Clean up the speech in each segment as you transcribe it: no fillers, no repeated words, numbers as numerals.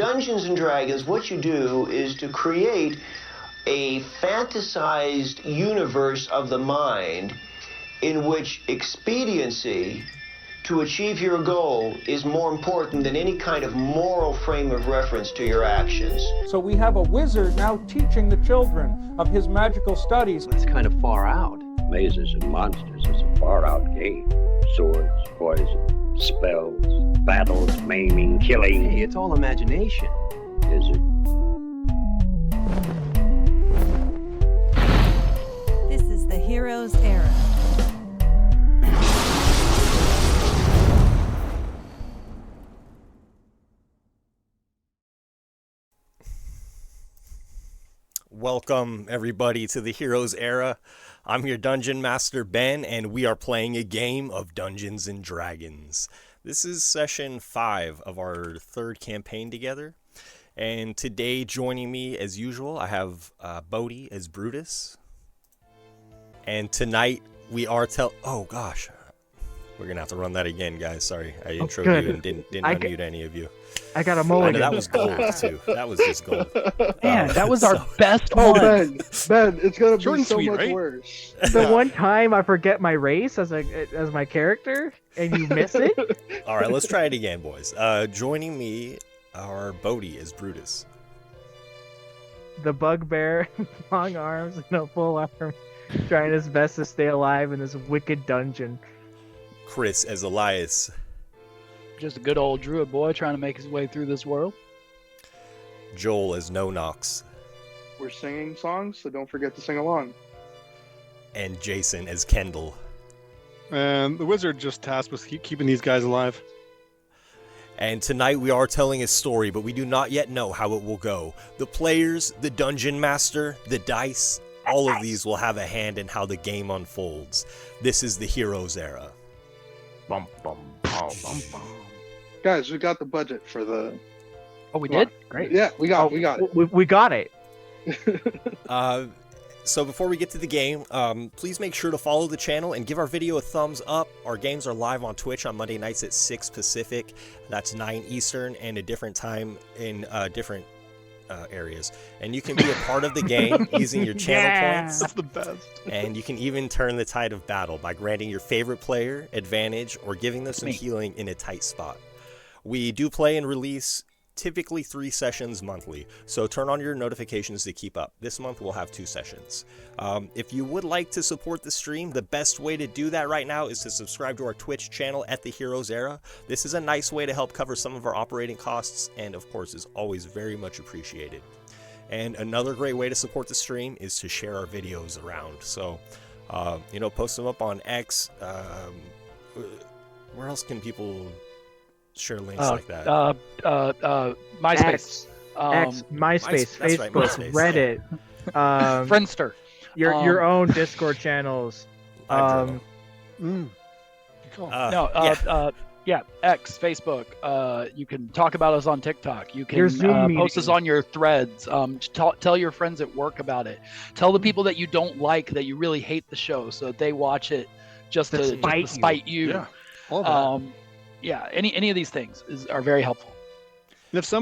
Dungeons and Dragons, what you do is to create a fantasized universe of the mind in which expediency to achieve your goal is more important than any kind of moral frame of reference to your actions. So we have a wizard now teaching the children of his magical studies. That's kind of far out. Mazes and monsters is a far-out game. Swords, poison, spells, battles, maiming, killing. Hey, it's all imagination. Is it? This is the Heroes Era. Welcome, everybody, to the Heroes Era. I'm your Dungeon Master, Ben, and we are playing a game of Dungeons and Dragons. This is session 5 of our third campaign together. And today, joining me, as usual, I have Bodhi as Brutus. And tonight, we are oh gosh. We're going to have to run that again, guys. Sorry, I introed you and didn't unmute any of you. I got a mulligan. That was gold, too. That was just gold. Man, that was our best one. Ben, it's going to be so sweet, much right? worse. The one time I forget my race as my character, and you miss it? All right, let's try it again, boys. Joining me are Bodhi as Brutus. The bugbear, long arms, and a full arm, trying his best to stay alive in this wicked dungeon. Chris as Elias. Just a good old druid boy trying to make his way through this world. Joel as No Nox. We're singing songs, so don't forget to sing along. And Jason as Kendall. And the wizard just tasked with keeping these guys alive. And tonight we are telling a story, but we do not yet know how it will go. The players, the dungeon master, the dice, all of these will have a hand in how the game unfolds. This is the Heroes Era. Bum, bum, bum, bum, bum. Guys, we got the budget for the... Oh, we did? Great. Yeah, we got it. We got it. So before we get to the game, please make sure to follow the channel and give our video a thumbs up. Our games are live on Twitch on Monday nights at 6 Pacific. That's 9 Eastern and a different time in different areas. And you can be a part of the game using your channel points. That's the best. And you can even turn the tide of battle by granting your favorite player advantage or giving them some healing in a tight spot. We do play and release typically 3 sessions monthly, so turn on your notifications to keep up. This month we'll have 2 sessions. If you would like to support the stream, the best way to do that right now is to subscribe to our Twitch channel at the Heroes Era. This is a nice way to help cover some of our operating costs, and of course is always very much appreciated. And another great way to support the stream is to share our videos around. So, post them up on X. Where else can people share links like that? MySpace. MySpace, that's Facebook, right, MySpace. Reddit, Friendster. your own Discord channels. LiveJournal. X, Facebook. You can talk about us on TikTok. You Your can Zoom post us on your threads. Tell your friends at work about it. Tell the people that you don't like that you really hate the show, so that they watch it just to spite you. Yeah, all that. Any of these things are very helpful. And if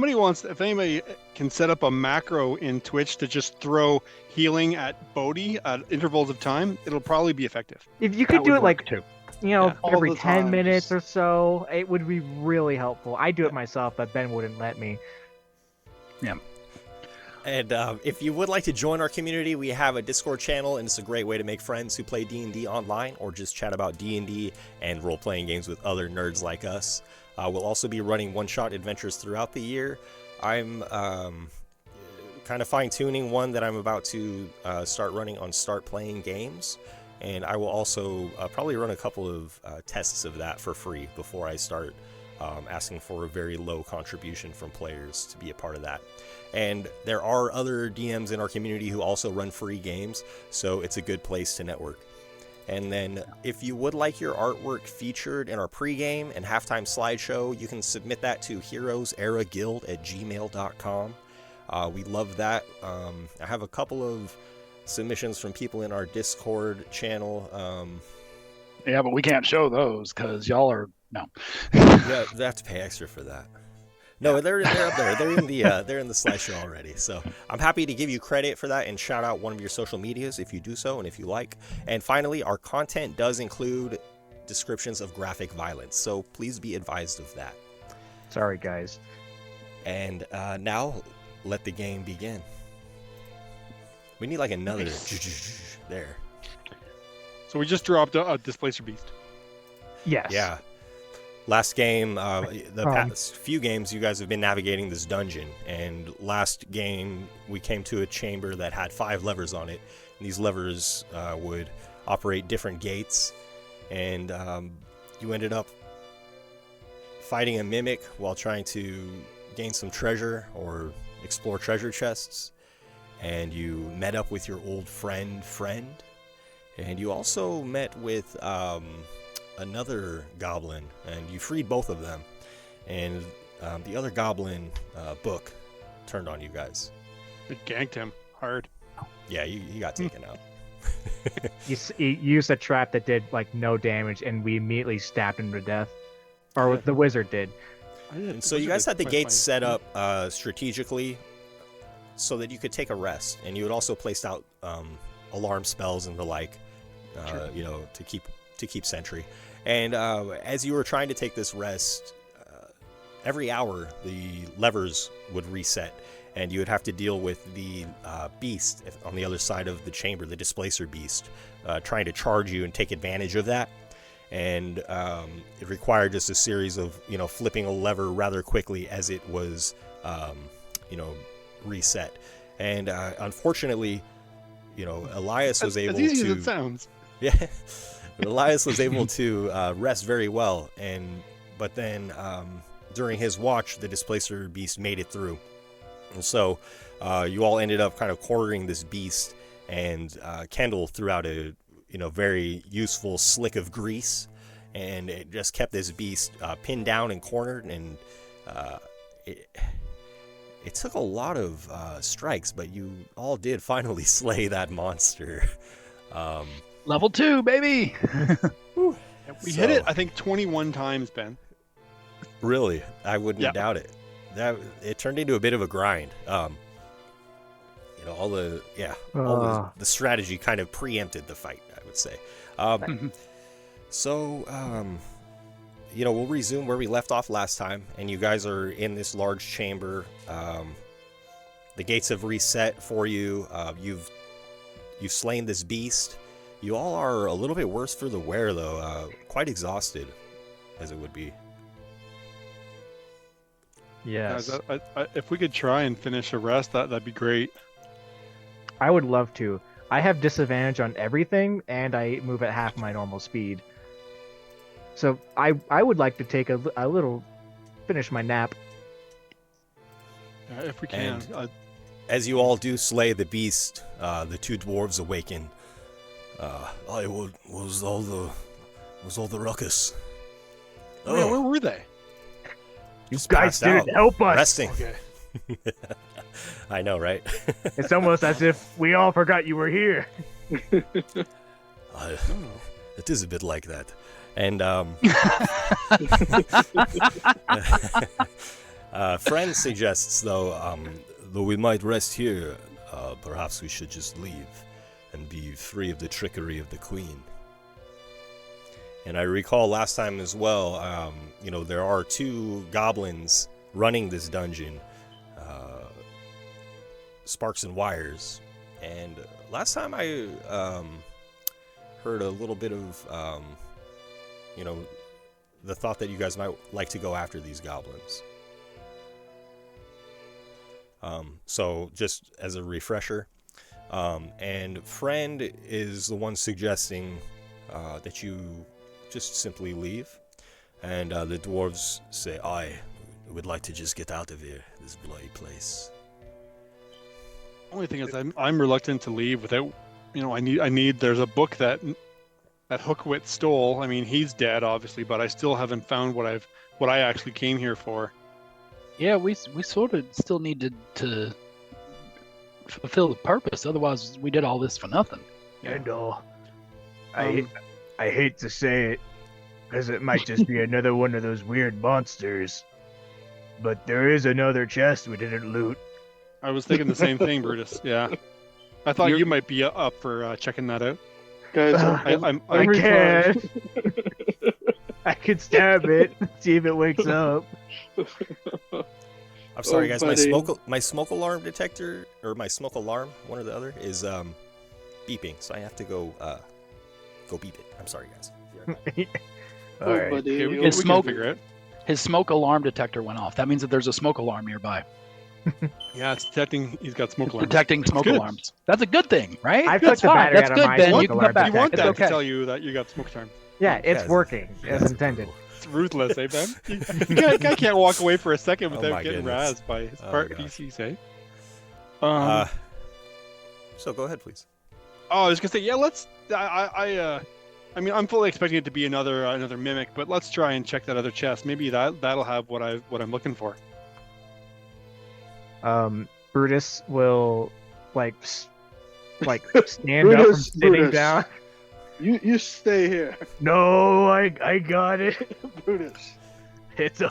anybody can set up a macro in Twitch to just throw healing at Bodhi at intervals of time, it'll probably be effective. If you could do it like, every the 10 time, minutes or so, it would be really helpful. I do it myself, but Ben wouldn't let me. Yeah. And if you would like to join our community, we have a Discord channel, and it's a great way to make friends who play D&D online or just chat about D&D and role-playing games with other nerds like us. We'll also be running one-shot adventures throughout the year. I'm kind of fine-tuning one that I'm about to start running on Start Playing Games, and I will also probably run a couple of tests of that for free before I start asking for a very low contribution from players to be a part of that. And there are other DMs in our community who also run free games, so it's a good place to network. And then if you would like your artwork featured in our pregame and halftime slideshow, you can submit that to heroeseraguild@gmail.com. We love that. I have a couple of submissions from people in our Discord channel. Yeah, but we can't show those because y'all are no. Yeah, they have to pay extra for that. No, they're up there. They're in the slideshow already. So I'm happy to give you credit for that and shout out one of your social medias if you do so and if you like. And finally, our content does include descriptions of graphic violence, so please be advised of that. Sorry, guys. And now, let the game begin. We need like another there. So we just dropped a Displacer Beast. Yes. Yeah. Last game, the past few games, you guys have been navigating this dungeon, and last game we came to a chamber that had 5 levers on it. And these levers would operate different gates, and you ended up fighting a mimic while trying to gain some treasure or explore treasure chests, and you met up with your old friend, and you also met with another goblin, and you freed both of them, and the other goblin book turned on you guys. It ganked him hard. Yeah, you got taken out. He used a trap that did like no damage, and we immediately stabbed him to death. Or the wizard did. And so you guys had the gates set up strategically so that you could take a rest, and you had also placed out alarm spells and the like, you know, to keep sentry. And as you were trying to take this rest, every hour the levers would reset, and you would have to deal with the beast on the other side of the chamber, the displacer beast, trying to charge you and take advantage of that. And it required just a series of, you know, flipping a lever rather quickly as it was, you know, reset. And unfortunately, you know, Elias was able to... As easy as it sounds. Yeah. Elias was able to rest very well, but then during his watch, the displacer beast made it through. And so you all ended up kind of cornering this beast, and Kendall threw out a very useful slick of grease, and it just kept this beast pinned down and cornered, and it took a lot of strikes, but you all did finally slay that monster. Level 2, baby. We hit it, I think, 21 times, Ben. Really? I wouldn't doubt it. It turned into a bit of a grind. You know, all the strategy kind of preempted the fight, I would say. So, you know, we'll resume where we left off last time, and you guys are in this large chamber. The gates have reset for you. You've slain this beast. You all are a little bit worse for the wear, though. Quite exhausted, as it would be. Yes. If we could try and finish a rest, that'd be great. I would love to. I have disadvantage on everything, and I move at half my normal speed. So I would like to take a little, finish my nap. If we can. As you all do slay the beast, the 2 dwarves awaken. Was all the ruckus? Oh, yeah, where were they? You guys didn't help us. Resting. Okay. I know, right? It's almost as if we all forgot you were here. It is a bit like that. And friend suggests, though we might rest here, perhaps we should just leave and be free of the trickery of the queen. And I recall last time as well, you know, there are 2 goblins running this dungeon, Sparks and Wires. And last time I heard a little bit of, you know, the thought that you guys might like to go after these goblins. So just as a refresher, and friend is the one suggesting that you just simply leave, and the dwarves say, I would like to just get out of here, this bloody place. Only thing is, I'm reluctant to leave without, you know, I need. There's a book that Hookwit stole. I mean, he's dead, obviously, but I still haven't found what I actually came here for. Yeah, we sort of still need to fulfill the purpose. Otherwise, we did all this for nothing. And I hate to say it, because it might just be another one of those weird monsters. But there is another chest we didn't loot. I was thinking the same thing, Brutus. Yeah. I thought you might be up for checking that out. Guys, I can. I can stab it, see if it wakes up. I'm sorry, guys. My smoke alarm detector, or my smoke alarm, one or the other, is beeping. So I have to go beep it. I'm sorry, guys. All right. buddy. Okay, we His can smoke- figure it. His smoke alarm detector went off. That means that there's a smoke alarm nearby. Yeah, it's detecting. He's got smoke alarms. Detecting smoke good. alarms. That's a good thing, right? I That's took the fine. battery That's out of good, my Ben. smoke You can alarm come back. You want detector. that It's to okay. tell you that you got smoke alarm. Yeah, it's Guys, working you as guys are intended. brutal. It's ruthless, eh, Ben? You can't walk away for a second Oh without my getting goodness. razzed by his Oh part gosh. PCs, eh? So go ahead, please. Oh, I was gonna say, yeah. Let's. I mean, I'm fully expecting it to be another mimic, but let's try and check that other chest. Maybe that'll have what I'm looking for. Brutus will stand up from Brutus, sitting Brutus. down. You stay here, No, I got it. Brutus. It's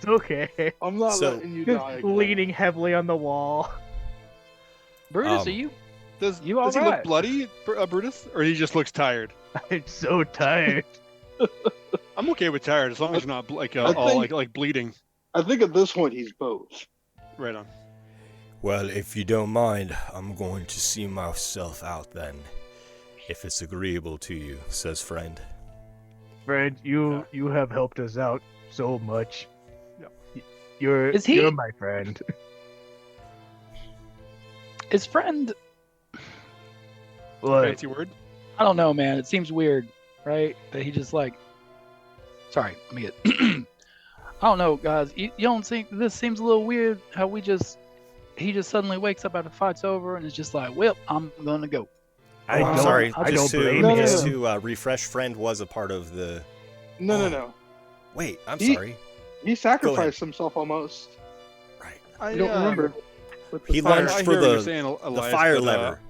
okay. I'm not So- letting you die. again. Leaning heavily on the wall. Brutus, Um, are you? Does You he all look right? bloody, Brutus, or he just looks tired? I'm so tired. I'm okay with tired as long as you're not like I all think- like bleeding. I think at this point he's both. Right on. Well, if you don't mind, I'm going to see myself out then. If it's agreeable to you, says friend. Friend, you have helped us out so much. Yeah. You're my friend. His friend? What? Fancy word. I don't know, man. It seems weird, right? That he just like. Sorry, let me get. I don't know, guys. You don't think this seems a little weird? How he just suddenly wakes up after the fight's over and is just like, "Well, I'm gonna go." I I'm don't- sorry. I just don't blame just him. to refresh, friend was a part of the. No. Wait, I'm He- sorry. He sacrificed himself almost. Right. I You don't remember? With the He fire. lunged I for hear what you're the saying, the Elias, fire but, lever.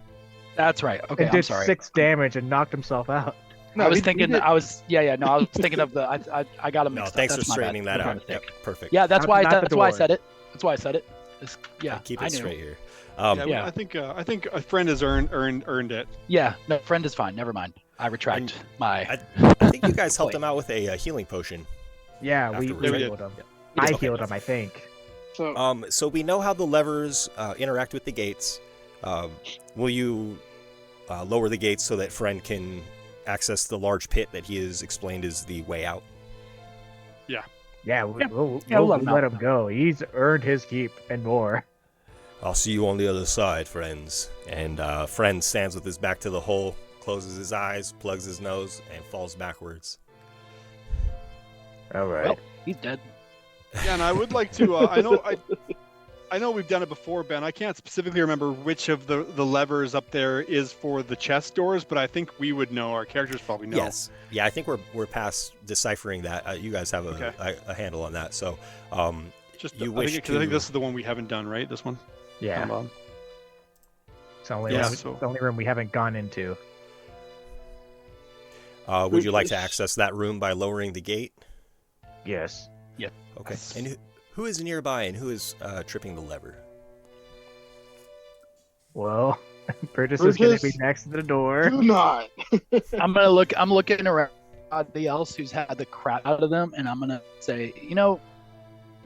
That's right. Okay, and I'm did sorry. 6 damage and knocked himself out. No, I was he thinking. did- I was. Yeah. No, I was thinking of the. I got him No, mixed thanks up. for That's my bad. straightening that That's my out. mistake. Yep, perfect. Yeah, that's why. Not the That's why I door. said it. That's why I said it. Yeah, Keep I it knew. straight here. Yeah, I think a friend has earned it. Yeah, no, friend is fine. Never mind. I retract my. I think you guys helped him out with a healing potion. Yeah, we Afterwards, right? healed him. Yeah. I Okay. healed him, I think. So, So we know how the levers interact with the gates. Will you lower the gates so that friend can access the large pit that he has explained is the way out? Yeah, we'll let him let out. him go. He's earned his keep and more. I'll see you on the other side, friends. And friend stands with his back to the hole, closes his eyes, plugs his nose, and falls backwards. All right. Well, he's dead. Yeah, and I would like to. I know we've done it before, Ben. I can't specifically remember which of the levers up there is for the chest doors, but I think we would know. Our characters probably know. Yes. Yeah, I think we're past deciphering that. You guys have a handle on that. So, Just you I wish think, 'cause I think to- this is the one we haven't done, right? This one. Yeah. It's the only, Yeah, room, so- the only room we haven't gone into. would you like to access that room by lowering the gate? Yes. Okay. And who is nearby and who is tripping the lever? Well, Brutus is going to be Brutus, next to the door. do not. I'm looking around everybody else who's had the crap out of them, and I'm gonna say,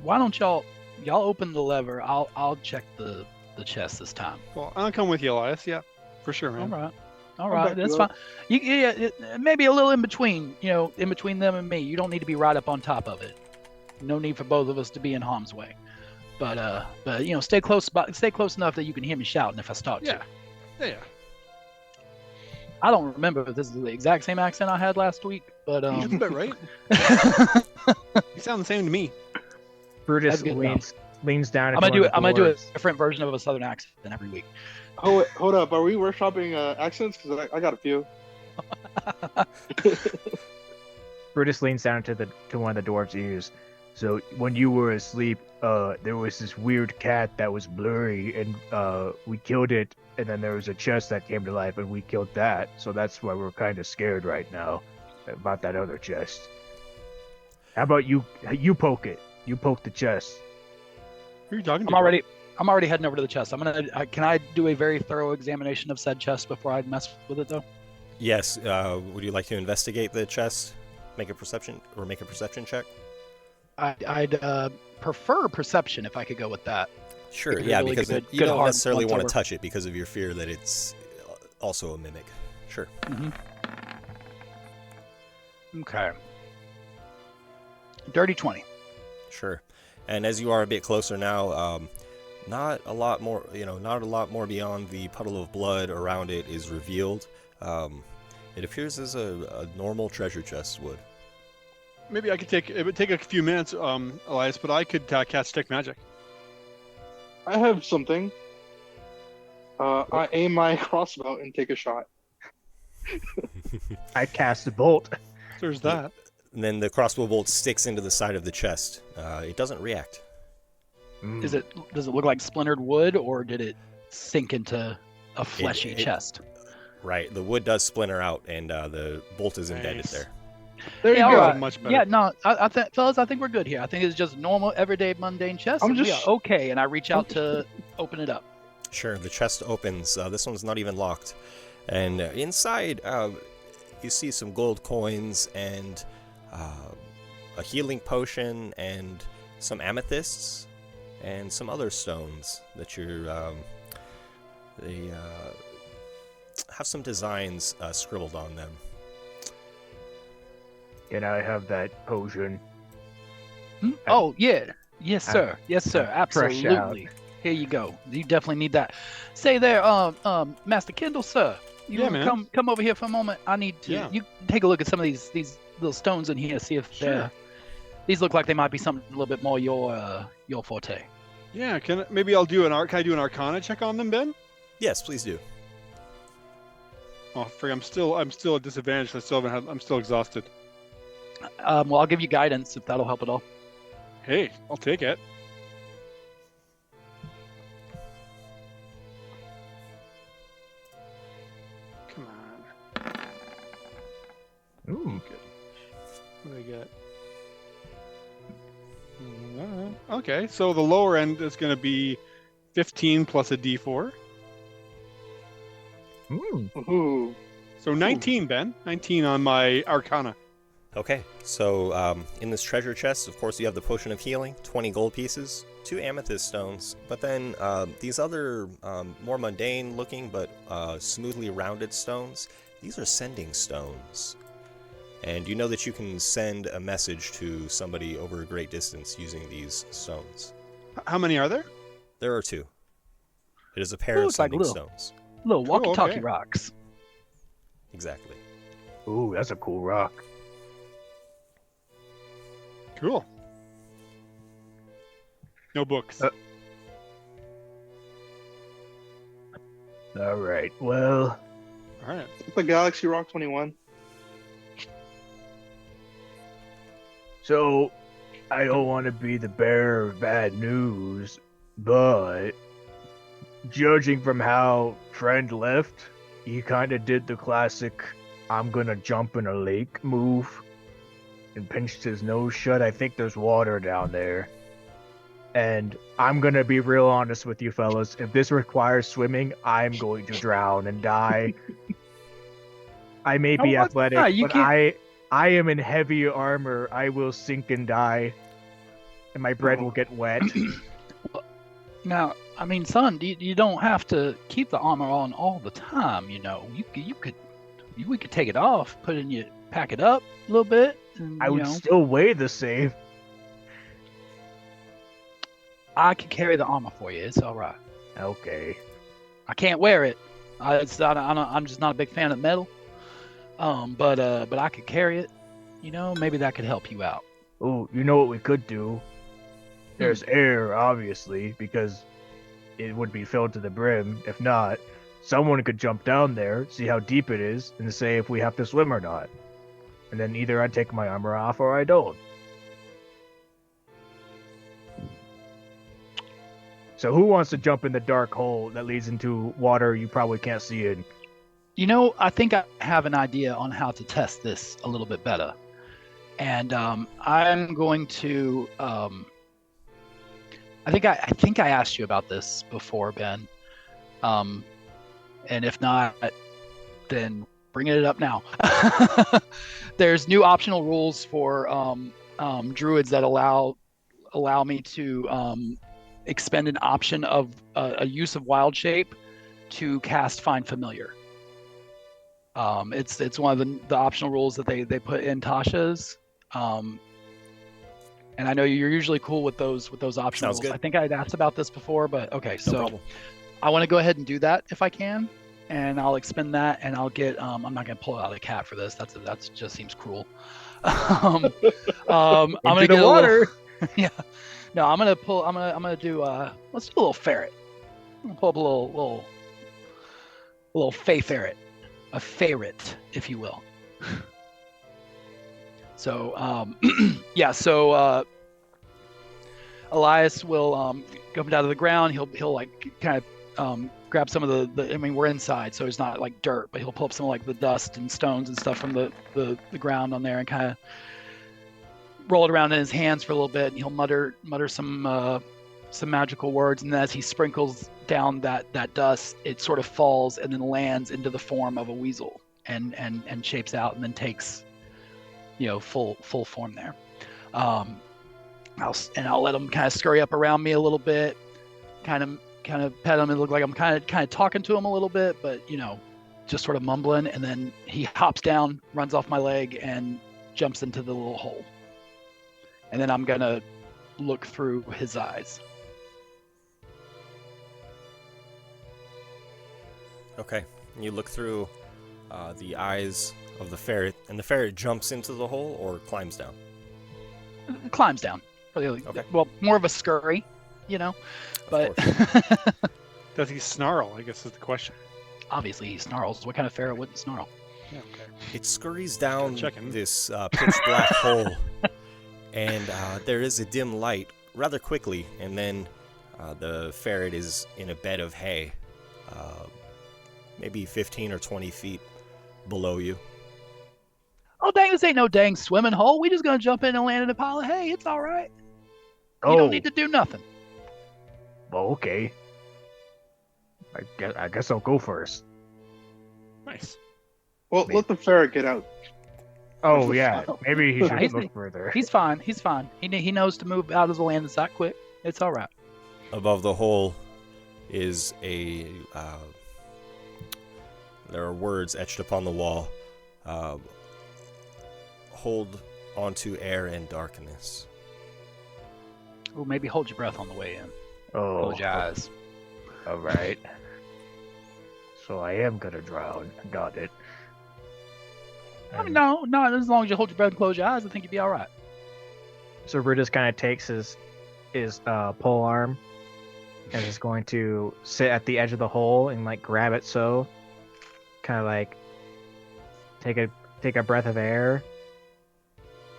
why don't y'all open the lever? I'll check the chest this time. Well, I'll come with you, Elias. Yeah, for sure, man. All right, back that's you fine. up. Maybe a little in between, in between them and me. You don't need to be right up on top of it. No need for both of us to be in harm's way. But stay close enough that you can hear me shouting if I start to. Yeah. I don't remember if this is the exact same accent I had last week, but You bet, right? You sound the same to me. Brutus That's good leans down. I'm into gonna do one it. of I'm the gonna do a doors. different version of a southern accent every week. Hold up. Are we workshopping accents? Because I got a few. Brutus leans down to one of the dwarves' ears. So when you were asleep, there was this weird cat that was blurry, and we killed it. And then there was a chest that came to life, and we killed that. So that's why we're kind of scared right now about that other chest. How about you? You poke it. You poke the chest. Who are you talking to? I'm already heading over to the chest. Can I do a very thorough examination of said chest before I mess with it though? Yes. Would you like to investigate the chest? Make a perception check. I'd prefer perception if I could go with that. Sure. Like Yeah, really because good- you good don't hard necessarily want to once touch it because of your fear that it's also a mimic. Sure. Mm-hmm. Okay. Dirty 20. Sure. And as you are a bit closer now, not a lot more beyond the puddle of blood around it is revealed. It appears as a normal treasure chest would. Maybe I could it would take a few minutes, Elias, but I could cast Stick Magic. I have something. I aim my crossbow and take a shot. I cast a bolt. There's that. And then the crossbow bolt sticks into the side of the chest. It doesn't react. Does it look like splintered wood, or did it sink into a fleshy chest? Right. The wood does splinter out, and the bolt is embedded there. There you Yeah, go. all right. Much better. Yeah, no, fellas, I think we're good here. I think it's just normal, everyday, mundane chest. I'm and we just- are okay, and I reach out to open it up. Sure. The chest opens. This one's not even locked. And inside, you see some gold coins and a healing potion and some amethysts and some other stones that they have some designs scribbled on them. Can I have that potion? Oh, yeah. Yes, sir. Yes, sir. fresh out. Absolutely. Here you go. You definitely need that. Say there, Master Kindle, sir. You Yeah, wanna man. come over here for a moment. I need to. Yeah. You take a look at some of these little stones in here. See if these look like they might be something a little bit more your forte. Yeah, maybe I'll do can I do an Arcana check on them, Ben? Yes, please do. Oh, I'm still at disadvantage. I'm still exhausted. Well, I'll give you guidance if that'll help at all. Hey, I'll take it. Come on. Ooh. What do I get? Okay, so the lower end is going to be 15 plus a D4. Ooh. So 19, Ben. 19 on my Arcana. Okay, so in this treasure chest, of course, you have the potion of healing, 20 gold pieces, 2 amethyst stones, but then these other more mundane looking but smoothly rounded stones, these are sending stones. And you know that you can send a message to somebody over a great distance using these stones. How many are there? There are 2. It is a pair of it's like sending little- stones. Little walkie-talkie okay. rocks. Exactly. Ooh, that's a cool rock. Cool. No books. All right. Well, All right. It's the Galaxy Rock 21. so I don't want to be the bearer of bad news, but judging from how Friend left, he kind of did the classic "I'm gonna jump in a lake" move and pinched his nose shut. I think there's water down there. And I'm gonna be real honest with you fellas. If this requires swimming, I'm going to drown and die. I may be what? athletic, No, you but can't- I am in heavy armor. I will sink and die. And my bread will get wet. Now, I mean, son, you don't have to keep the armor on all the time. You know, we could take it off, pack it up a little bit. And, I you would know, still weigh the same. I can carry the armor for you. It's all right. Okay. I can't wear it. I'm just not a big fan of metal. But I could carry it. You know, maybe that could help you out. Oh, you know what we could do? There's air, obviously, because it would be filled to the brim. If not, someone could jump down there, see how deep it is, and say if we have to swim or not. And then either I take my armor off or I don't. So who wants to jump in the dark hole that leads into water you probably can't see in? You know, I think I have an idea on how to test this a little bit better. And I'm going to I think I asked you about this before, Ben. And if not, then bringing it up now. There's new optional rules for druids that allow me to expend an option of a use of wild shape to cast Find Familiar. It's one of the optional rules that they put in Tasha's. And I know you're usually cool with those optional rules. Good. I think I'd asked about this before, but okay. No problem. I want to go ahead and do that if I can, and I'll expend that, and I'll get. I'm not gonna pull out the cat for this. That's just seems cruel. I'm gonna get water. Yeah. No, I'm gonna do. Let's do a little ferret. I'm gonna pull up a little fey ferret, a ferret, if you will. So yeah. So Elias will go down to the ground. He'll like kind of grab some of the. I mean, we're inside, so it's not like dirt, but he'll pull up some of like the dust and stones and stuff from the ground on there and kind of roll it around in his hands for a little bit, and he'll mutter some magical words, and as he sprinkles down that dust, it sort of falls and then lands into the form of a weasel and shapes out and then takes full form there. I'll let him kind of scurry up around me a little bit, kind of pet him and look like I'm kind of talking to him a little bit, but just sort of mumbling, and then he hops down, runs off my leg, and jumps into the little hole. And then I'm gonna look through his eyes. Okay, you look through the eyes of the ferret, and the ferret jumps into the hole or climbs down? It climbs down. Okay. Well, more of a scurry, but Does he snarl? I guess is the question. Obviously he snarls. What kind of ferret wouldn't snarl? Yeah, okay. It scurries down this pitch black hole, and there is a dim light rather quickly, and then the ferret is in a bed of hay, maybe 15 or 20 feet below you. Oh, dang, this ain't no dang swimming hole. We just gonna jump in and land in a pile of hay. It's all right. You don't need to do nothing. Well, okay. I guess I'll go first. Nice. Well, let the ferret get out. Oh yeah, maybe he should look further. He's fine. He's fine. He knows to move out of the land that quick. It's all right. Above the hole is a. There are words etched upon the wall. Hold onto air and darkness. Oh, maybe hold your breath on the way in. Oh, Close your eyes. All right. So I am gonna drown. Got it. I mean, no, as long as you hold your breath and close your eyes, I think you'd be all right. So Brutus kind of takes his pole arm and is going to sit at the edge of the hole and like grab it, so kind of like take a breath of air,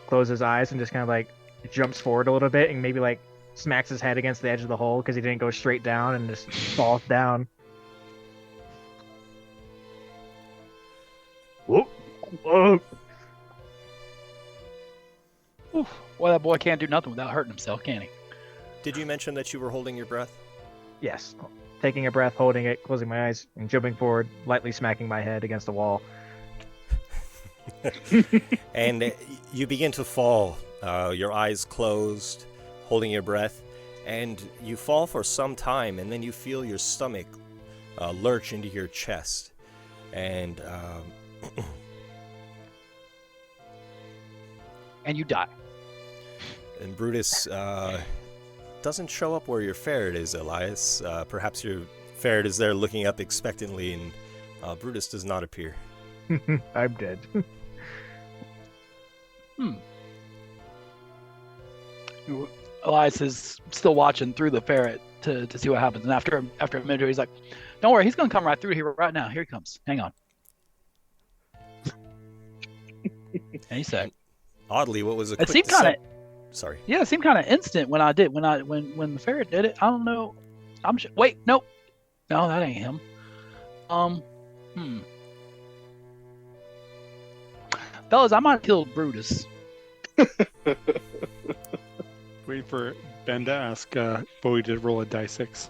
close his eyes, and just kind of like jumps forward a little bit and maybe like smacks his head against the edge of the hole because he didn't go straight down and just falls down. Whoop. Whoa. Oof. Well, that boy can't do nothing without hurting himself, can he? Did you mention that you were holding your breath? Yes. Taking a breath, holding it, closing my eyes, and jumping forward, lightly smacking my head against the wall. And you begin to fall, your eyes closed, holding your breath, and you fall for some time, and then you feel your stomach lurch into your chest. And and you die. And Brutus doesn't show up where your ferret is, Elias. Perhaps your ferret is there looking up expectantly, and Brutus does not appear. I'm dead. Elias is still watching through the ferret to see what happens, and after a minute, he's like, "Don't worry, he's gonna come right through here right now. Here he comes. Hang on." And he said, Oddly, what was a It quick seemed kind of. Sorry. Yeah, it seemed kind of instant when the ferret did it. I don't know. Wait, nope. No, that ain't him. Fellas, I might have killed Brutus. Wait for Ben to ask Bowie to roll a die 6.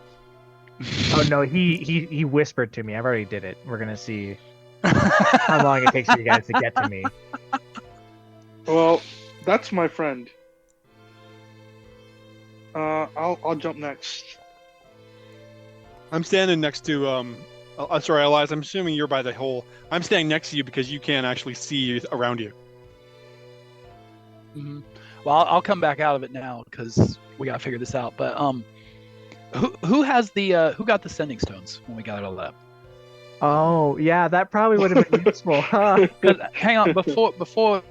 Oh no, he whispered to me. I've already did it. We're gonna see how long it takes for you guys to get to me. Well, that's my friend. I'll jump next. I'm standing next to sorry, Elias. I'm assuming you're by the hole. I'm standing next to you because you can't actually see around you. Mm-hmm. Well, I'll come back out of it now because we gotta figure this out. But who has the who got the sending stones when we got all that? Oh yeah, that probably would have been useful. Huh? Hang on, before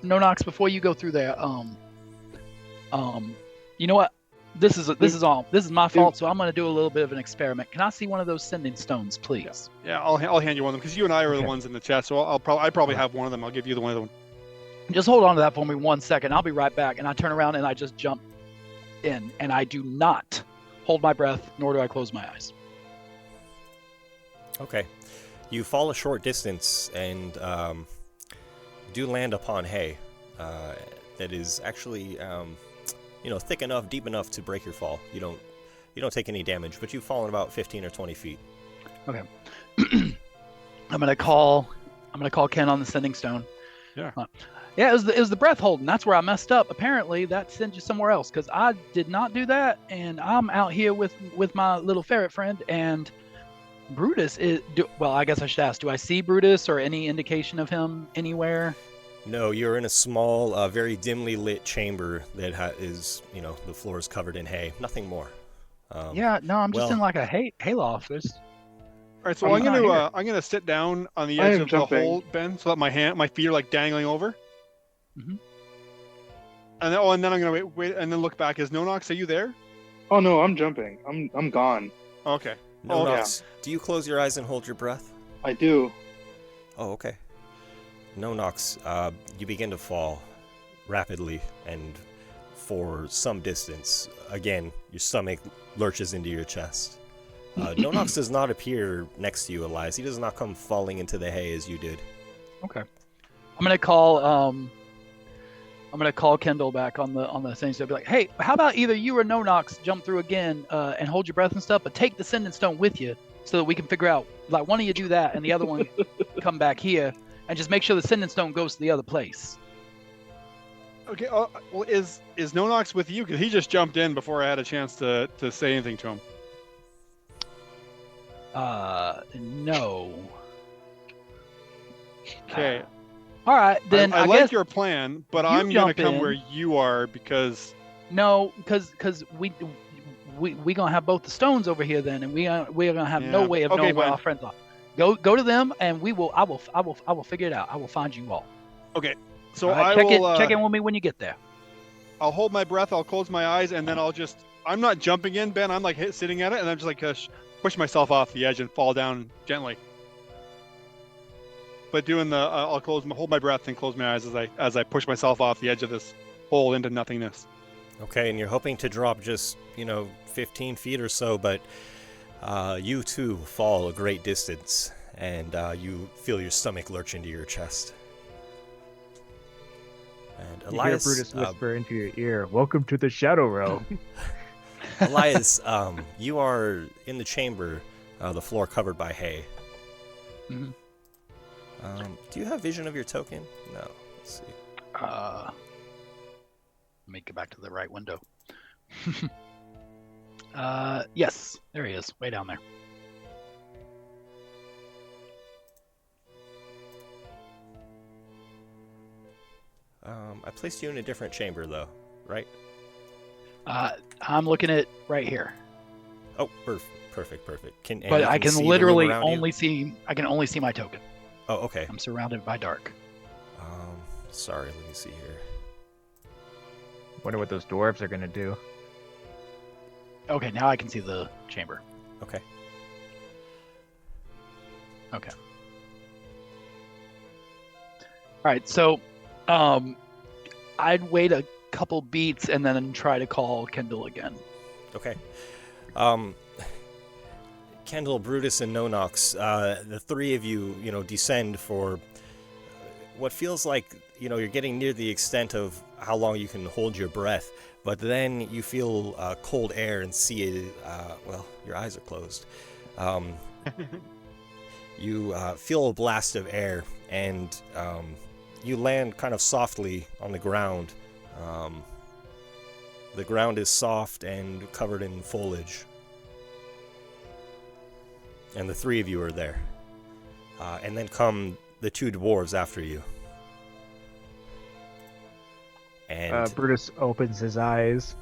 Nonox, before you go through there, you know what? This is my fault, so I'm gonna do a little bit of an experiment. Can I see one of those sending stones, please? Yeah, I'll hand you one of them because you and I are the ones in the chat, so I probably have one of them. I'll give you the one of them. Just hold on to that for me 1 second. I'll be right back. And I turn around and I just jump in, and I do not hold my breath, nor do I close my eyes. Okay. You fall a short distance and do land upon hay that is actually, thick enough, deep enough to break your fall. You don't take any damage, but you've fallen about 15 or 20 feet. Okay. I'm gonna call Ken on the sending stone. Yeah. Yeah, it was the breath holding. That's where I messed up. Apparently, that sends you somewhere else because I did not do that, and I'm out here with my little ferret friend, and Brutus is. Well, I guess I should ask: do I see Brutus or any indication of him anywhere? No, you're in a small, very dimly lit chamber that is, the floor is covered in hay. Nothing more. I'm just in like a hayloft. There's. All right, so I'm gonna sit down on the edge of the hole, Ben, so that my feet are like dangling over. Mm-hmm. And then I'm gonna wait, and then look back. Is Nonox? Are you there? Oh no, I'm jumping. I'm gone. Okay. Nonox, do you close your eyes and hold your breath? I do. Oh, okay. Nonox, you begin to fall rapidly, and for some distance, again, your stomach lurches into your chest. Nonox does not appear next to you, Elias. He does not come falling into the hay as you did. Okay. I'm gonna call Kendall back on the thing. So I'll be like, hey, how about either you or Nonox jump through again and hold your breath and stuff, but take the sending stone with you so that we can figure out, like, one of you do that and the other one come back here and just make sure the sending stone goes to the other place. Okay. Well, is Nonox with you? Because he just jumped in before I had a chance to say anything to him. No. Okay. All right, then I guess like your plan, but I'm gonna come where you are because. No, because we gonna have both the stones over here then, and we're gonna have no way of knowing where our friends are. Go to them, and I will figure it out. I will find you all. Okay, so right, check in with me when you get there. I'll hold my breath. I'll close my eyes, and then I'm not jumping in, Ben. I'm like sitting at it, and I'm just like push myself off the edge and fall down gently. But doing I'll hold my breath and close my eyes as I push myself off the edge of this hole into nothingness. Okay, and you're hoping to drop just 15 feet or so, but you too fall a great distance, and you feel your stomach lurch into your chest. And Elias, you hear Brutus whisper into your ear, "Welcome to the Shadow Realm." Elias, you are in the chamber, the floor covered by hay. Mm-hmm. Do you have vision of your token? No. Let's see. Let me get back to the right window. Yes, there he is, way down there. I placed you in a different chamber, though, right? I'm looking at right here. Oh, perfect. But I can literally only see. I can only see my token. Oh, okay. I'm surrounded by dark. Sorry. Let me see here. Wonder what those dwarves are gonna do. Okay, now I can see the chamber. Okay. All right, so I'd wait a couple beats and then try to call Kendall again. Okay. Kendall, Brutus, and Nonox, the three of you, descend for what feels like, you're getting near the extent of how long you can hold your breath, but then you feel cold air and see well, your eyes are closed. You feel a blast of air, and you land kind of softly on the ground. The ground is soft and covered in foliage. And the three of you are there. And then come the two dwarves after you. And Brutus opens his eyes.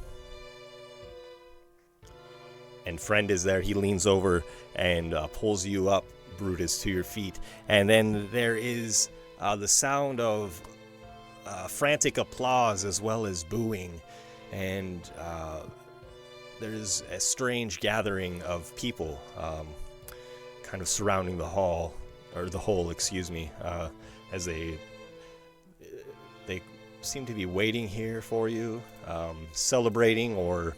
And Friend is there. He leans over and pulls you up, Brutus, to your feet. And then there is the sound of frantic applause as well as booing. And there's a strange gathering of people kind of surrounding the hall, or the hole, excuse me, as they seem to be waiting here for you, celebrating or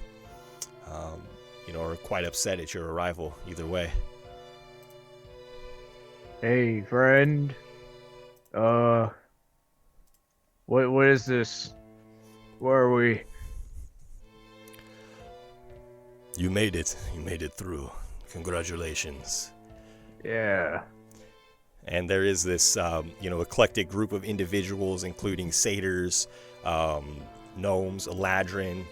are quite upset at your arrival, either way. Hey, Friend. What is this? Where are we? You made it. You made it through. Congratulations. Yeah. And there is this, eclectic group of individuals, including satyrs, gnomes, Eladrin,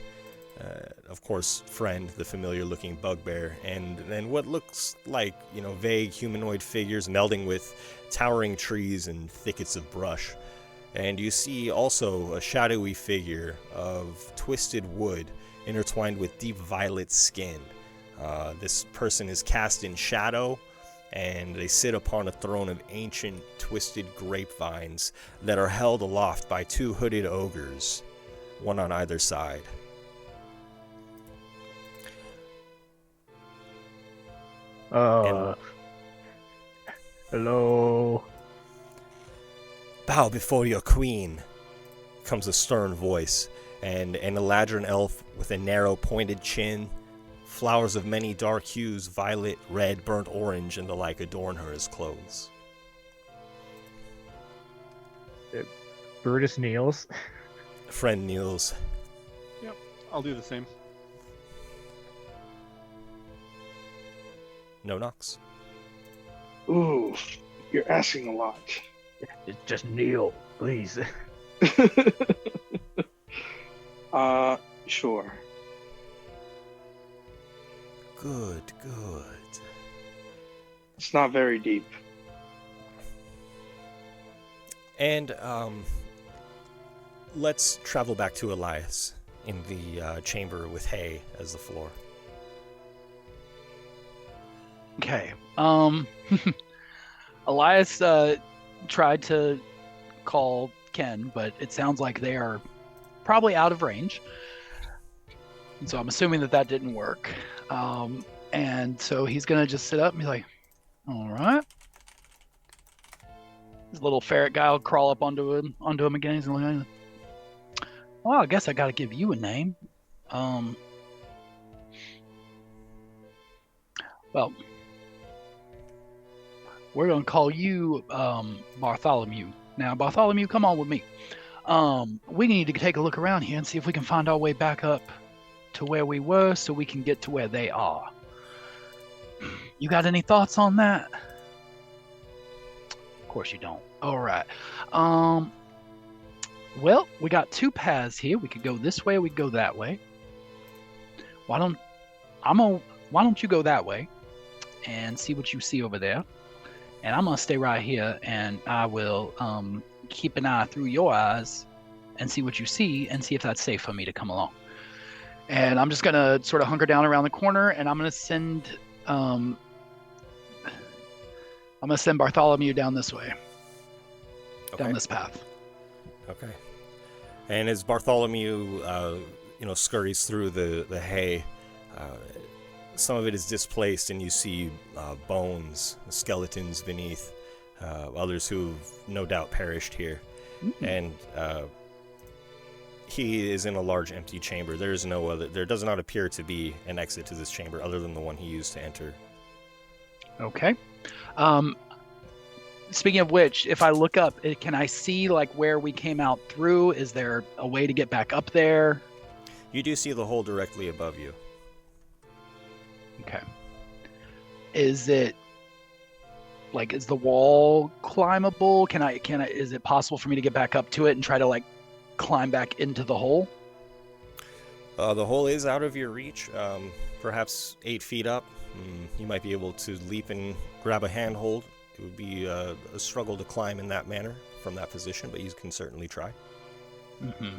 of course, Friend, the familiar-looking bugbear, and then what looks like, vague humanoid figures melding with towering trees and thickets of brush. And you see also a shadowy figure of twisted wood intertwined with deep violet skin. This person is cast in shadow, and they sit upon a throne of ancient, twisted grapevines that are held aloft by two hooded ogres, one on either side. Hello. Bow before your queen, comes a stern voice, and an Eladrin elf with a narrow, pointed chin, flowers of many dark hues, violet, red, burnt orange, and the like, adorn her as clothes. Brutus kneels. Friend kneels. Yep, I'll do the same. No knocks. Ooh, you're asking a lot. Just kneel, please. Sure. Good. It's not very deep. And let's travel back to Elias in the chamber with hay as the floor. Okay. Elias tried to call Ken, but it sounds like they are probably out of range. And so I'm assuming that didn't work. And so he's going to just sit up and be like, all right. This little ferret guy will crawl up onto him again. He's like, well, I guess I got to give you a name. Well, we're going to call you Bartholomew. Now, Bartholomew, come on with me. We need to take a look around here and see if we can find our way back up to where we were so we can get to where they are. You got any thoughts on that? Of course you don't. All right. Well, we got two paths here. We could go this way, we could go that way. Why don't you go that way and see what you see over there? And I'm gonna stay right here, and I will keep an eye through your eyes and see what you see, and see if that's safe for me to come along. And I'm just gonna sort of hunker down around the corner, and I'm gonna send Bartholomew down this way, down this path. Okay. And as Bartholomew, scurries through the hay, some of it is displaced, and you see bones, skeletons beneath, others who've no doubt perished here. Mm-hmm. And he is in a large empty chamber. There does not appear to be an exit to this chamber other than the one he used to enter. Okay. speaking of which, if I look up, can I see like where we came out through? Is there a way to get back up there? You do see the hole directly above you. Okay. Is it like, is the wall climbable? Can I, is it possible for me to get back up to it and try to like climb back into the hole? The hole is out of your reach, perhaps 8 feet up. You might be able to leap and grab a handhold. It would be a struggle to climb in that manner from that position, but you can certainly try. Mm-hmm.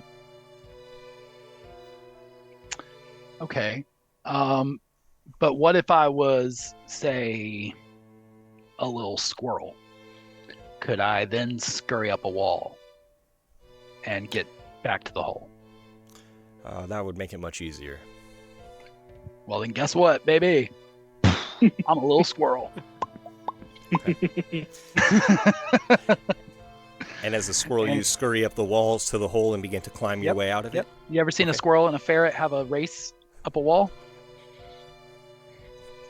Okay. But what if I was, say, a little squirrel? Could I then scurry up a wall and get back to the hole? That would make it much easier. Well, then guess what, baby? I'm a little squirrel. And as a squirrel, you scurry up the walls to the hole and begin to climb your way out of it? You ever seen a squirrel and a ferret have a race up a wall?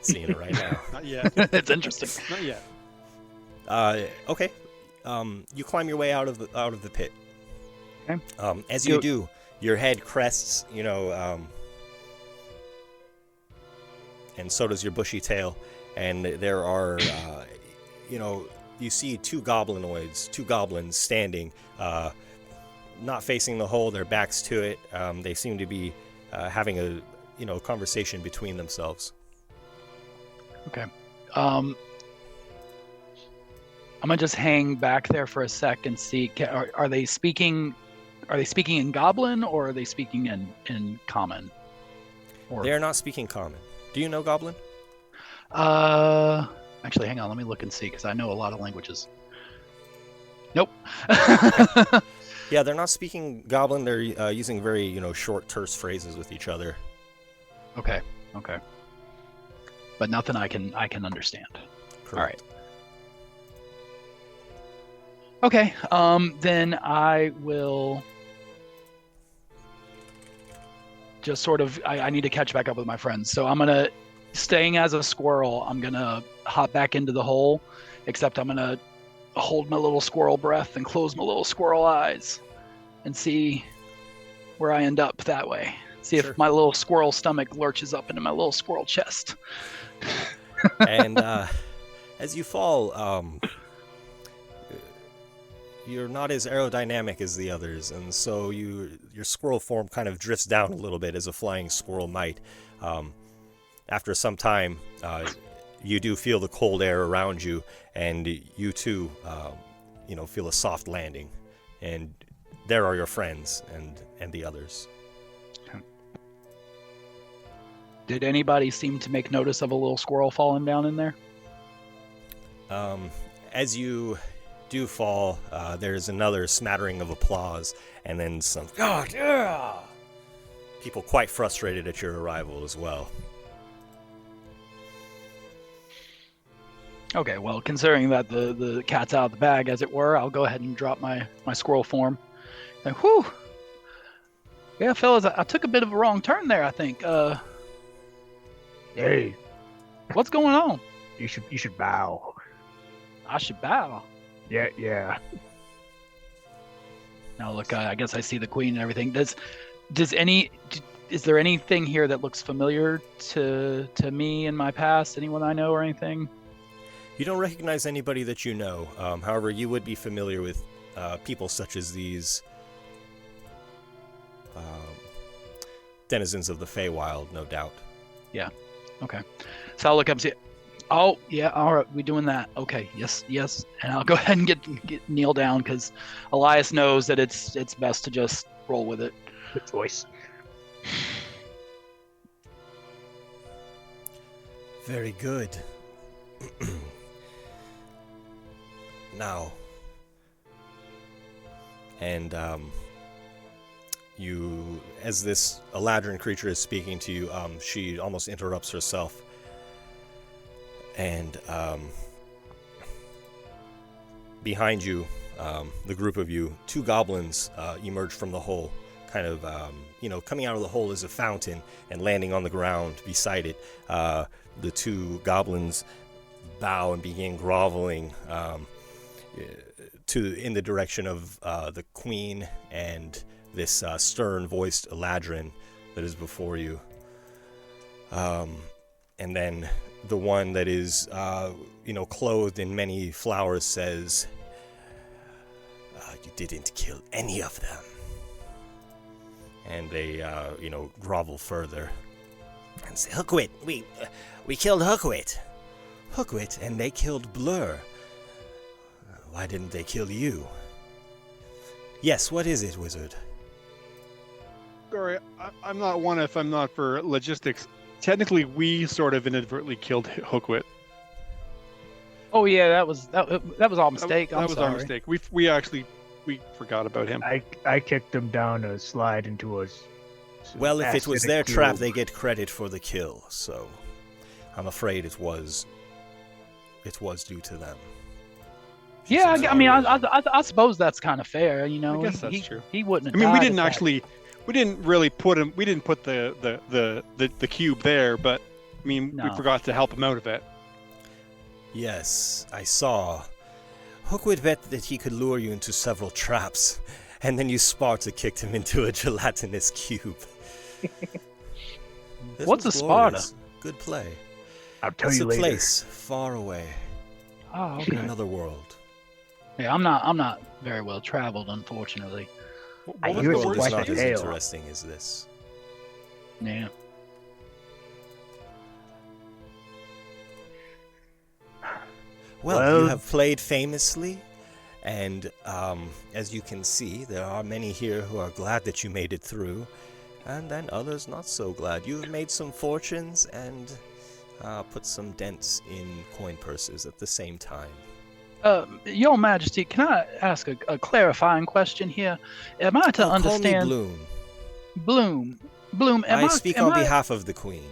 Seeing it right now. Not yet. It's interesting. Not yet. Okay. You climb your way out of the pit. Okay. As you do, your head crests, and so does your bushy tail. And there are, you see two goblins standing, not facing the hole, their backs to it. They seem to be having a conversation between themselves. Okay. I'm gonna just hang back there for a sec and see. Are they speaking? Are they speaking in Goblin or are they speaking in Common? They are not speaking Common. Do you know Goblin? Actually, hang on. Let me look and see because I know a lot of languages. Nope. Yeah, they're not speaking Goblin. They're using very short, terse phrases with each other. Okay. But nothing I can understand. Correct. All right. Okay. Then I will just sort of. I need to catch back up with my friends, so I'm gonna, staying as a squirrel, I'm gonna hop back into the hole, except I'm gonna hold my little squirrel breath and close my little squirrel eyes, and see where I end up that way. See if my little squirrel stomach lurches up into my little squirrel chest. And as you fall, you're not as aerodynamic as the others, and so your squirrel form kind of drifts down a little bit as a flying squirrel might. After some time, you do feel the cold air around you, and you too, feel a soft landing. And there are your friends and the others. Did anybody seem to make notice of a little squirrel falling down in there? As you do fall, there's another smattering of applause, and then some "God, yeah!" People quite frustrated at your arrival as well. Okay, well, considering that the cat's out of the bag, as it were, I'll go ahead and drop my squirrel form. And whew! Yeah, fellas, I took a bit of a wrong turn there, I think. Hey, what's going on? you should bow. I should bow. Yeah. Now look, I guess I see the queen and everything. Is there anything here that looks familiar to me in my past? Anyone I know or anything? You don't recognize anybody that you know. However, you would be familiar with people such as these denizens of the Feywild, no doubt. Yeah. Okay. So I'll look up and see. Oh, yeah. All right. We're doing that. Okay. Yes. And I'll go ahead and get kneel down because Elias knows that it's best to just roll with it. Good choice. Very good. Now, and you, as this Eladrin creature is speaking to you, she almost interrupts herself, and behind you, the group of you, two goblins emerge from the hole, kind of, coming out of the hole is a fountain, and landing on the ground beside it. The two goblins bow and begin groveling. in the direction of the queen and this stern-voiced Eladrin that is before you. And then the one that is, clothed in many flowers says, "You didn't kill any of them." And they, grovel further and say, "Hookwit, we killed Hookwit. Hookwit, and they killed Blur. Why didn't they kill you?" "Yes, what is it, wizard?" Sorry, I'm not one if I'm not for logistics. Technically, we sort of inadvertently killed Hookwit. Oh yeah, that was our mistake. That was our mistake. We forgot about him. I kicked him down a slide into a. Well, if it was their trap, they get credit for the kill. So, I'm afraid it was due to them. Yeah, I suppose that's kind of fair. You know, I guess that's true. He wouldn't. I mean, we didn't really put him. We didn't put the cube there, but I mean, we forgot to help him out of it. Yes, I saw. Hookwit bet that he could lure you into several traps, and then you Sparta kicked him into a gelatinous cube. What's a Sparta? Good play. I'll tell you later. It's a place far away. Oh, okay. In another world. Yeah, I'm not very well traveled, unfortunately. I hear it's not as interesting as this. Yeah. Well, you have played famously, and as you can see, there are many here who are glad that you made it through, and then others not so glad. You've made some fortunes and put some dents in coin purses at the same time. Your Majesty, can I ask a clarifying question here? Am I to understand? Call me Bloom. Bloom. I speak on behalf of the Queen.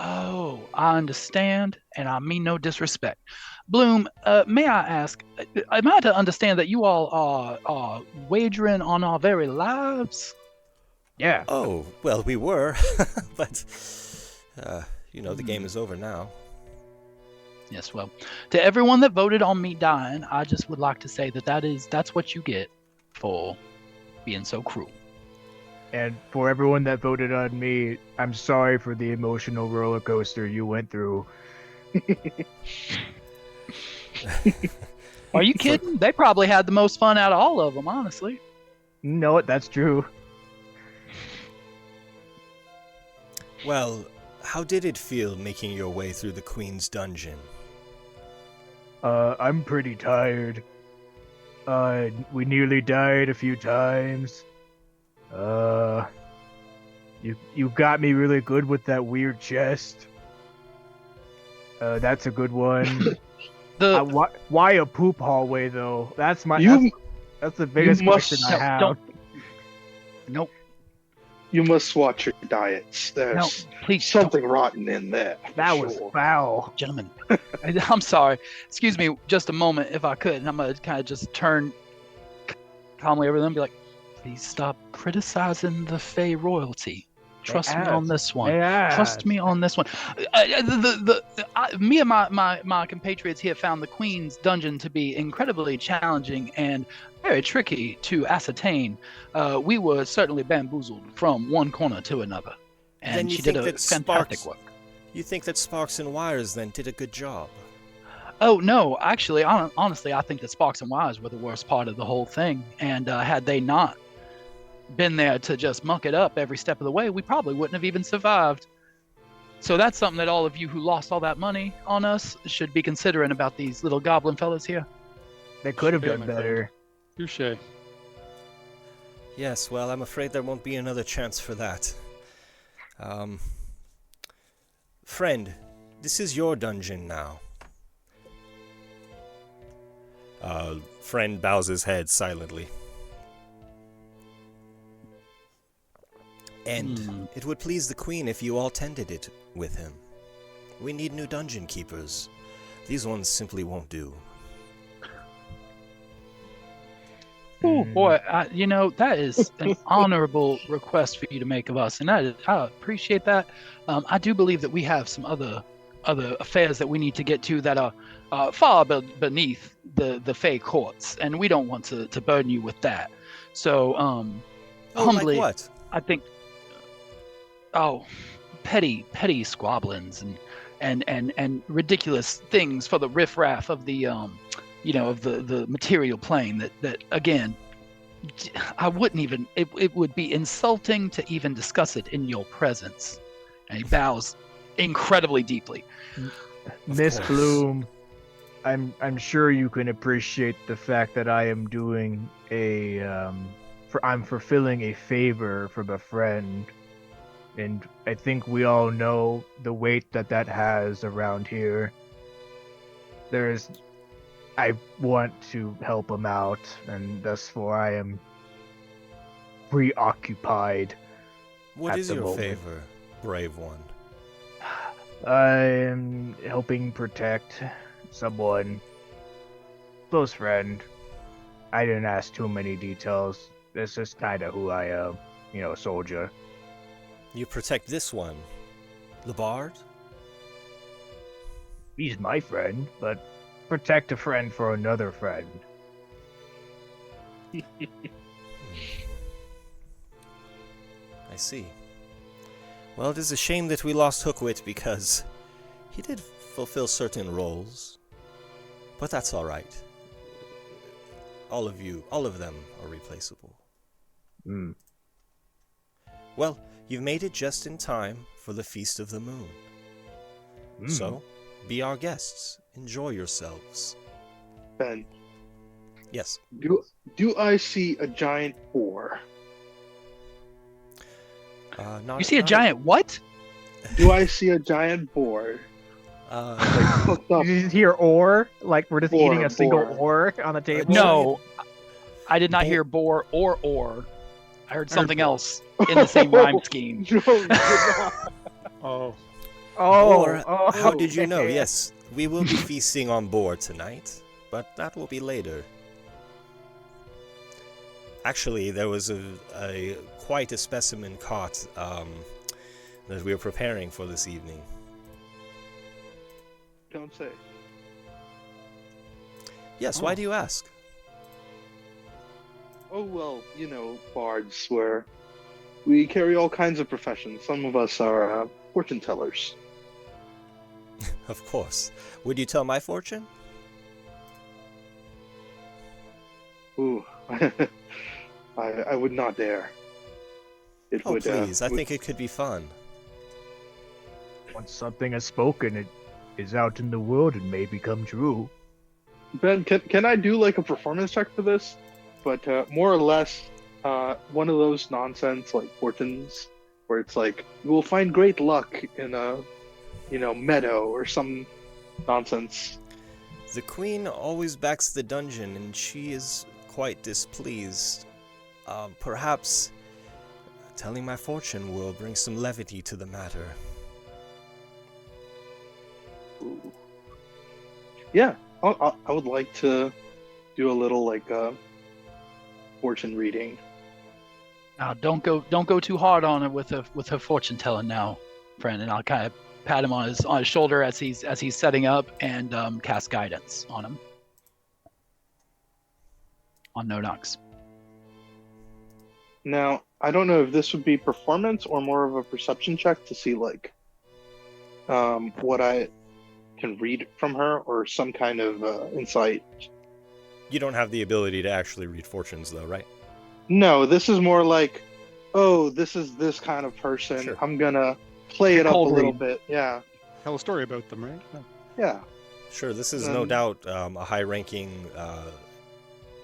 Oh, I understand, and I mean no disrespect. Bloom, may I ask, am I to understand that you all are wagering on our very lives? Yeah. Oh, well, we were, but, the game is over now. Yes, well, to everyone that voted on me dying, I just would like to say that's what you get for being so cruel. And for everyone that voted on me, I'm sorry for the emotional roller coaster you went through. Are you kidding? They probably had the most fun out of all of them, honestly. No, that's true. Well, how did it feel making your way through the Queen's dungeon? I'm pretty tired. We nearly died a few times. You got me really good with that weird chest. That's a good one. Why a poop hallway though? That's the biggest question I have. Nope. You must watch your diets. There's something rotten in there. That was foul. Gentlemen, I'm sorry. Excuse me just a moment if I could. And I'm going to kind of just turn calmly over them and be like, please stop criticizing the Fey royalty. Trust me on this one. Trust me on this one. Me and my compatriots here found the Queen's dungeon to be incredibly challenging and very tricky to ascertain. We were certainly bamboozled from one corner to another. And she did a fantastic work. You think that Sparks and Wires then did a good job? Oh, no. Actually, honestly, I think that Sparks and Wires were the worst part of the whole thing. And had they not been there to just muck it up every step of the way, we probably wouldn't have even survived. So that's something that all of you who lost all that money on us should be considering about these little goblin fellas here. They could have done better. Touché. Yes, well, I'm afraid there won't be another chance for that. Friend, this is your dungeon now. Friend bows his head silently. And it would please the Queen if you all tended it with him. We need new dungeon keepers. These ones simply won't do. Oh boy, that is an honorable request for you to make of us, and I appreciate that. I do believe that we have some other affairs that we need to get to that are far beneath the Fey courts, and we don't want to burden you with that. So, humbly, like what? I think, petty squabblings and ridiculous things for the riffraff of the of the material plane that again, I wouldn't even, it would be insulting to even discuss it in your presence. And he bows incredibly deeply. Miss Bloom, I'm sure you can appreciate the fact that I am doing I'm fulfilling a favor from a friend, and I think we all know the weight that has around here. I want to help him out, and thus far I am preoccupied. What is your favor, brave one? I am helping protect someone, close friend. I didn't ask too many details. This is kind of who I am, a soldier. You protect this one, the bard? He's my friend, but protect a friend for another friend. I see. Well, it is a shame that we lost Hookwit because he did fulfill certain roles. But that's all right. All of them are replaceable. Well, you've made it just in time for the Feast of the Moon. So, be our guests. Enjoy yourselves. Ben. Yes. Do I see a giant boar? You see a giant what? Do I see a giant boar? Hooked up? You hear ore? Like we're just eating a single ore on the table? No, I did not hear boar or ore. I heard something else in the same rhyme scheme. Oh. Oh, how did you know? Yes, we will be feasting on boar tonight, but that will be later. Actually, there was quite a specimen caught that we were preparing for this evening. Don't say. Yes, why do you ask? Oh, well, bards, where we carry all kinds of professions. Some of us are fortune tellers. Of course. Would you tell my fortune? Ooh, I would not dare. Please, I think it could be fun. Once something is spoken, it is out in the world and may become true. Ben, can I do like a performance check for this? But more or less, one of those nonsense like fortunes, where it's like you will find great luck in a, meadow or some nonsense. The queen always backs the dungeon, and she is quite displeased. Perhaps telling my fortune will bring some levity to the matter. Ooh. Yeah, I would like to do a little fortune reading. Now, don't go too hard on her with her fortune telling now, friend. And I'll kind of pat him on his shoulder as he's setting up and cast guidance on him. On No Knocks. Now, I don't know if this would be performance or more of a perception check to see what I can read from her, or some kind of insight. You don't have the ability to actually read fortunes, though, right? No, this is more like, this is this kind of person. Sure. I'm gonna play it up a little bit. Yeah. Tell a story about them, right? Yeah. Sure, this is no doubt a high-ranking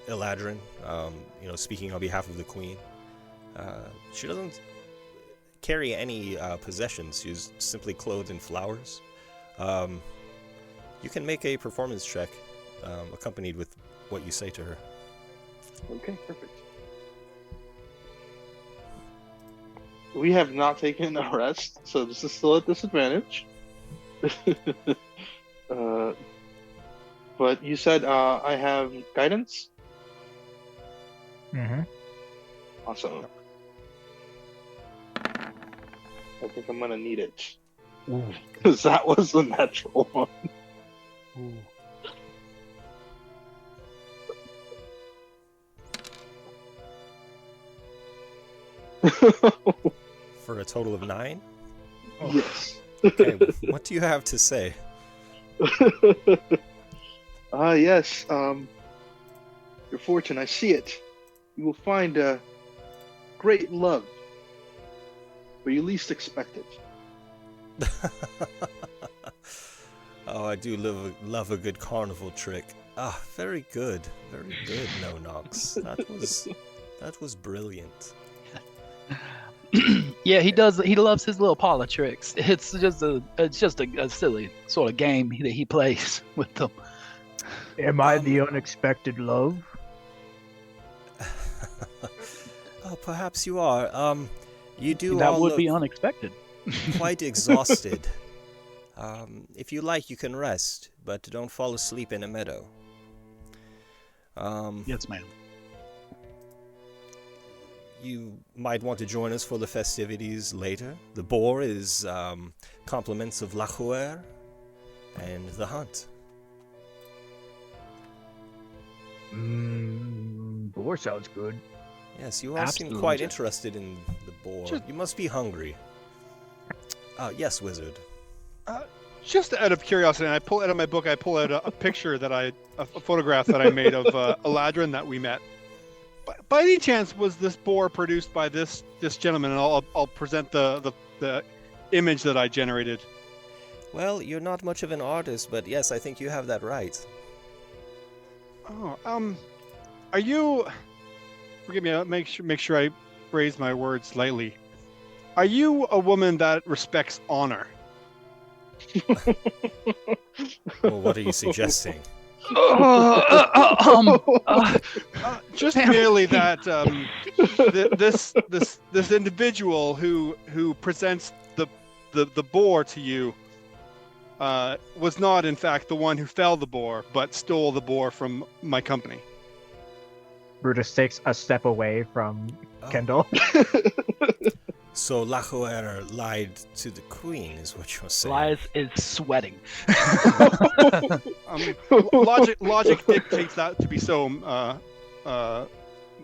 Eladrin, speaking on behalf of the queen. She doesn't carry any possessions. She's simply clothed in flowers. You can make a performance check accompanied with what you say to her. Okay, perfect. We have not taken a rest, so this is still at disadvantage. But you said I have guidance? Mm-hmm. Awesome. I think I'm gonna need it. Because that was the natural one. For a total of 9? Yes. Okay, what do you have to say? Yes. Your fortune, I see it. You will find a great love where you least expect it. Oh, I do love a good carnival trick. Ah, very good. Very good, No Nox. That was brilliant. Yeah, he does. He loves his little parlor tricks. It's just a silly sort of game that he plays with them. Am I the unexpected love? Oh, perhaps you are. You do That all would look be unexpected. quite exhausted. If you like, you can rest, but don't fall asleep in a meadow. Yes, ma'am. You might want to join us for the festivities later. The boar is compliments of La Jouer and the hunt. Boar sounds good. Yes, you all seem quite interested in the boar. You must be hungry. Yes, wizard. Just out of curiosity, and I pull out of my book. I pull out a picture a photograph that I made of Eladrin that we met. By any chance, was this boar produced by this gentleman? And I'll present the image that I generated. Well, you're not much of an artist, but yes, I think you have that right. Oh, are you? Forgive me. Make sure I phrase my words lightly. Are you a woman that respects honor? Well, what are you suggesting? Just merely that this individual who presents the boar to you was not in fact the one who felled the boar, but stole the boar from my company. Brutus takes a step away from Kendall. So La Jouer lied to the queen, is what you're saying. Elias is sweating. Logic dictates that to be so,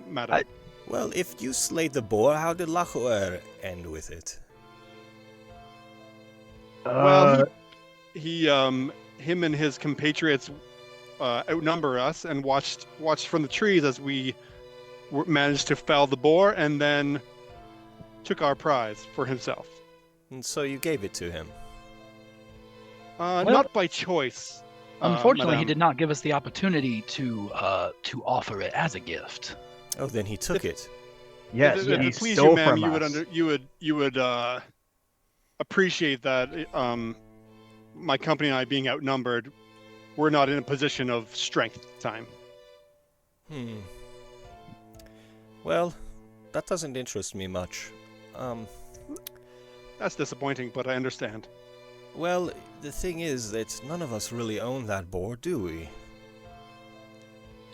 madam. Well, if you slayed the boar, how did La Jouer end with it? Well, him and his compatriots outnumber us and watched from the trees as we managed to fell the boar, and then took our prize for himself. And so you gave it to him? Not by choice. Unfortunately, he madame. did not give us the opportunity to offer it as a gift. Oh, then he took it. Yes, if he it please stole you, ma'am, from us. you would appreciate that my company and I, being outnumbered, we're not in a position of strength at the time. Well, that doesn't interest me much. That's disappointing, but I understand. Well, the thing is that none of us really own that boar, do we?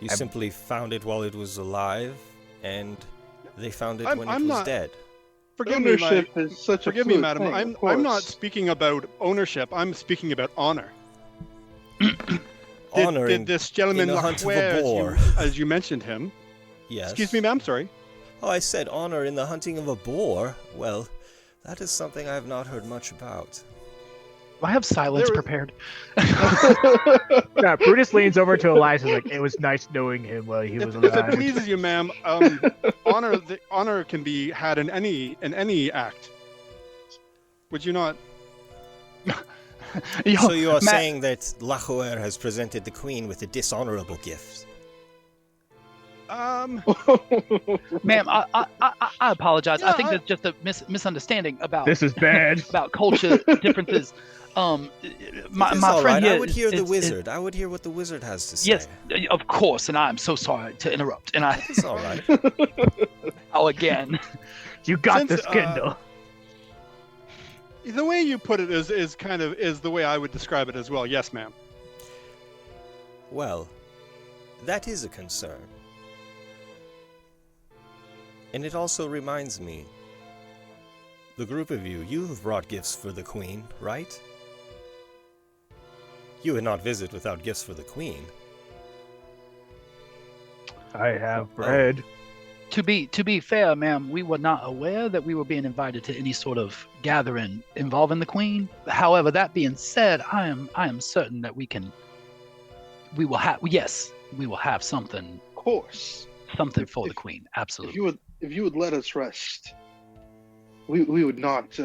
You simply found it while it was alive, and they found it when it was dead. Forgive Ownership me, is such a forgive me, fluid madam. thing, I'm of not course. speaking about ownership. I'm speaking about honor. Honor did this gentleman in the hunt of a Lacroix, boar. as you mentioned him? Yes. Excuse me, ma'am. Sorry. Oh, I said honor in the hunting of a boar. Well, that is something I have not heard much about. Do I have silence prepared? Yeah, Brutus leans over to Elias and is like, it was nice knowing him while he was If it alive. pleases you, ma'am, honor can be had in any act. Would you not? So you are saying that La Jouer has presented the queen with a dishonorable gift? Ma'am, I apologize. Yeah, I think that's just a misunderstanding about This is bad. about culture differences. My It's all friend right. here I would hear the is- wizard. I would hear what the wizard has to say. Yes, of course, and I'm so sorry to interrupt. And It's all right. again. You got Since, this, Kendall. The way you put it is the way I would describe it as well. Yes, ma'am. Well, that is a concern. And it also reminds me the group of you, you have brought gifts for the Queen, right? You would not visit without gifts for the Queen. I have bread. To be fair, ma'am, we were not aware that we were being invited to any sort of gathering involving the Queen. However, that being said, I am certain that we will have something. Of course. Something for the Queen. Absolutely. If you would let us rest, we would not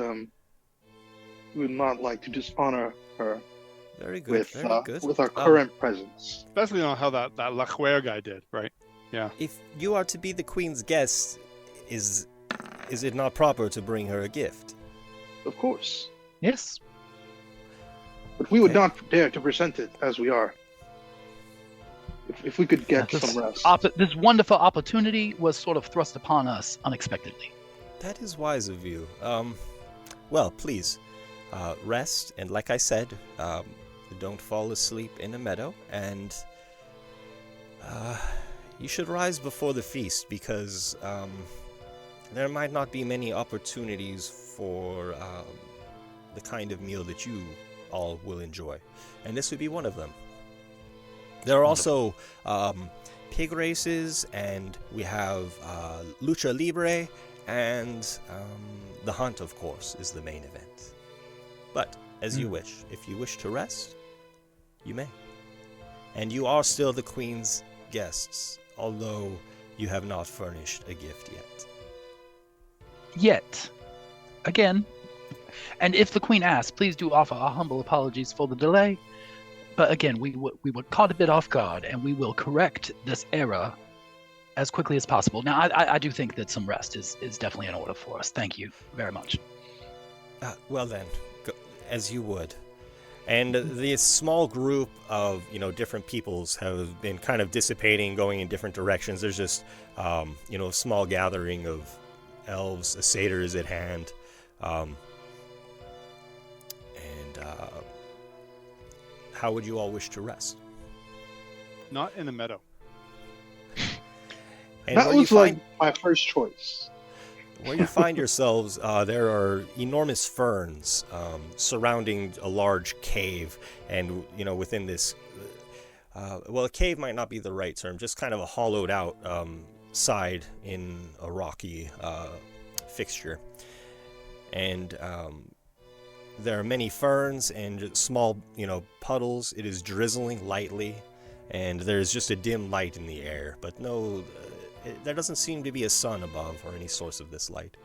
like to dishonor her. Very good. With our current presence. Especially on how that La Juer guy did, right? Yeah. If you are to be the Queen's guest, is it not proper to bring her a gift? Of course. Yes. But we would not dare to present it as we are. If we could get some rest. This wonderful opportunity was sort of thrust upon us unexpectedly. That is wise of you. Well, please, rest, and like I said, don't fall asleep in a meadow, and you should rise before the feast, because there might not be many opportunities for the kind of meal that you all will enjoy, and this would be one of them. There are also pig races, and we have lucha libre, and the hunt, of course, is the main event. But as you wish. If you wish to rest, you may. And you are still the Queen's guests, although you have not furnished a gift yet. Yet. Again. And if the Queen asks, please do offer our humble apologies for the delay. But again, we were caught a bit off guard, and we will correct this error as quickly as possible. Now, I do think that some rest is definitely in order for us. Thank you very much. Well then, go, as you would. And this small group of, different peoples have been kind of dissipating, going in different directions. There's just, a small gathering of elves, a satyr is at hand. How would you all wish to rest? Not in a meadow. And that was like my first choice. Where you find yourselves, there are enormous ferns surrounding a large cave, and within this, a cave might not be the right term, just kind of a hollowed out side in a rocky fixture, and there are many ferns and small, puddles. It is drizzling lightly, and there's just a dim light in the air, but no. There doesn't seem to be a sun above or any source of this light.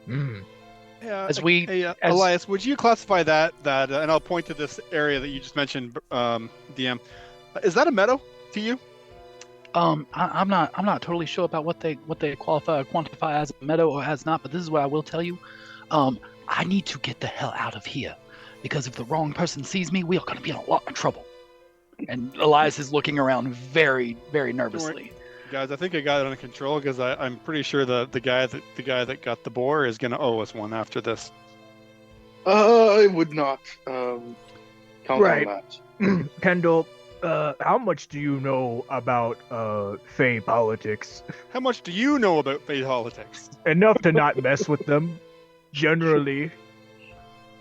Yeah, Elias, would you classify that and I'll point to this area that you just mentioned, DM. Is that a meadow to you? I'm not totally sure about what they qualify or quantify as a meadow or as not, but this is what I will tell you. I need to get the hell out of here, because if the wrong person sees me, we are going to be in a lot of trouble. And Elias is looking around very, very nervously. Guys, I think I got it under control, because I'm pretty sure the guy that got the boar is going to owe us one after this. I would not count on that. Kendall, how much do you know about Fey politics? How much do you know about Fey politics? Enough to not mess with them. Generally,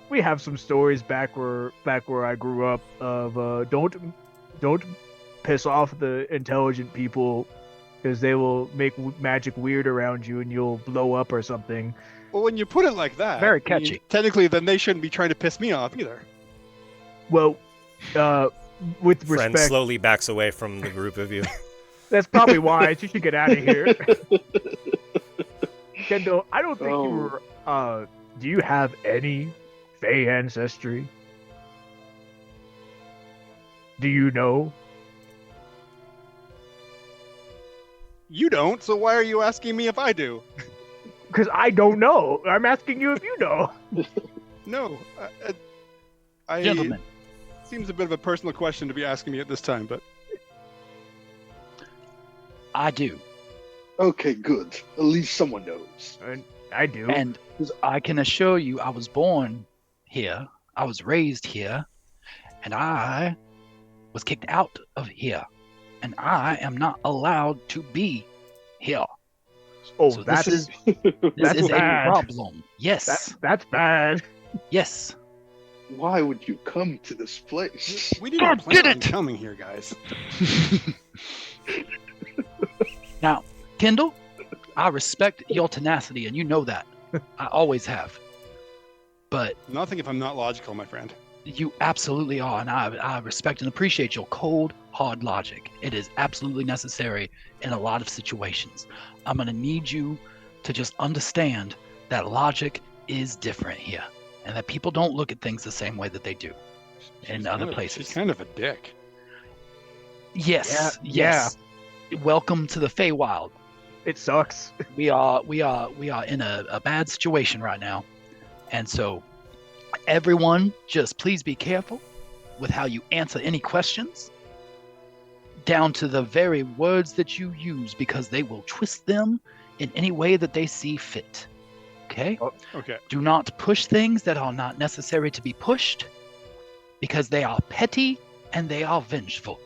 we have some stories back where I grew up of don't piss off the intelligent people, because they will make magic weird around you and you'll blow up or something. Well, when you put it like that, very catchy. Technically, then they shouldn't be trying to piss me off either. Well, with respect, Friend slowly backs away from the group of you. That's probably wise. You should get out of here. Kendall, I don't think you were. Do you have any Fey ancestry? Do you know? You don't, so why are you asking me if I do? Because I don't know. I'm asking you if you know. No. Gentlemen. Seems a bit of a personal question to be asking me at this time, but... I do. Okay, good. At least someone knows. I do. And I can assure you, I was born here, I was raised here, and I was kicked out of here, and I am not allowed to be here. Oh, So that this is This That's is bad. a problem. Yes. that's bad. Yes. Why would you come to this place? We didn't plan on coming here, guys. Now, Kendall, I respect your tenacity, and you know that. I always have. But Nothing if I'm not logical, my friend. you absolutely are, and I respect and appreciate your cold, hard logic. It is absolutely necessary in a lot of situations. I'm going to need you to just understand that logic is different here, and that people don't look at things the same way that they do in other places. She's kind of a dick. Yes, yes. Welcome to the Feywild. It sucks. We are in a bad situation right now, and so everyone, just please be careful with how you answer any questions, down to the very words that you use, because they will twist them in any way that they see fit. Okay? Okay. Do not push things that are not necessary to be pushed, because they are petty and they are vengeful.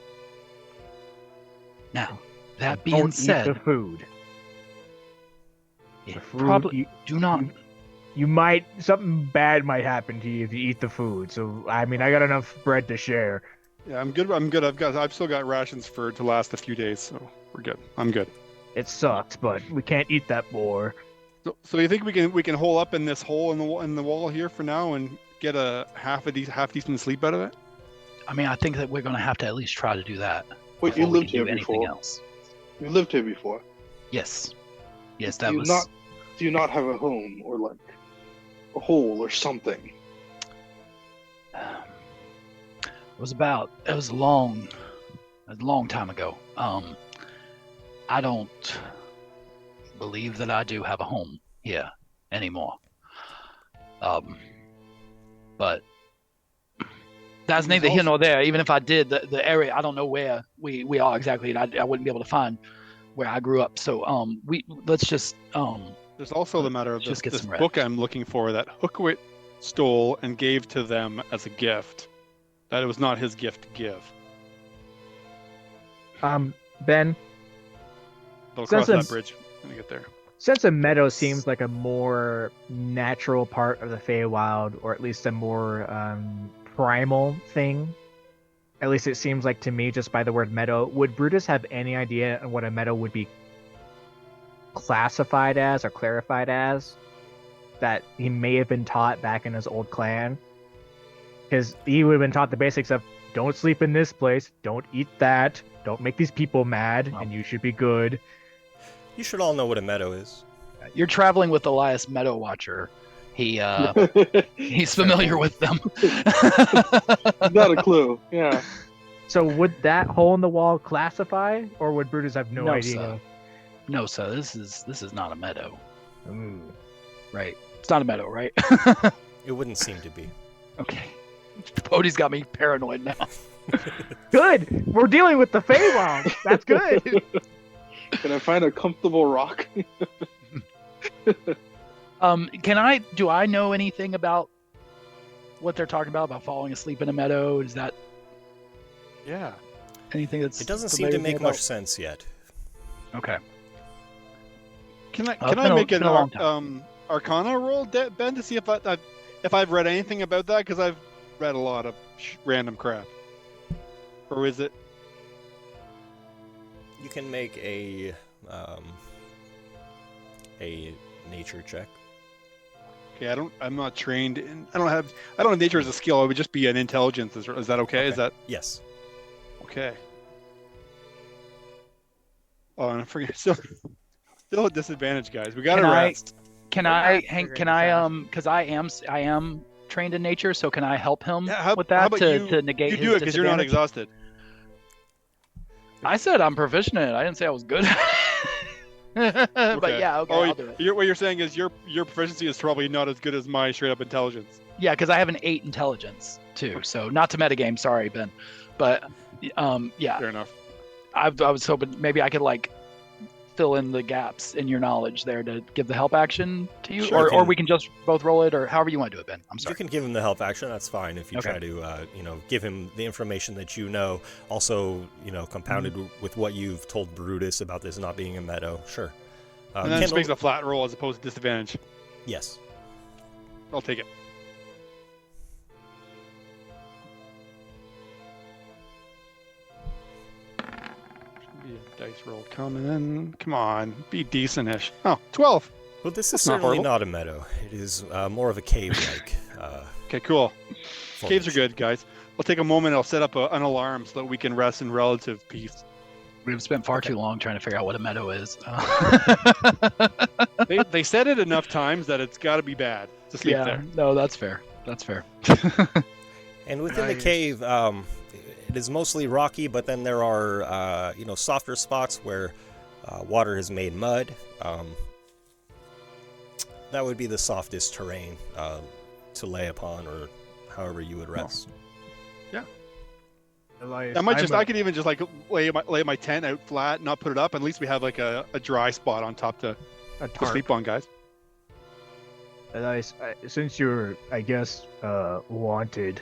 Now, that being Don't said, eat the food. yeah, The food probably do not. Something bad might happen to you if you eat the food. So I mean, I got enough bread to share. Yeah, I'm good. I've still got rations to last a few days, so we're good. I'm good. It sucks, but we can't eat that more. So you think we can hole up in this hole in the wall here for now and get a half decent sleep out of it? I mean, I think that we're going to have to at least try to do that. Wait, you before we lived can here do anything before? else. You lived here before. Yes, yes, Do that you was. Do you not have a home or like a hole or something? It was a long time ago. I don't believe that I do have a home here anymore. But that's neither here nor there. Even if I did, the area, I don't know where we are exactly, and I wouldn't be able to find where I grew up. So let's just There's also the matter of just get this some rest. book I'm looking for that Hookwit stole and gave to them as a gift. That it was not his gift to give. Ben, They'll Since cross that I'm- bridge when we get there. since a meadow seems like a more natural part of the Feywild, or at least a more primal thing, at least it seems like to me just by the word meadow, would Brutus have any idea on what a meadow would be classified as or clarified as that he may have been taught back in his old clan? Because he would have been taught the basics of don't sleep in this place, don't eat that, don't make these people mad, and you should be good. You should all know what a meadow is. You're traveling with Elias Meadow Watcher. He he's familiar with them. Not a clue. Yeah. So would that hole in the wall classify, or would Brutus have no idea? Sir. No, sir. This is not a meadow. Ooh. Right. It's not a meadow, right? It wouldn't seem to be. Okay. Bodhi's got me paranoid now. Good. We're dealing with the Feywild. That's good. Can I find a comfortable rock? Do I know anything about what they're talking about falling asleep in a meadow? Is that Yeah. anything that's It doesn't seem familiar to to me make about? much sense yet. Okay. Can I It's been make been an a long time. Arcana roll, Ben, to see if I've read anything about that? Because I've read a lot of random crap. Or is it? You can make a nature check. Okay, I'm not trained in. I don't have nature as a skill. It would just be an intelligence. Is that okay? Is that Yes. okay? Oh, and I forget. Still at disadvantage, guys. We got to rest. Can I because I am trained in nature, so can I help him with that to negate you his do it because you're not disadvantage? exhausted. I said I'm proficient in it. I didn't say I was good. But yeah, okay, I'll do it. What you're saying is your proficiency is probably not as good as my straight up intelligence. Yeah, because I have an 8 intelligence too. So not to metagame, sorry, Ben. But yeah. Fair enough. I was hoping maybe I could like fill in the gaps in your knowledge there to give the help action to you, Sure, or we can just both roll it, or however you want to do it, Ben. I'm sorry. You can give him the help action. That's fine if you Okay. try to, give him the information that you know. Also, compounded with what you've told Brutus about this not being a meadow. Sure. And then it Kendall- makes a flat roll as opposed to disadvantage. Yes. I'll take it. Should be a dice roll coming in. Come on, be decent-ish. Oh, 12. Well, this is That's not certainly horrible. not a meadow. It is more of a cave-like. Okay, cool. Caves are formation. good, guys. I'll take a moment. I'll set up an alarm so that we can rest in relative peace. We've spent far too long trying to figure out what a meadow is. They said it enough times that it's got to be bad to sleep there. No, that's fair. That's fair. And within the Nice. cave, it is mostly rocky, but then there are, softer spots where water has made mud. That would be the softest terrain to lay upon, or however you would rest. Elias, I could even just like lay my tent out flat, not put it up. At least we have like a dry spot on top to a to tarp. sleep on, guys. Elias, since you're, I guess, wanted,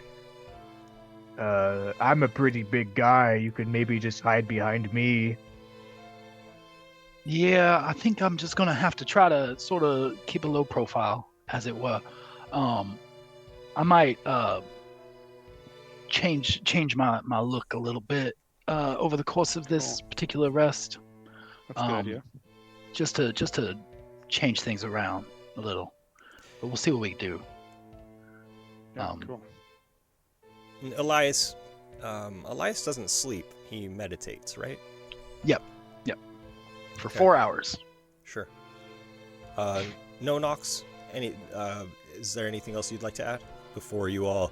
I'm a pretty big guy. You could maybe just hide behind me. Yeah, I think I'm just gonna have to try to sort of keep a low profile, as it were. I might change my look a little bit over the course of this particular rest. That's a good idea. Just to change things around a little, but we'll see what we can do. Cool. Elias doesn't sleep. He meditates, right? For Okay. 4 hours. Sure. No knocks. Is there anything else you'd like to add before you all,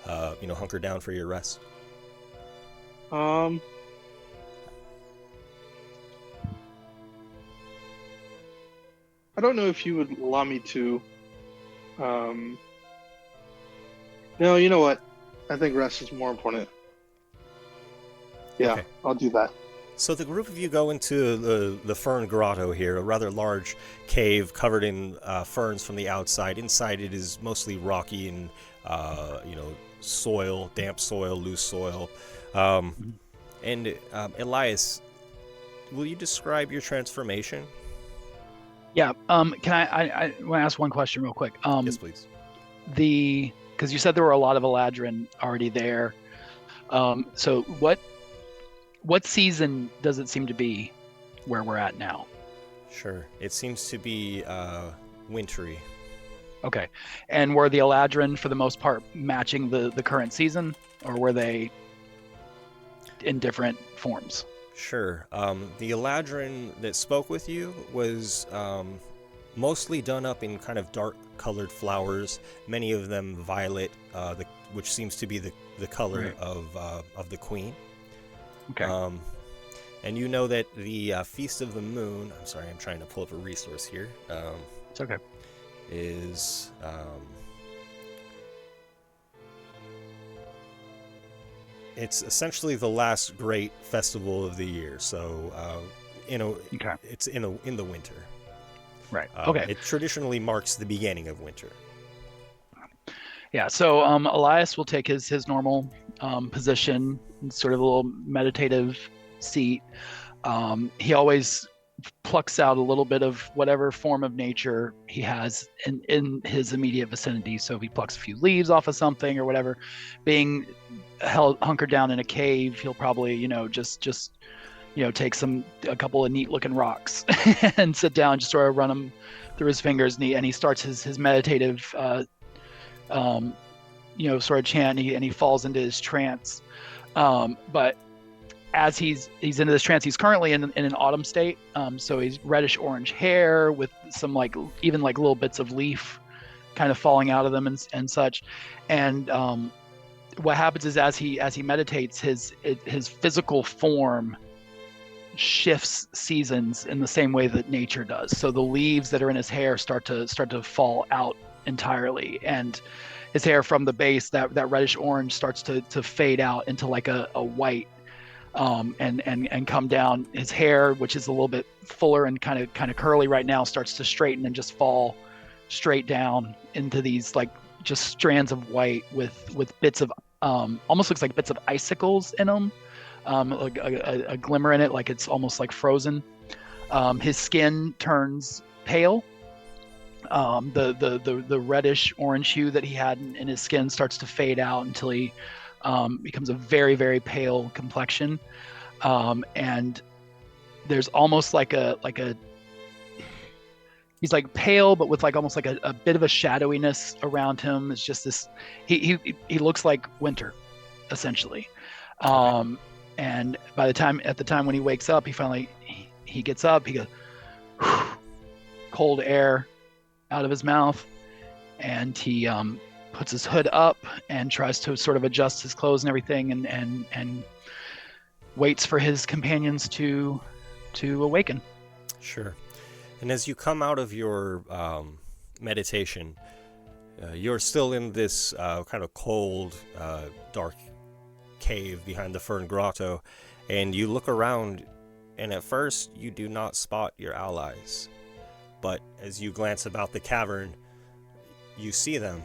hunker down for your rest? I don't know if you would allow me to. No, you know what? I think rest is more important. Yeah, Okay. I'll do that. So the group of you go into the fern grotto here, a rather large cave covered in ferns from the outside. Inside it is mostly rocky and, soil, damp soil, loose soil. And Elias, will you describe your transformation? Yeah. Can I want to ask one question real quick? Yes, please. Because you said there were a lot of Eladrin already there. So what season does it seem to be where we're at now? Sure. It seems to be wintry. Okay. And were the Eladrin, for the most part, matching the current season, or were they in different forms? Sure. The Eladrin that spoke with you was mostly done up in kind of dark-colored flowers, many of them violet, which seems to be the color of the queen. Okay. And you know that the Feast of the Moon, I'm sorry, I'm trying to pull up a resource here. It's okay. Is it's essentially the last great festival of the year. So, it's in the winter. Right. Okay. It traditionally marks the beginning of winter. Yeah, so Elias will take his normal position, sort of a little meditative seat. He always plucks out a little bit of whatever form of nature he has in his immediate vicinity. So if he plucks a few leaves off of something or whatever, being hunkered down in a cave, he'll probably just take a couple of neat looking rocks and sit down, just sort of run them through his fingers, and he starts his meditative sort of chant, and he falls into his trance. But as he's into this trance, he's currently in an autumn state. So he's reddish orange hair with some even little bits of leaf kind of falling out of them and such. And what happens is as he meditates, his physical form shifts seasons in the same way that nature does. So the leaves that are in his hair start to fall out entirely, and his hair from the base, that reddish orange, starts to fade out into like a white, and come down. His hair, which is a little bit fuller and kind of curly right now, starts to straighten and just fall straight down into these just strands of white with bits of almost looks like bits of icicles in them, like a glimmer in it, like it's almost like frozen. His skin turns pale. The reddish orange hue that he had in his skin starts to fade out until he becomes a very, very pale complexion. And there's almost like a he's like pale, but with like almost like a bit of a shadowiness around him. It's just this, he looks like winter, essentially. And at the time when he wakes up, he gets up, he goes, cold air out of his mouth, and he puts his hood up and tries to sort of adjust his clothes and everything, and waits for his companions to awaken. Sure. And as you come out of your meditation, you're still in this kind of cold, dark cave behind the Fern Grotto, and you look around, and at first you do not spot your allies. But as you glance about the cavern, you see them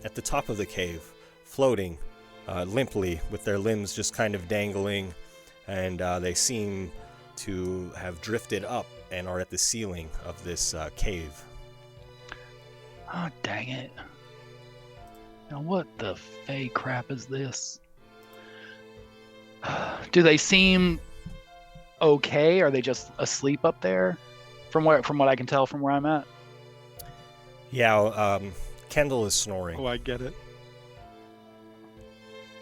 at the top of the cave, floating limply with their limbs just kind of dangling, and they seem to have drifted up and are at the ceiling of this cave. Oh, dang it. Now what the fey crap is this? Do they seem okay? Are they just asleep up there? From what I can tell from where I'm at? Yeah, Kendall is snoring. Oh, I get it.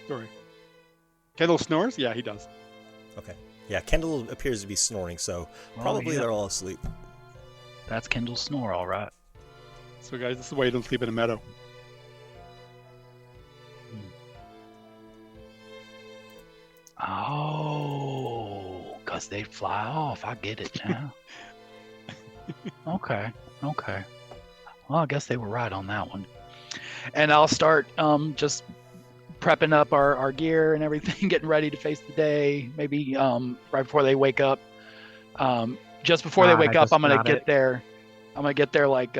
Sorry. Kendall snores? Yeah, he does. Okay. Yeah, Kendall appears to be snoring, so probably they're all asleep. That's Kendall's snore, all right. So, guys, this is why you don't sleep in a meadow. Oh, because they fly off. I get it now. Okay. Well, I guess they were right on that one. And I'll start just prepping up our gear and everything, getting ready to face the day. Maybe right before they wake up. Just before they wake up, I'm gonna get there. I'm gonna get there like.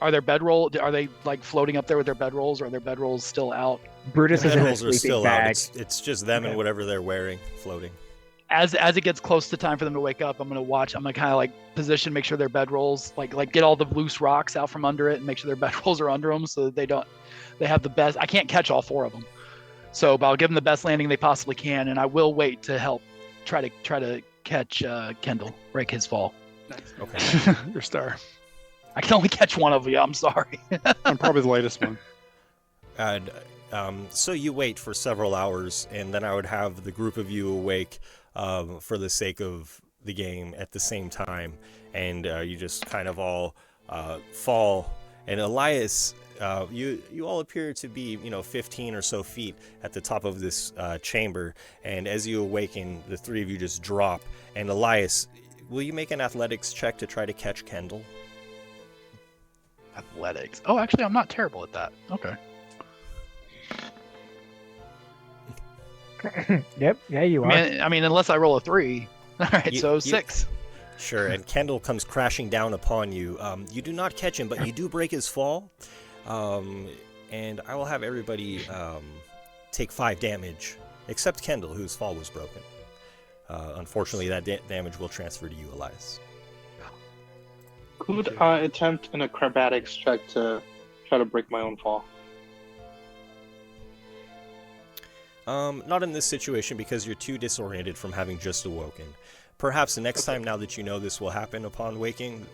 Are their bedroll? Are they like floating up there with their bedrolls, or are their bedrolls still out? Brutus is in a bedrolls are still bag. out. It's just them and whatever they're wearing floating. As it gets close to time for them to wake up, I'm gonna watch. I'm gonna kind of like position, make sure their bedrolls like get all the loose rocks out from under it, and make sure their bedrolls are under them so that they have the best. I can't catch all four of them, but I'll give them the best landing they possibly can, and I will wait to help try to catch Kendall, break his fall. Nice. Okay. Your star. I can only catch one of you. I'm sorry. I'm probably the latest one. And so you wait for several hours, and then I would have the group of you awake for the sake of the game at the same time, and you just kind of all fall. And Elias, you all appear to be 15 or so feet at the top of this chamber, and as you awaken, the three of you just drop. And Elias, will you make an athletics check to try to catch Kendall? Athletics. Oh, actually, I'm not terrible at that. Okay. Yep. Yeah, you are. I mean, unless I roll a 3. All right, so 6. Sure, and Kendall comes crashing down upon you. You do not catch him, but you do break his fall. And I will have everybody take 5 damage, except Kendall, whose fall was broken. Unfortunately, that damage will transfer to you, Elias. Could I attempt an acrobatics check to try to break my own fall? Not in this situation because you're too disoriented from having just awoken. Perhaps the next time, now that you know this will happen upon waking,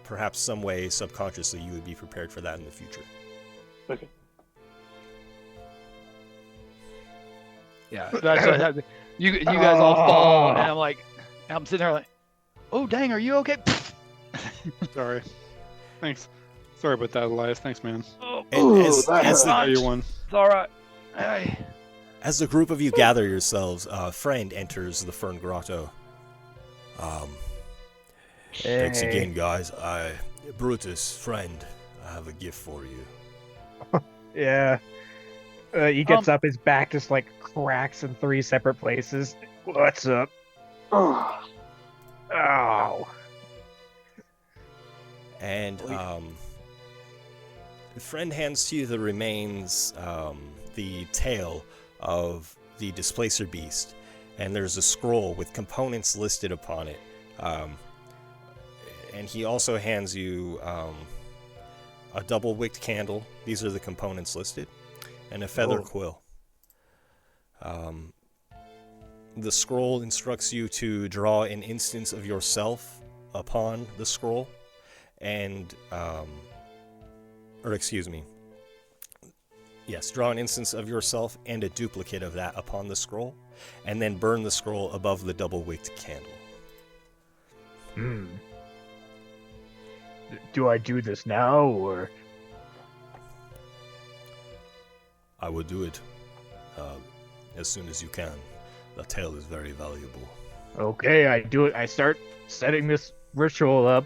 perhaps some way subconsciously you would be prepared for that in the future. Okay. Yeah, that's you guys all fall, and I'm sitting there like, oh dang, are you okay? Sorry. Thanks. Sorry about that, Elias. Thanks, man. As you won. It's all right. Hey. As the group of you gather yourselves, a friend enters the Fern Grotto. Thanks again, guys. Brutus, friend, I have a gift for you. Yeah. He gets up, his back just like cracks in 3 separate places. What's up? Oh. And the friend hands to you the remains, the tail of the displacer beast, and there's a scroll with components listed upon it. And he also hands you a double-wicked candle. These are the components listed, and a feather quill. The scroll instructs you to draw an instance of yourself upon the scroll, and, draw an instance of yourself and a duplicate of that upon the scroll, and then burn the scroll above the double-wicked candle. Do I do this now, or? I will do it as soon as you can. The tale is very valuable. Okay, I do it. I start setting this ritual up.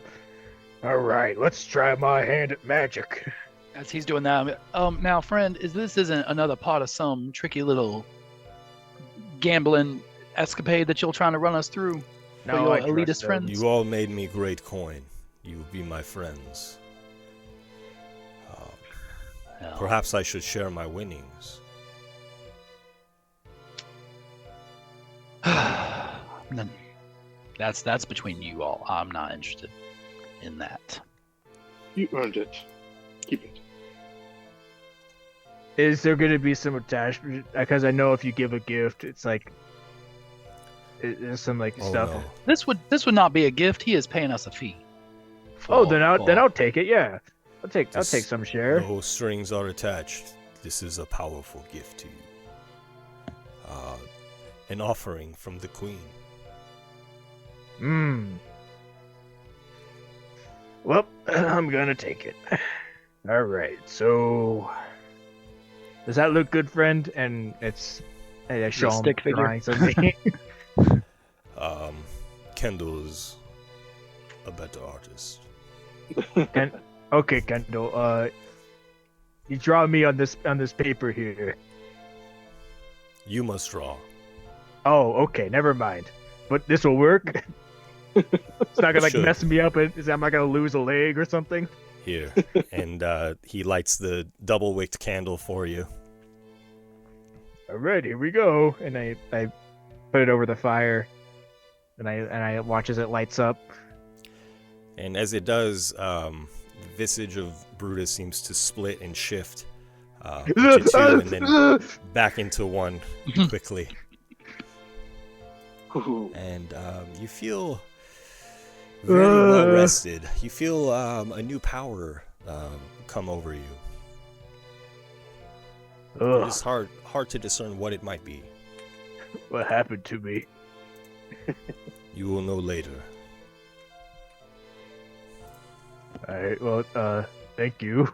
All right, let's try my hand at magic. As he's doing that, now, friend, this isn't another part of some tricky little gambling escapade that you're trying to run us through for your elitist friends? You all made me great coin. You will be my friends. Perhaps I should share my winnings. That's between you all. I'm not interested in that. You earned it. Keep it. Is there going to be some attachment? Because I know if you give a gift, it's like there's some stuff. No. This would not be a gift. He is paying us a fee. Then I'll take it. Yeah, I'll take some share. No strings are attached. This is a powerful gift to you. An offering from the queen. Well, I'm gonna take it. All right. So, does that look good, friend? And I show him stick figure. drawings of me. Kendall's a better artist. Okay, Kendall. You draw me on this paper here. You must draw. Oh, okay. Never mind. But this will work. It's not gonna mess me up. I'm not gonna lose a leg or something. Here, and he lights the double-wicked candle for you. All right, here we go. And I put it over the fire, and I watch as it lights up. And as it does, the visage of Brutus seems to split and shift into two, and then back into one quickly. And you feel very well rested. You feel a new power come over you. It's hard to discern what it might be. What happened to me? You will know later. Alright, well, thank you.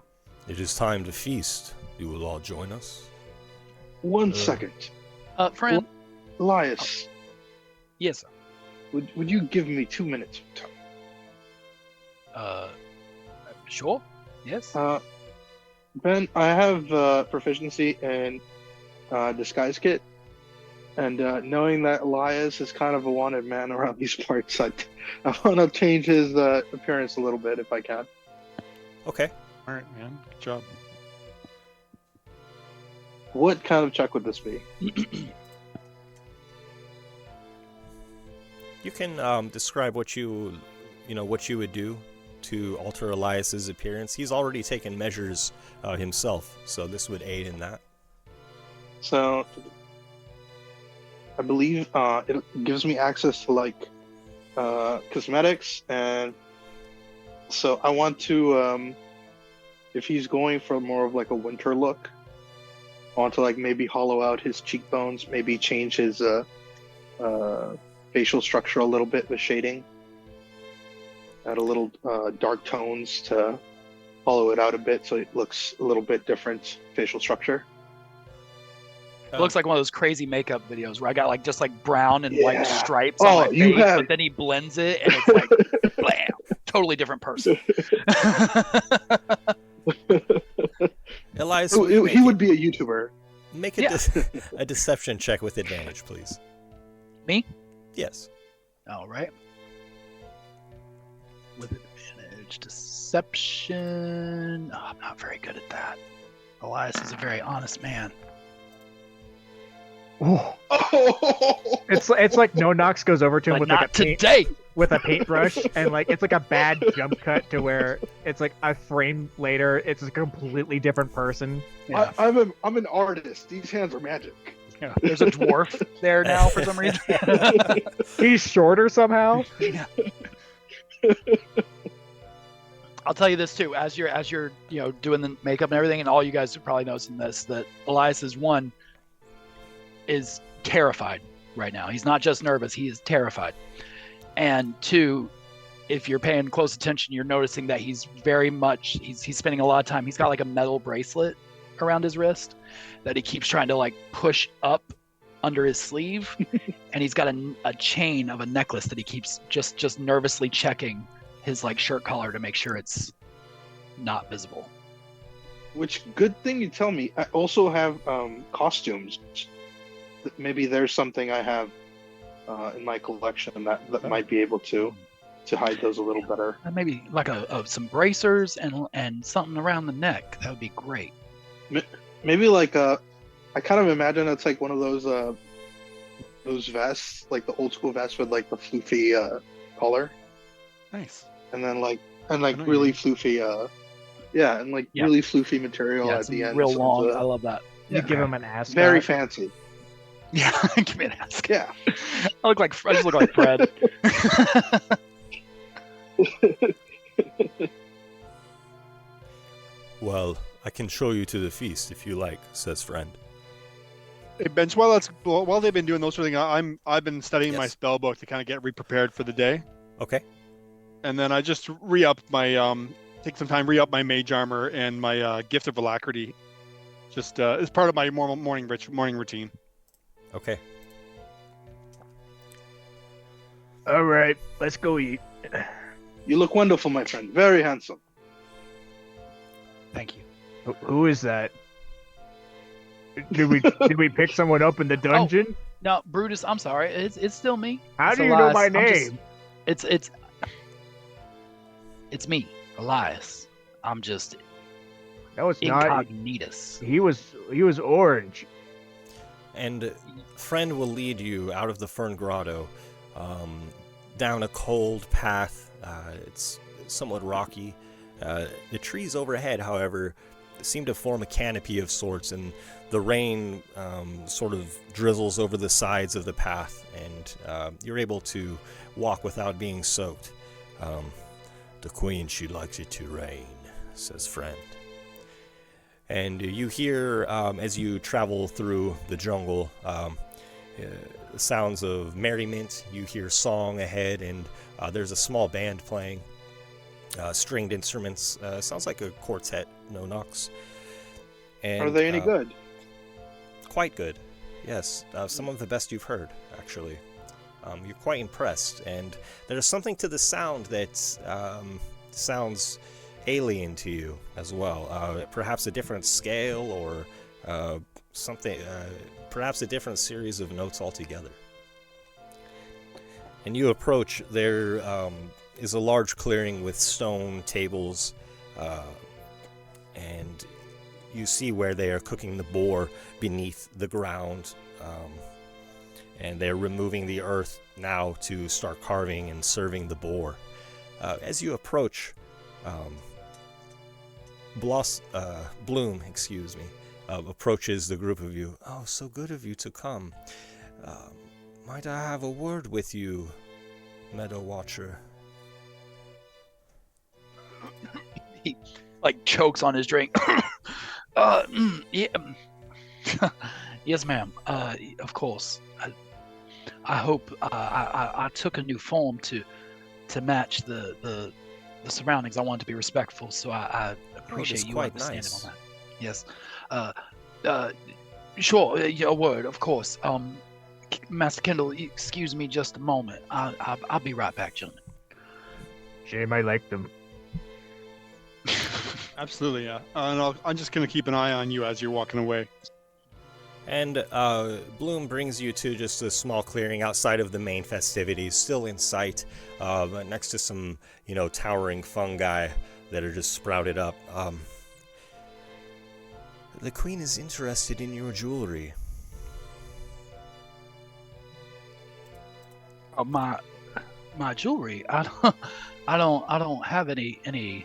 It is time to feast. You will all join us. 1 second. Friend. Elias. Yes, sir. Would you give me 2 minutes of time? Sure. Yes. Ben, I have proficiency in disguise kit, and knowing that Elias is kind of a wanted man around these parts, I want to change his appearance a little bit if I can. Okay. All right, man. Good job. What kind of check would this be? You can describe what you would do to alter Elias's appearance. He's already taken measures himself, so this would aid in that. So, I believe it gives me access to cosmetics, and so I want to, if he's going for more of a winter look, I want to maybe hollow out his cheekbones, maybe change his facial structure a little bit with shading. Add a little dark tones to hollow it out a bit so it looks a little bit different facial structure. It looks like one of those crazy makeup videos where I got just brown and white stripes on my face, but then he blends it and it's blam, totally different person. Elias, he would be a YouTuber. Make a deception check with advantage, please. Me? Yes. All right. With advantage, deception. Oh, I'm not very good at that. Elias is a very honest man. Oh. It's like No Nox goes over to him But with not like a paint, today. with a paintbrush, and like it's like a bad jump cut to where it's like a frame later, it's a completely different person. Yeah. I'm an artist. These hands are magic. Yeah. There's a dwarf there now for some reason. He's shorter somehow. Yeah. I'll tell you this too, as you're doing the makeup and everything, and all you guys are probably noticing this, that Elias's one is terrified right now. He's not just nervous, he is terrified. And two, if you're paying close attention, you're noticing that he's very much he's spending a lot of time. He's got like a metal bracelet around his wrist that he keeps trying to like push up under his sleeve, and he's got a chain of a necklace that he keeps just nervously checking his like shirt collar to make sure it's not visible. Which, good thing you tell me. I also have costumes. Maybe there's something I have in my collection that might be able to hide those a little better. And maybe like some bracers and something around the neck. That would be great. Maybe like I kind of imagine it's like one of those vests, like the old school vest with like the floofy collar. Nice. And then really floofy really floofy material at the end. Real long. I love that. You give him an ascot. Very fancy. Yeah, give me an ascot. Yeah. I just look like Fred. Well, I can show you to the feast if you like, says friend. Hey, Bench, while they've been doing those sort of things, I've been studying my spell book to kind of get re-prepared for the day. Okay. And then I just re-up my take some time re-up my mage armor and my gift of alacrity, just as part of my morning routine. Okay. All right, let's go eat. You look wonderful, my friend. Very handsome. Thank you. Who is that? Did we pick someone up in the dungeon? Oh, no, Brutus. I'm sorry. It's still me. How It's do you know Elias. my name? It's me, Elias. I'm just No, it's not. incognitus. He was orange. And friend will lead you out of the Fern Grotto, down a cold path. It's somewhat rocky. The trees overhead, however, seem to form a canopy of sorts, and the rain sort of drizzles over the sides of the path, and you're able to walk without being soaked. The queen, she likes it to rain, says friend. And you hear, as you travel through the jungle, sounds of merriment. You hear song ahead, and there's a small band playing. Stringed instruments. Sounds like a quartet, no Nox. And, are they any good? Quite good, yes. Some of the best you've heard, actually. You're quite impressed, and there's something to the sound that sounds alien to you as well. Perhaps a different scale, or something. Perhaps a different series of notes altogether. And you approach. There is a large clearing with stone tables, and you see where they are cooking the boar beneath the ground, and they're removing the earth now to start carving and serving the boar. As you approach, Bloom, approaches the group of you. Oh, so good of you to come. Might I have a word with you, Meadow Watcher? He like chokes on his drink. Yeah. Yes, ma'am. Of course. I hope I took a new form to match the surroundings. I wanted to be respectful, so I appreciate you understanding on that. Yes. Sure. A word, of course. Master Kendall, excuse me just a moment. I'll be right back, gentlemen. Shame I like them. Absolutely, yeah. And I'm just going to keep an eye on you as you're walking away. And Bloom brings you to just a small clearing outside of the main festivities, still in sight, but next to some, towering fungi that are just sprouted up. The queen is interested in your jewelry. My jewelry. I don't have anything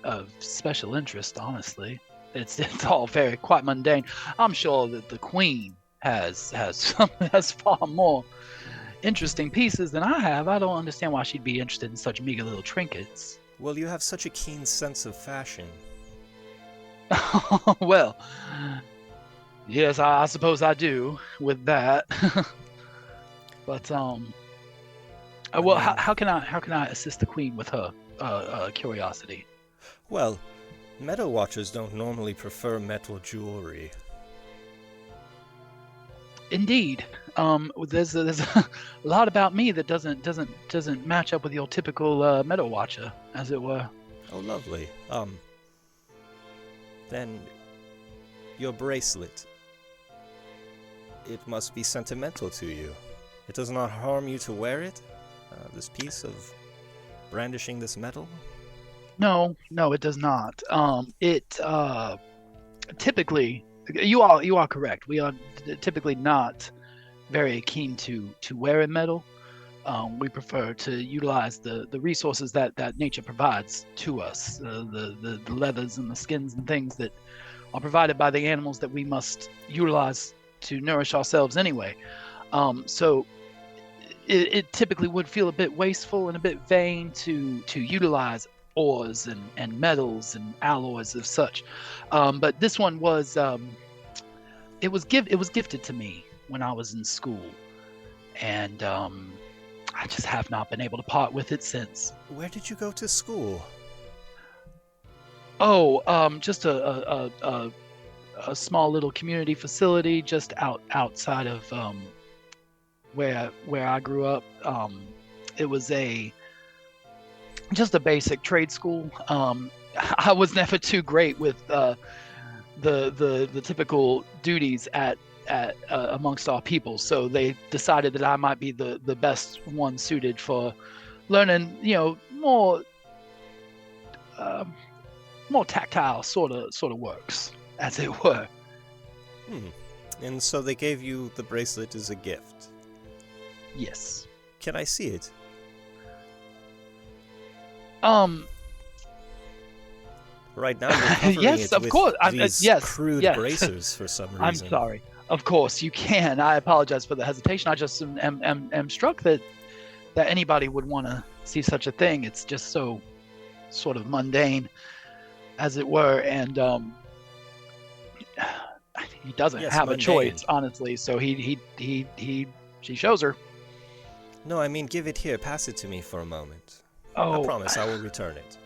of special interest, honestly. It's all very quite mundane. I'm sure that the Queen has far more interesting pieces than I have. I don't understand why she'd be interested in such meager little trinkets. Well, you have such a keen sense of fashion. Well, yes, I suppose I do with that. But well, how can I assist the Queen with her curiosity? Well, metal watchers don't normally prefer metal jewelry. Indeed, there's a lot about me that doesn't match up with your typical metal watcher, as it were. Oh, lovely. Then your bracelet. It must be sentimental to you. It does not harm you to wear it? This piece of brandishing this metal? No, it does not. It typically, you are correct. We are typically not very keen to wear a metal. We prefer to utilize the resources that nature provides to us, the leathers and the skins and things that are provided by the animals that we must utilize to nourish ourselves anyway. So it typically would feel a bit wasteful and a bit vain to utilize ores and metals and alloys of such. But this one was it was gifted to me when I was in school, and I just have not been able to part with it since. Where did you go to school? Oh, just a small little community facility just outside of where I grew up. It was just a basic trade school. I was never too great with the typical duties at amongst our people, so they decided that I might be the best one suited for learning, more tactile sort of works, as it were. And so they gave you the bracelet as a gift? Yes. Can I see it? Right now, you're covering yes, it of with course. these crude bracers for some reason. I'm sorry. Of course, you can. I apologize for the hesitation. I just am struck that anybody would want to see such a thing. It's just so sort of mundane, as it were, and he doesn't have a choice, honestly. So she shows her. No, I mean, give it here. Pass it to me for a moment. Oh, I promise I will return it.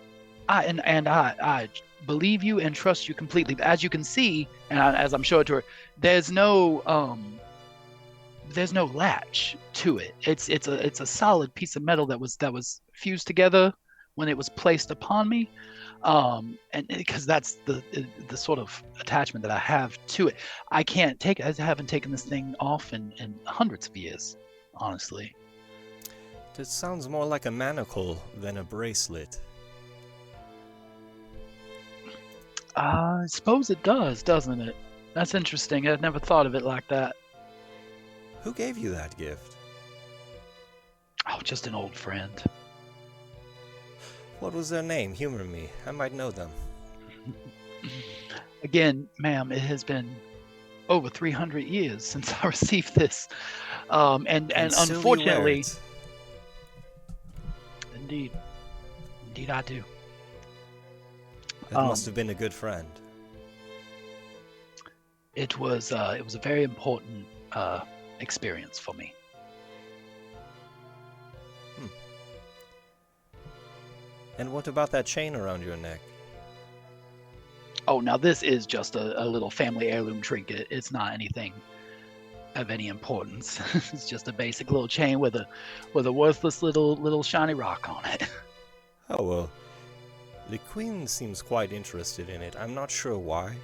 I believe you and trust you completely. As you can see, and as I'm showing to her, there's no latch to it. It's a solid piece of metal that was fused together when it was placed upon me, and because that's the sort of attachment that I have to it. I can't take it. I haven't taken this thing off in hundreds of years, honestly. It sounds more like a manacle than a bracelet. I suppose it does, doesn't it? That's interesting. I'd never thought of it like that. Who gave you that gift? Oh, just an old friend. What was their name? Humor me. I might know them. Again, ma'am, it has been over 300 years since I received this. And unfortunately... Indeed I do. That must have been a good friend. It was a very important experience for me. And what about that chain around your neck? Oh, now this is just a little family heirloom trinket. It's not anything of any importance. It's just a basic little chain with a worthless little shiny rock on it. Oh, well, the Queen seems quite interested in it. I'm not sure why.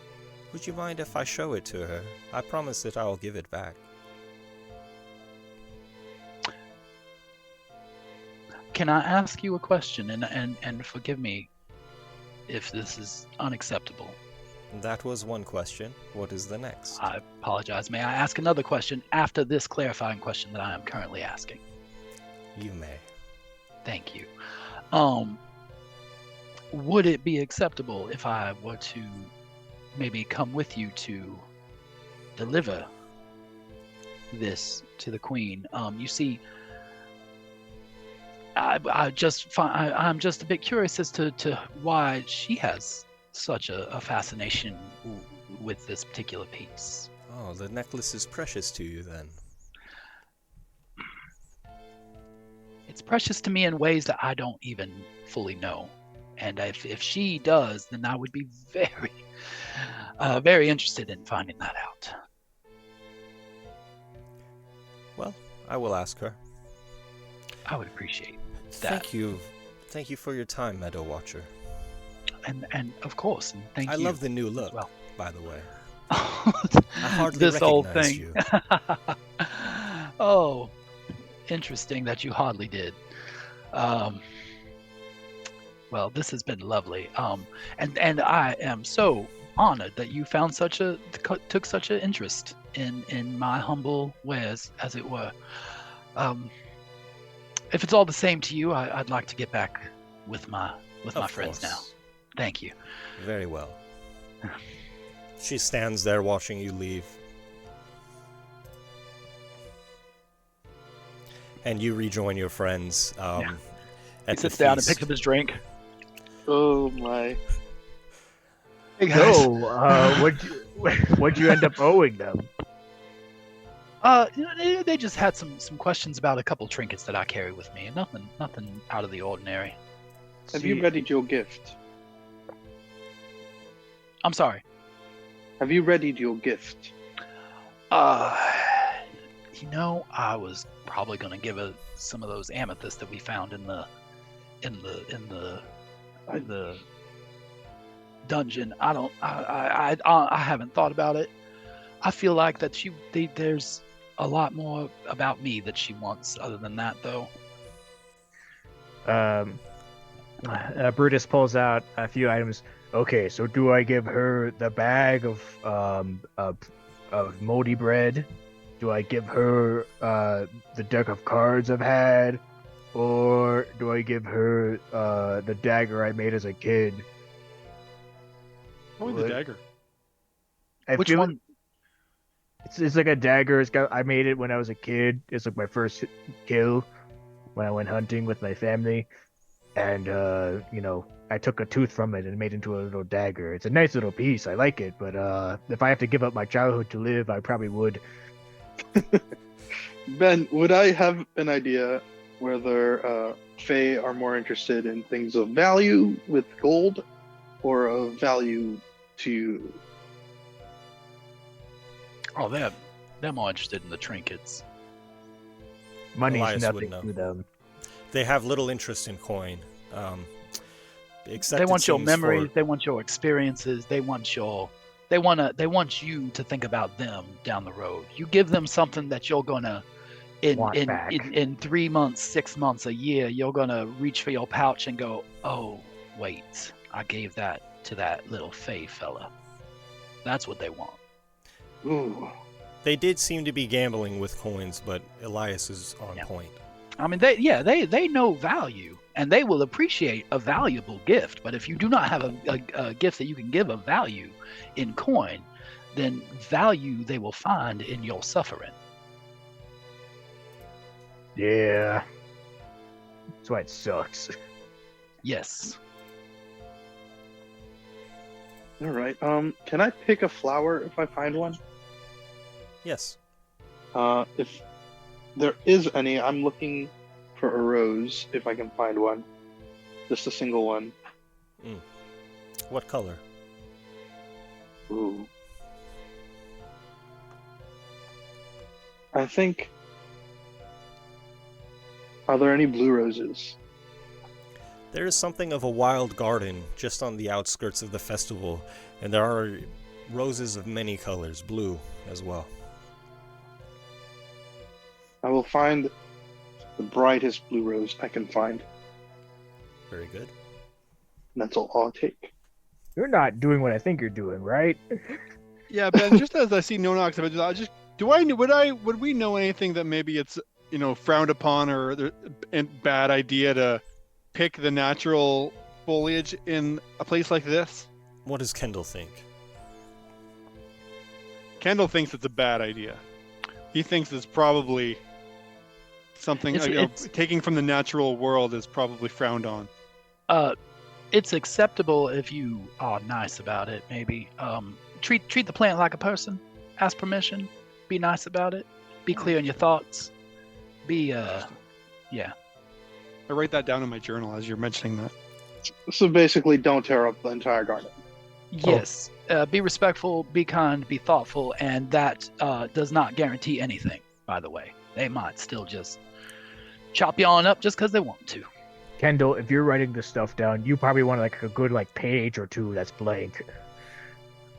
Would you mind if I show it to her? I promise that I'll give it back. Can I ask you a question, and forgive me if this is unacceptable? That was one question. What is the next? I apologize. May I ask another question after this clarifying question that I am currently asking? You may. Thank you. Would it be acceptable if I were to maybe come with you to deliver this to the Queen? You see, I'm just a bit curious as to why she has such a fascination with this particular piece. Oh, the necklace is precious to you then. It's precious to me in ways that I don't even fully know. And if she does, then I would be very, very interested in finding that out. Well, I will ask her. I would appreciate that. Thank you for your time, Meadow Watcher. And of course, and thank you. I love the new look, well. by the way. I hardly this old recognized thing. you. Oh, interesting that you hardly did. Well, this has been lovely. And I am so honored that you found took such an interest in my humble wares, as it were. If it's all the same to you, I'd like to get back with my friends now. Thank you. Very well. She stands there watching you leave. And you rejoin your friends. He sits down and picks up his drink. Oh my. Hey guys. So, what'd you end up owing them? They just had some questions about a couple trinkets that I carry with me. Nothing out of the ordinary. Have you readied your gift? I'm sorry. Have you readied your gift? I was probably gonna give some of those amethysts that we found in the dungeon. I haven't thought about it. I feel like that there's a lot more about me that she wants other than that, though. Brutus pulls out a few items. Okay, so do I give her the bag of moldy bread? Do I give her the deck of cards I've had? Or do I give her the dagger I made as a kid? Probably the dagger. Which one? It's like a dagger. I made it when I was a kid. It's like my first kill when I went hunting with my family. And, I took a tooth from it and made it into a little dagger. It's a nice little piece. I like it. But if I have to give up my childhood to live, I probably would. Ben, would I have an idea whether Fae are more interested in things of value with gold or of value to you? Oh, they're more interested in the trinkets. Money's Elias nothing would to know. them. They have little interest in coin. Except They want it your seems memories. for- They want your experiences. They want you to think about them down the road. You give them something that you're gonna in 3 months, 6 months, a year, you're gonna reach for your pouch and go, oh wait, I gave that to that little Fae fella. That's what they want. Ooh. They did seem to be gambling with coins, but Elias is on point. I mean, they know value, and they will appreciate a valuable gift. But if you do not have a gift that you can give of value in coin, then value they will find in your suffering. Yeah. That's why it sucks. Yes. All right. Can I pick a flower if I find one? Yes. If there is any, I'm looking for a rose if I can find one. Just a single one. What color? Ooh. I think. Are there any blue roses? There is something of a wild garden just on the outskirts of the festival, and there are roses of many colors, blue as well. I will find the brightest blue rose I can find. Very good. And that's all I'll take. You're not doing what I think you're doing, right? Yeah, Ben. Just as I see no knocks, I just would we know anything that maybe it's frowned upon or a bad idea to pick the natural foliage in a place like this? What does Kendall think? Kendall thinks it's a bad idea. He thinks it's probably something taking from the natural world is probably frowned on. It's acceptable if you are nice about it. Maybe treat the plant like a person. Ask permission. Be nice about it. Be clear in your thoughts. Yeah. I write that down in my journal as you're mentioning that. So basically, don't tear up the entire garden. Yes. Be respectful, be kind, be thoughtful, and that does not guarantee anything, by the way. They might still just chop you on up just because they want to. Kendall, if you're writing this stuff down, you probably want like a good page or two that's blank.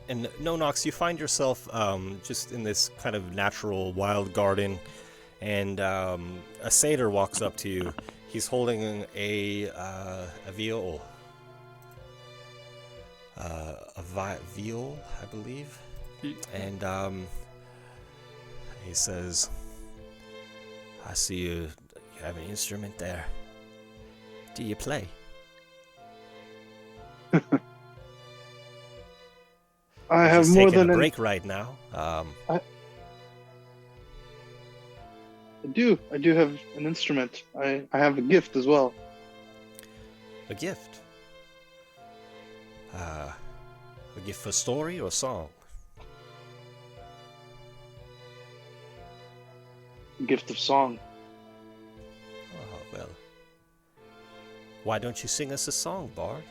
And No Nox, you find yourself just in this kind of natural wild garden, and a satyr walks up to you. He's holding a viol. A viol, I believe. And he says, I see you have an instrument there. Do you play? I have He's more taking than a break right now. I do have an instrument. I have a gift as well. A gift? A gift for story or song? Gift of song. Oh, well. Why don't you sing us a song, Bard?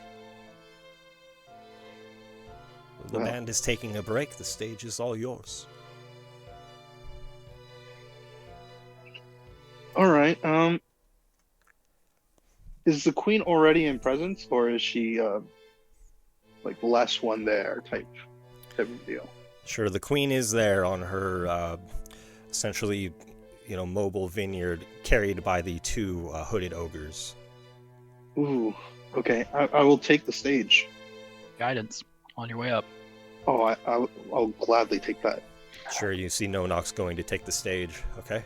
The band is taking a break. The stage is all yours. All right. Is the queen already in presence, or is she like the last one there type of deal? Sure, the queen is there on her essentially, mobile vineyard, carried by the two hooded ogres. Ooh. Okay. I will take the stage. Guidance on your way up. Oh, I'll gladly take that. Sure, you see No Nox going to take the stage. Okay.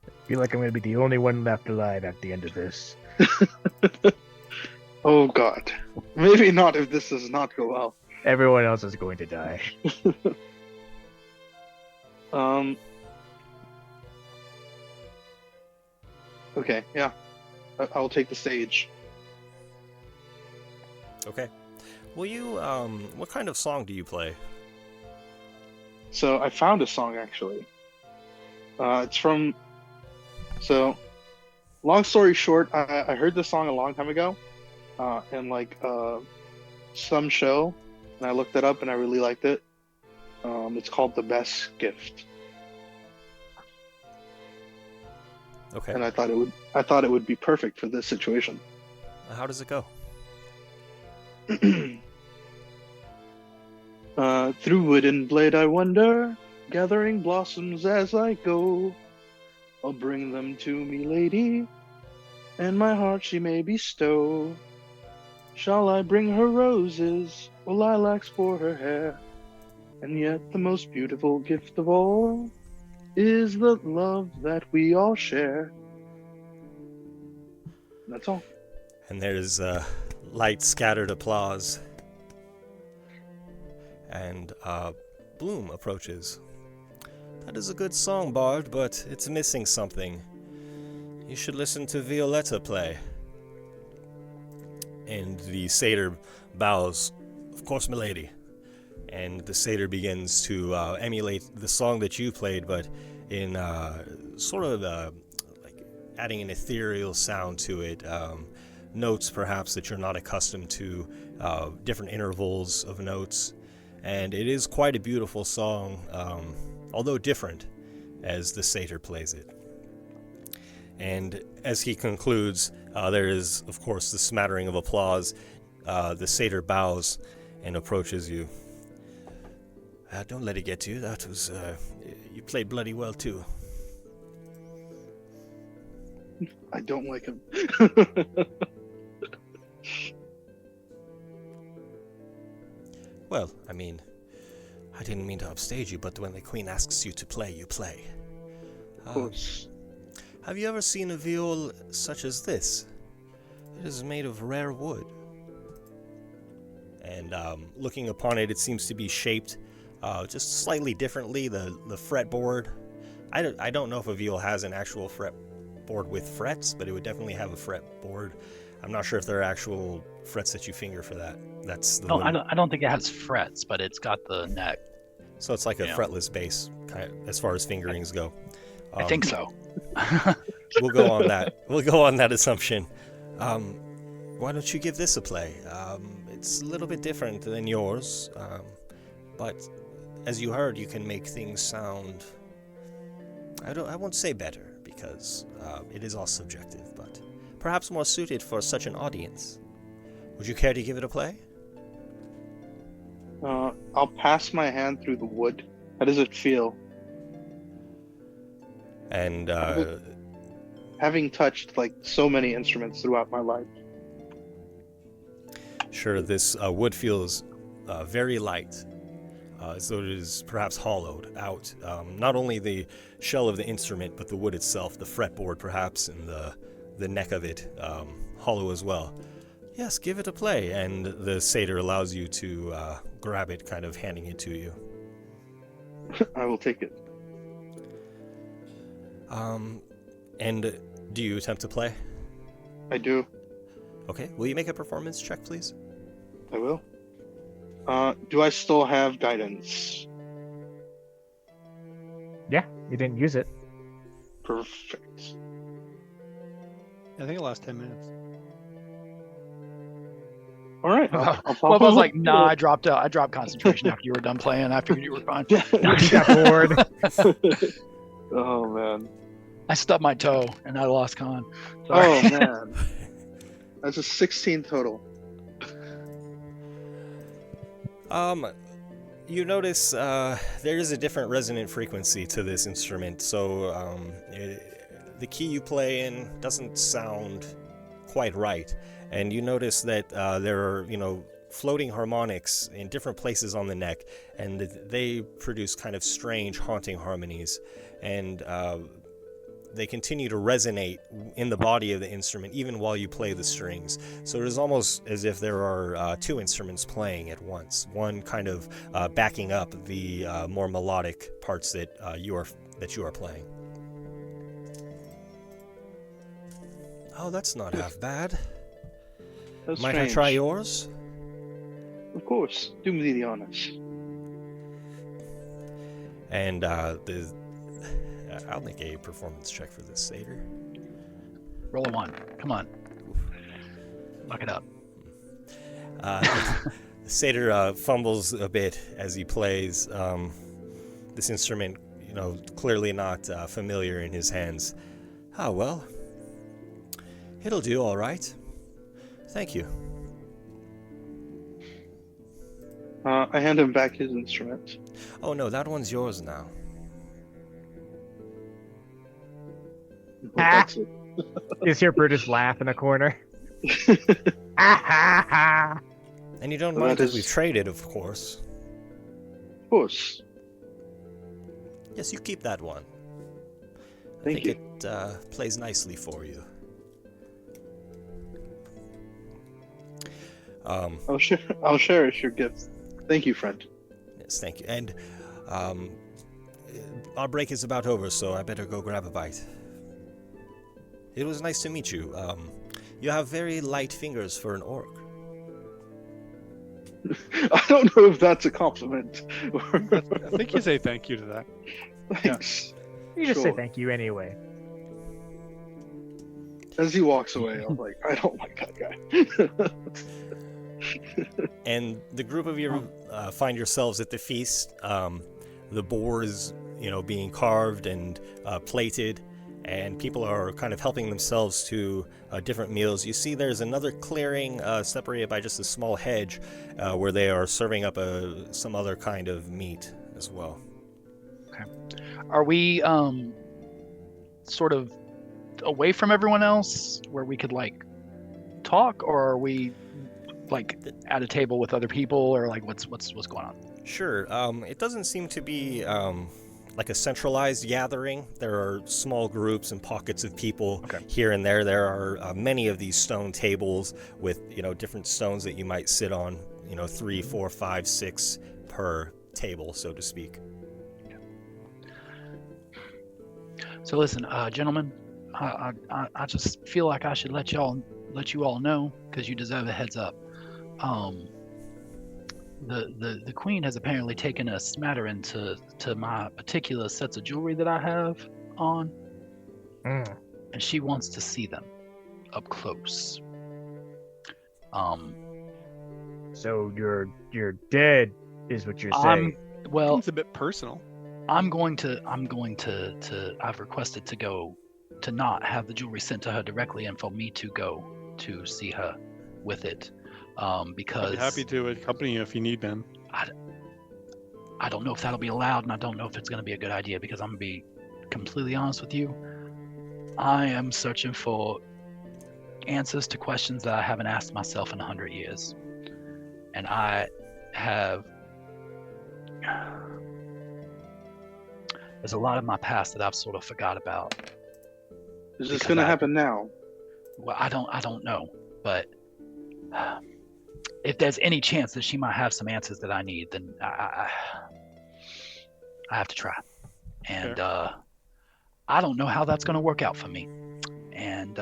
I feel like I'm going to be the only one left alive at the end of this. Oh God. Maybe not if this does not go well. Everyone else is going to die. Okay, yeah. I'll take the stage. Okay. Will you, what kind of song do you play? So I found a song actually. It's from. So, long story short, I heard this song a long time ago, in some show, and I looked it up and I really liked it. It's called "The Best Gift." Okay. And I thought it would be perfect for this situation. How does it go? Through wood and blade I wander, gathering blossoms as I go. I'll bring them to me, lady, and my heart she may bestow. Shall I bring her roses or lilacs for her hair? And yet the most beautiful gift of all is the love that we all share. That's all. And there's light scattered applause. And Bloom approaches. That is a good song, Bard, but it's missing something. You should listen to Violetta play. And the satyr bows. Of course, milady. And the satyr begins to emulate the song that you played, but in sort of like adding an ethereal sound to it. Notes, perhaps, that you're not accustomed to. Different intervals of notes. And it is quite a beautiful song, although different, as the satyr plays it. And as he concludes, there is, of course, the smattering of applause. The satyr bows and approaches you. Don't let it get to you. That was, you played bloody well, too. I don't like him. Well, Well, I mean, I didn't mean to upstage you, but when the queen asks you to play, you play. Of course. Have you ever seen a viol such as this? It is made of rare wood. And looking upon it, it seems to be shaped just slightly differently. The fretboard, I don't know if a viol has an actual fretboard with frets, but it would definitely have a fretboard. I'm not sure if there are actual frets that you finger for that. That's the No, I don't think it has frets, but it's got the neck. So it's like a fretless bass, kind of, as far as fingerings go. I think so. We'll go on that. We'll go on that assumption. Why don't you give this a play? It's a little bit different than yours, but as you heard, you can make things sound. I won't say better because it is all subjective, but perhaps more suited for such an audience. Would you care to give it a play? I'll pass my hand through the wood. How does it feel? And having touched like so many instruments throughout my life. Sure, this wood feels very light, as though it is perhaps hollowed out. Not only the shell of the instrument, but the wood itself, the fretboard perhaps, and the neck of it, hollow as well. Yes, give it a play, and the satyr allows you to grab it, kind of handing it to you. I will take it. And do you attempt to play? I do. Okay, will you make a performance check, please? I will. Do I still have guidance? Yeah, you didn't use it. Perfect. I think it lasts 10 minutes. All right. I'll pop Well, I was up. like, nah, I dropped out. I dropped concentration after you were done playing. I figured you were fine. You got bored. Oh man. I stubbed my toe and I lost con. Oh man. That's a 16 total. You notice there is a different resonant frequency to this instrument, so the key you play in doesn't sound quite right, and you notice that there are, floating harmonics in different places on the neck, and they produce kind of strange, haunting harmonies, and they continue to resonate in the body of the instrument even while you play the strings. So it is almost as if there are two instruments playing at once, one kind of backing up the more melodic parts that you are playing. Oh, that's not half bad. That's Might strange. I try yours? Of course. Do me the honors. And I'll make a performance check for this satyr. Roll a 1. Come on. Lock it up. The satyr fumbles a bit as he plays this instrument, clearly not familiar in his hands. Ah, well, it'll do all right. Thank you. I hand him back his instrument. Oh no, that one's yours now. That's it. Is your Brutus laugh in the corner? And you don't Well, mind that that is- we've traded, of course. Of course. Yes, you keep that one. I Thank think it plays nicely for you. I'll cherish your gift. Thank you, friend. Yes, thank you. And our break is about over, so I better go grab a bite. It was nice to meet you. You have very light fingers for an orc. I don't know if that's a compliment. I think you say thank you to that. Thanks. You just say Sure. thank you anyway. As he walks away, I'm like, I don't like that guy. And the group of you find yourselves at the feast. The boar is, being carved and plated, and people are kind of helping themselves to different meals. You see there's another clearing separated by just a small hedge where they are serving up some other kind of meat as well. Are we sort of away from everyone else where we could talk, or are we like at a table with other people, or like what's going on? Sure. It doesn't seem to be like a centralized gathering. There are small groups and pockets of people here and there. There are many of these stone tables with, different stones that you might sit on, 3, 4, 5, 6 per table, so to speak. So listen, gentlemen, I just feel like I should let you all know, because you deserve a heads up. The queen has apparently taken a smattering to my particular sets of jewelry that I have on, and she wants to see them up close. So you're dead, is what you're saying? Well, it's a bit personal. I've requested to not have the jewelry sent to her directly, and for me to go to see her with it, because I'd be happy to accompany you if you need, Ben. I don't know if that'll be allowed, and I don't know if it's going to be a good idea, because I'm going to be completely honest with you. I am searching for answers to questions that I haven't asked myself in 100 years. And there's a lot of my past that I've sort of forgot about. Is this going to happen now? Well, I don't know, but if there's any chance that she might have some answers that I need, then I have to try. And sure. I don't know how that's going to work out for me. And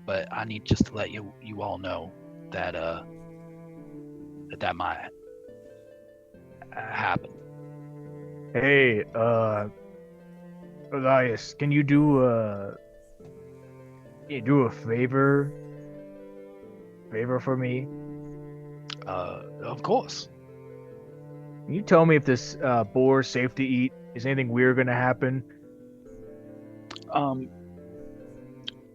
but I need just to let you all know that that might happen. Hey, Elias, can you do a favor for me? Of course. Can you tell me if this boar is safe to eat? Is anything weird gonna happen?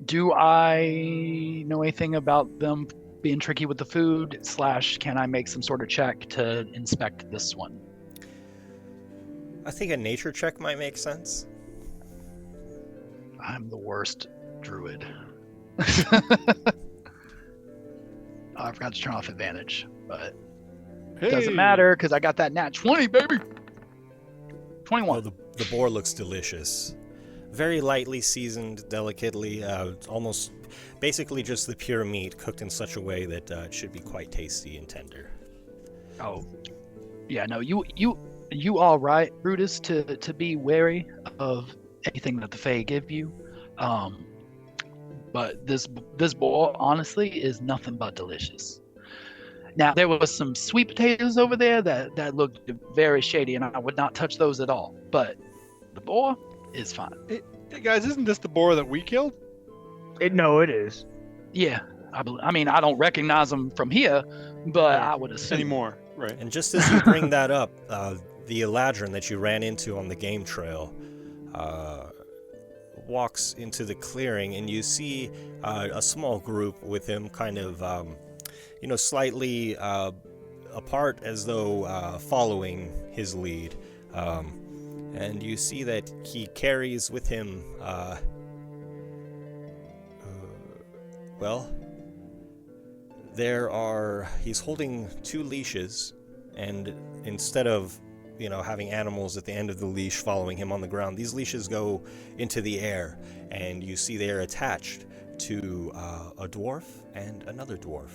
Do I know anything about them being tricky with the food? / can I make some sort of check to inspect this one? I think a nature check might make sense. I'm the worst druid. I forgot to turn off advantage, but it doesn't matter because I got that nat 20, baby. 21. Well, the boar looks delicious. Very lightly seasoned, delicately, almost basically just the pure meat cooked in such a way that it should be quite tasty and tender. Oh, yeah, no, you all right, Brutus, to be wary of anything that the Fae give you. But this boar, honestly, is nothing but delicious. Now, there was some sweet potatoes over there that looked very shady, and I would not touch those at all. But the boar is fine. Hey, guys, isn't this the boar that we killed? No, it is. Yeah, I mean, I don't recognize them from here, but I would assume. Anymore, right. And just as you bring that up, the Eladrin that you ran into on the game trail walks into the clearing, and you see a small group with him kind of, slightly apart as though following his lead. And you see that he carries with him, he's holding 2 leashes, and instead of, having animals at the end of the leash following him on the ground, these leashes go into the air, and you see they're attached to a dwarf and another dwarf.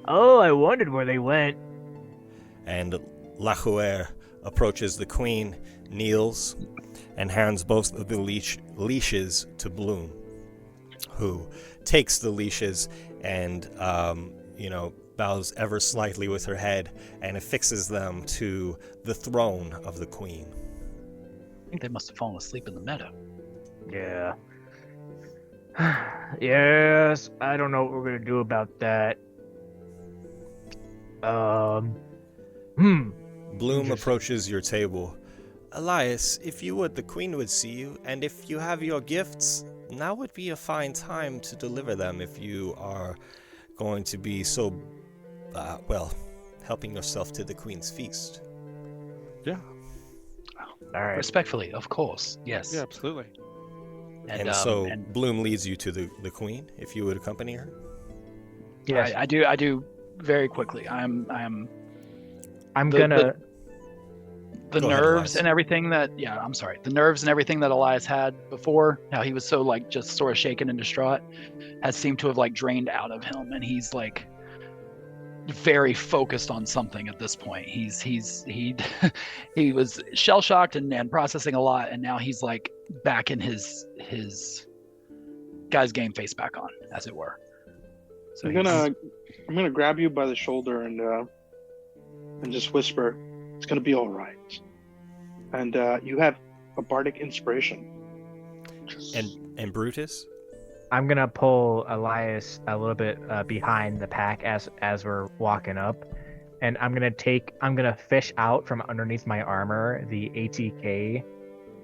Oh, I wondered where they went. And Lahuer approaches the queen, kneels, and hands both of the leashes to Bloom, who takes the leashes and, bows ever slightly with her head and affixes them to the throne of the queen. I think they must have fallen asleep in the meadow. Yeah. Yes, I don't know what we're gonna do about that. Bloom approaches your table. Elias, if you would, the queen would see you, and if you have your gifts, now would be a fine time to deliver them if you are going to be so, helping yourself to the queen's feast. Yeah. All right. Respectfully, of course. Yes. Yeah, absolutely. And so Bloom leads you to the queen, if you would accompany her. Yes. I do very quickly. I'm I'm the- gonna. the Go ahead, nerves Elias. and everything that the nerves and everything that Elias had before, how he was so like just sort of shaken and distraught, has seemed to have like drained out of him, and he's like very focused on something at this point. He he was shell shocked and processing a lot, and now he's like back in his guy's game face back on, as it were. So I'm gonna grab you by the shoulder and just whisper, "It's gonna be all right." And you have a bardic inspiration. And Brutus? I'm gonna pull Elias a little bit behind the pack as we're walking up, and I'm gonna fish out from underneath my armor the ATK,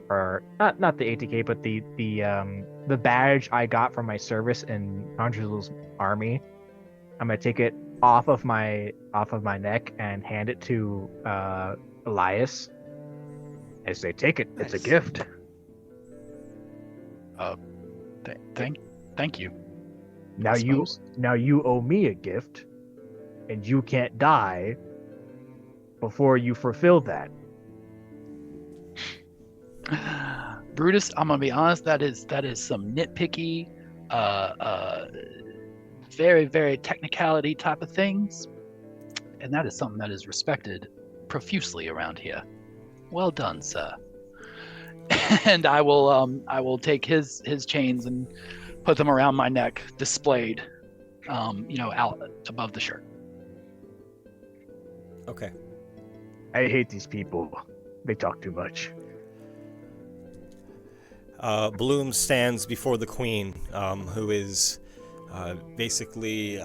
or not the ATK, but the badge I got from my service in Angelo's army. I'm gonna take it off of my neck and hand it to Elias. I say, take it. It's a gift. Thank you. Now you owe me a gift, and you can't die before you fulfill that. Brutus, I'm gonna be honest. That is some nitpicky, very very technicality type of things, and that is something that is respected profusely around here. Well done, sir. And I will take his chains and put them around my neck, displayed, out above the shirt. Okay. I hate these people. They talk too much. Bloom stands before the queen, who is basically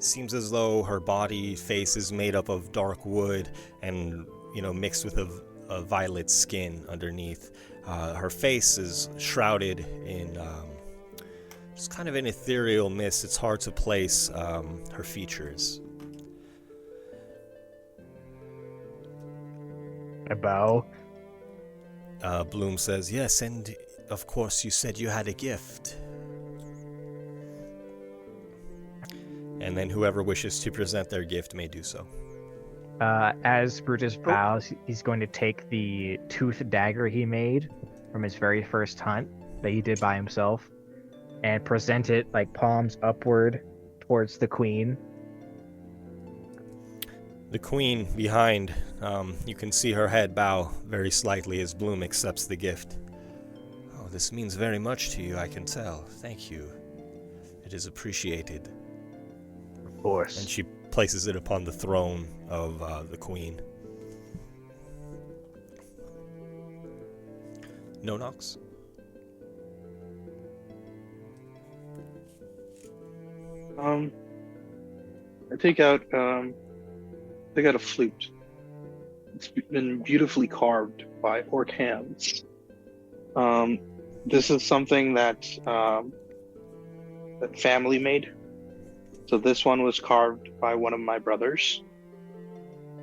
seems as though her body face is made up of dark wood and mixed with a violet skin underneath. Her face is shrouded in just kind of an ethereal mist. It's hard to place her features. I bow. Bloom says, "Yes, and of course you said you had a gift." And then whoever wishes to present their gift may do so. As Brutus bows, he's going to take the tooth dagger he made from his very first hunt that he did by himself and present it like palms upward towards the queen. The queen behind, you can see her head bow very slightly as Bloom accepts the gift. "Oh, this means very much to you, I can tell. Thank you. It is appreciated." Of course. And she places it upon the throne of the queen. No knocks? I take out a flute. It's been beautifully carved by orc hands. This is something that family made. So this one was carved by one of my brothers.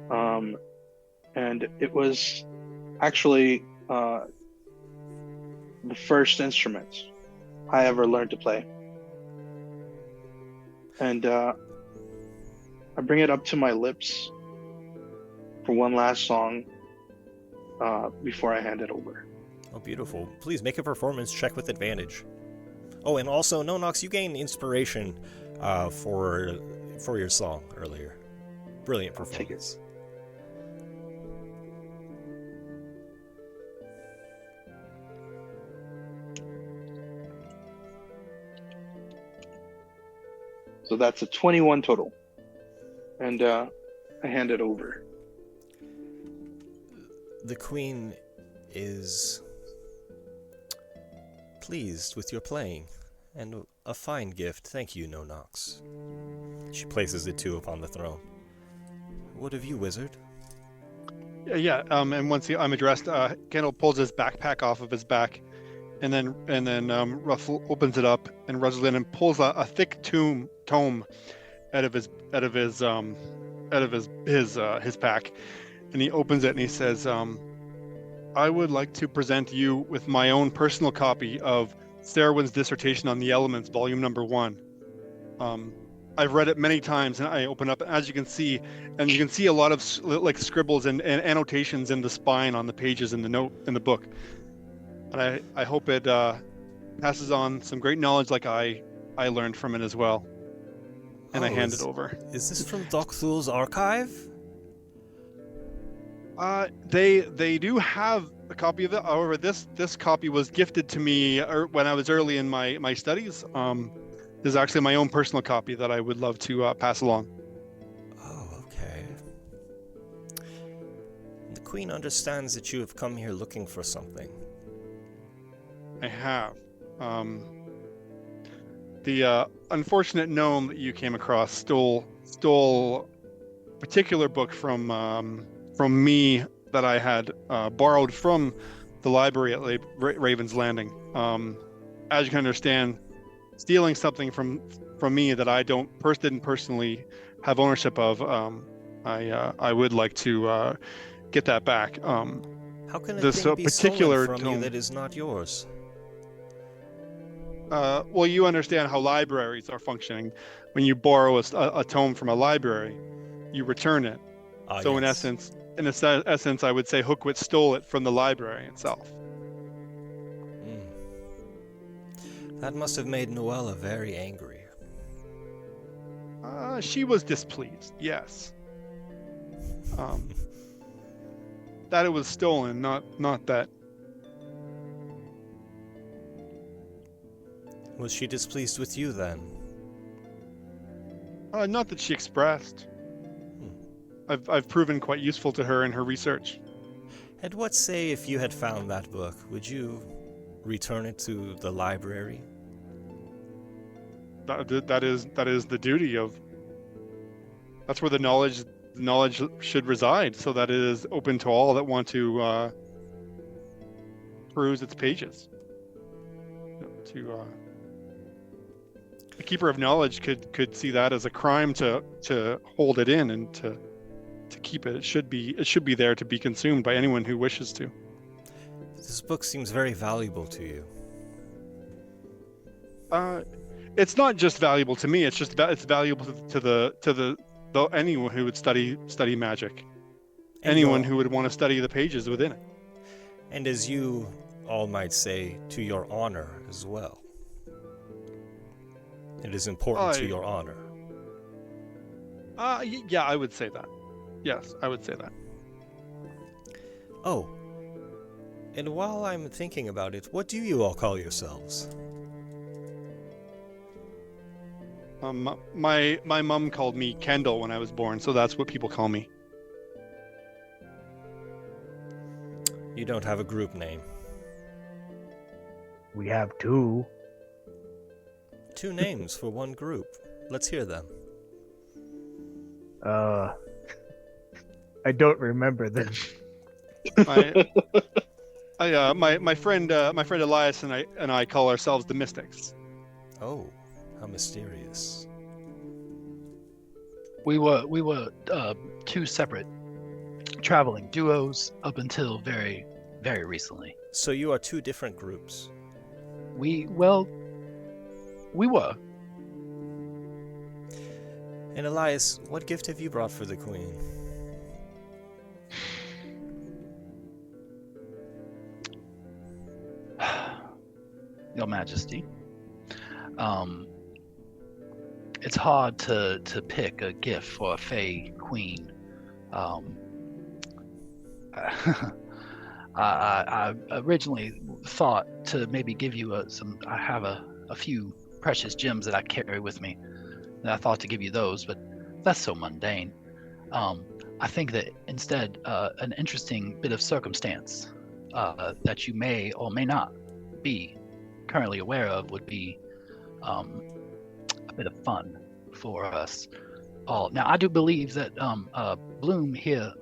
And it was actually the first instrument I ever learned to play. And I bring it up to my lips for one last song before I hand it over. Oh, beautiful. Please make a performance check with advantage. Oh, and also, No Nox, you gained inspiration for your song earlier. Brilliant performance. So that's a 21 total. And I hand it over. The queen is pleased with your playing, and a fine gift. Thank you, No Nox. She places it too upon the throne. What of you, wizard? Yeah. And once I'm addressed, Kendall pulls his backpack off of his back, and then Ruffle opens it up and rustles in and pulls a thick tome out of his pack, and he opens it and he says, "I would like to present you with my own personal copy of Sarwin's dissertation on the elements, volume number 1. I've read it many times, and I open up, as you can see, and you can see a lot of like scribbles and annotations in the spine on the pages in the book. And I hope it passes on some great knowledge like I learned from it as well. And I hand it over. Is this from Doc Thul's archive? They do have a copy of it. However, this copy was gifted to me when I was early in my studies. This is actually my own personal copy that I would love to pass along. Oh, okay. The Queen understands that you have come here looking for something. I have. The unfortunate gnome that you came across stole a particular book from me that I had borrowed from the library at Raven's Landing. As you can understand, stealing something from me that I didn't personally have ownership of, I would like to get that back. How can a this thing be particular stolen from you tome, that is not yours? well, you understand how libraries are functioning. When you borrow a tome from a library, you return it. So yes. in essence, I would say Hookwit stole it from the library itself. That must have made Noella very angry. She was displeased, yes. That it was stolen, not that. Was she displeased with you then? Not that she expressed. I've proven quite useful to her in her research. And what say if you had found that book? Would you return it to the library? That is the duty of. That's where the knowledge should reside, so that it is open to all that want to peruse its pages. The keeper of knowledge could see that as a crime to hold it in and to keep it. It should be there to be consumed by anyone who wishes to. This book seems very valuable to you. It's not just valuable to me. It's valuable to the anyone who would study magic. Anyone who would want to study the pages within it. And as you all might say, to your honor as well. It is important to your honor. Yeah, I would say that. Yes, I would say that. Oh, and while I'm thinking about it, what do you all call yourselves? My mom called me Kendall when I was born, so that's what people call me. You don't have a group name. We have two. 2 names for one group. Let's hear them. I don't remember them. My friend Elias and I call ourselves the Mystics. Oh, how mysterious. We were 2 separate traveling duos up until very, very recently. So you are 2 different groups. We were. And Elias, what gift have you brought for the Queen? Your Majesty, it's hard to pick a gift for a Fey Queen. I originally thought to maybe give you I have a few precious gems that I carry with me, and I thought to give you those, but that's so mundane. I think that instead, an interesting bit of circumstance that you may or may not be currently aware of would be a bit of fun for us all. Now, I do believe that Bloom here,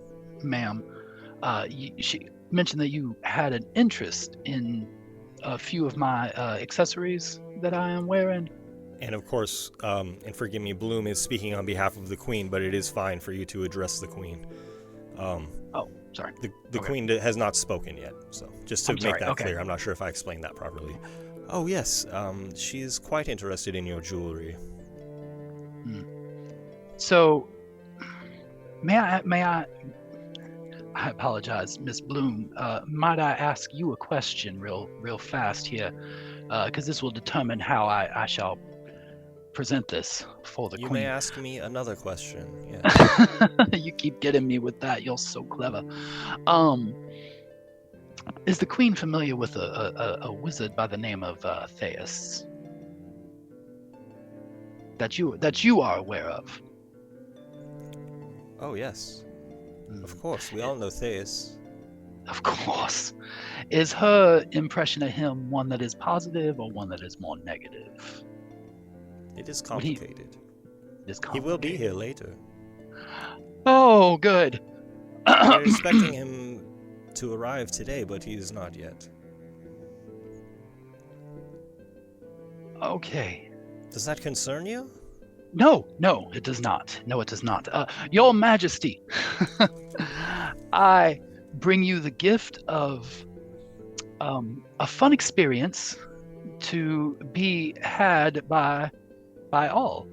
ma'am, she mentioned that you had an interest in a few of my accessories that I am wearing. And of course, and forgive me, Bloom is speaking on behalf of the Queen, but it is fine for you to address the Queen. Oh, sorry. The Queen has not spoken yet, so just to make that clear, I'm not sure if I explained that properly. Oh yes, she is quite interested in your jewelry. So, may I apologize, Miss Bloom. Might I ask you a question real fast here? Because this will determine how I shall present this for the You queen. may ask me another question. Yes. You keep getting me with that. You're so clever. Is the queen familiar with a wizard by the name of Theus? That you are aware of? Oh, yes. Of course, we all know Theus. Of course. Is her impression of him one that is positive or one that is more negative? It is complicated. It is He will be here later. Oh, good. We're expecting him to arrive today, but he is not yet. Okay. Does that concern you? No, it does not. No, it does not. Your Majesty, I bring you the gift of a fun experience to be had by all.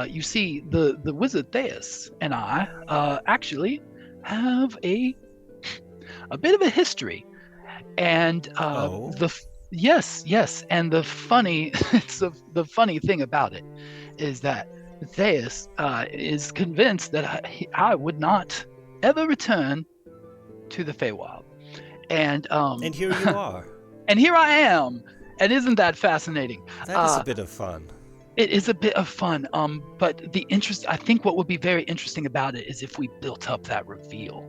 You see, the wizard Theus and I actually have a bit of a history, and yes, and the funny the funny thing about it is that Theus is convinced that I would not ever return to the Feywild, and here you are. And here I am, and isn't that fascinating? That is a bit of fun. It is a bit of fun, but I think what would be very interesting about it is if we built up that reveal.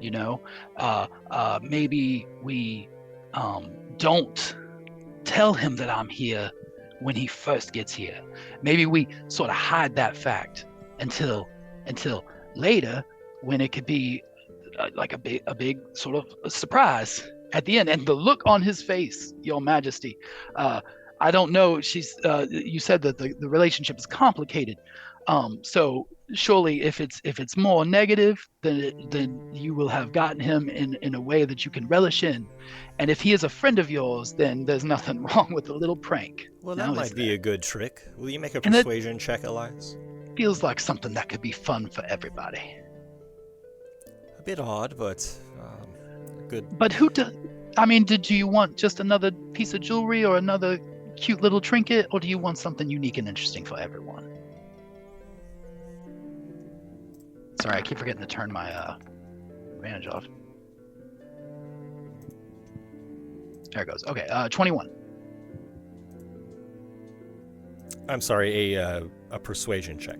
You know, maybe we don't tell him that I'm here when he first gets here. Maybe we sort of hide that fact until later, when it could be like a big sort of a surprise at the end. And the look on his face, Your Majesty, I don't know. You said that the relationship is complicated. So surely if it's more negative, then you will have gotten him in a way that you can relish in. And if he is a friend of yours, then there's nothing wrong with a little prank. Well, that might be a good trick. Will you make a persuasion check, Elias? Feels like something that could be fun for everybody. A bit odd, but good. But do you want just another piece of jewelry or another cute little trinket, or do you want something unique and interesting for everyone? Sorry, I keep forgetting to turn my advantage off. There it goes. Okay, 21. I'm sorry, a persuasion check.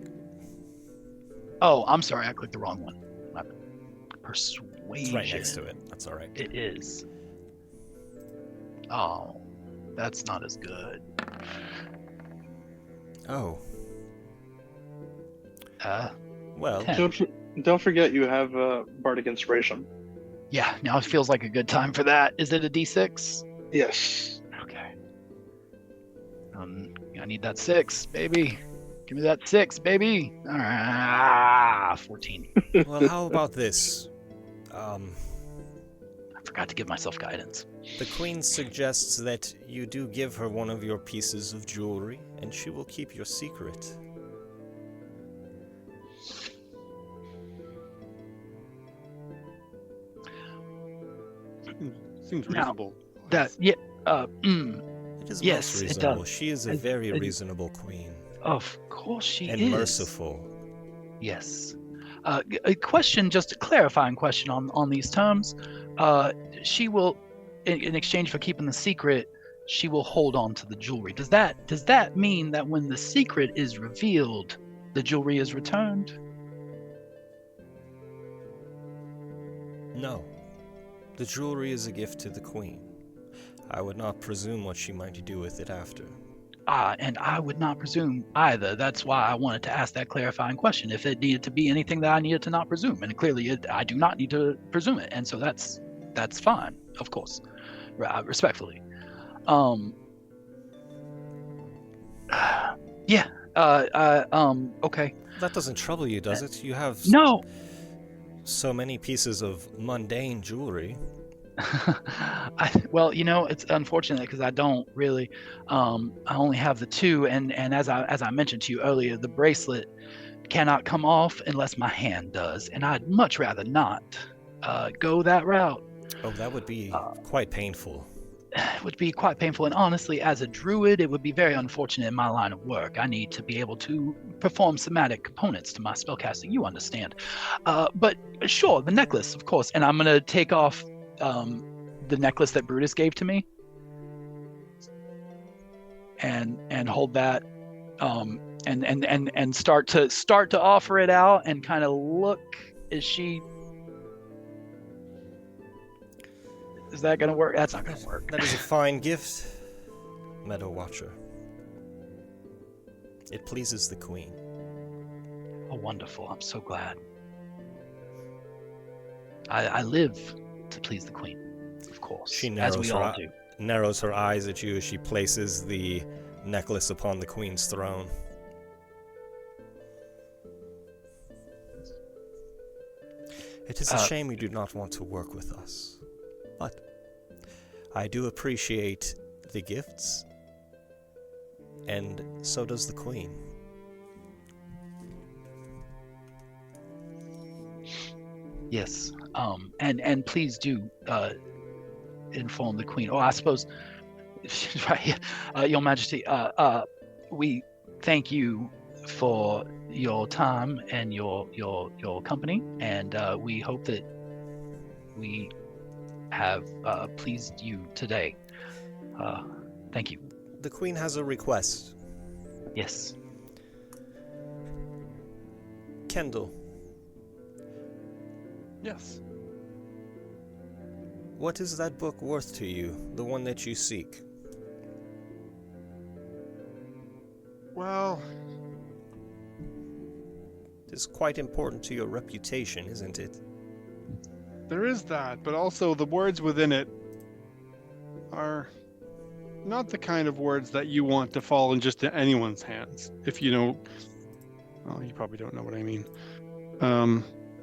Oh, I'm sorry, I clicked the wrong one. Persuasion. It's right next to it. That's all right. It is. Oh, that's not as good. Oh. Well. Don't forget you have Bardic Inspiration. Yeah, now it feels like a good time for that. Is it a D6? Yes. Okay. I need that 6, baby. Give me that 6, baby. 14. Well, how about this? I forgot to give myself guidance. The Queen suggests that you do give her one of your pieces of jewelry, and she will keep your secret. Seems reasonable. It is yes, most reasonable. It does. She is a very reasonable queen. Of course she is. And merciful. Yes. A question, just a clarifying question on these terms. She will, in exchange for keeping the secret, she will hold on to the jewelry. Does that mean that when the secret is revealed, the jewelry is returned? No. The jewelry is a gift to the Queen. I would not presume what she might do with it after. And I would not presume either. That's why I wanted to ask that clarifying question. If it needed to be anything that I needed to not presume, and clearly I do not need to presume it, and so that's fine, of course, respectfully. Yeah. Okay. That doesn't trouble you, does it? You have no so many pieces of mundane jewelry. Well, it's unfortunate because I don't really. I only have the two, and as I mentioned to you earlier, the bracelet cannot come off unless my hand does, and I'd much rather not go that route. Oh, that would be quite painful. It would be quite painful, and honestly, as a druid, it would be very unfortunate in my line of work. I need to be able to perform somatic components to my spellcasting. You understand? But sure, the necklace, of course, and I'm gonna take off the necklace that Brutus gave to me, and hold that, and start to offer it out, and kind of look. Is that gonna work? That's not gonna work. That is a fine gift, Meadow Watcher. It pleases the Queen. Oh, wonderful! I'm so glad. I live to please the Queen, of course. She as we all do. narrows her eyes at you as she places the necklace upon the Queen's throne. It is a shame you do not want to work with us. But I do appreciate the gifts, and so does the Queen. Yes, and please do inform the Queen. Oh, I suppose, right, Your Majesty. We thank you for your time and your company, and we hope that we have pleased you today. Thank you. The Queen has a request. Yes. Kendall. Yes. What is that book worth to you, the one that you seek? Well, It's quite important to your reputation, isn't it? there is that, but also the words within it are not the kind of words that you want to fall in just anyone's hands. If you know, well, you probably don't know what I mean.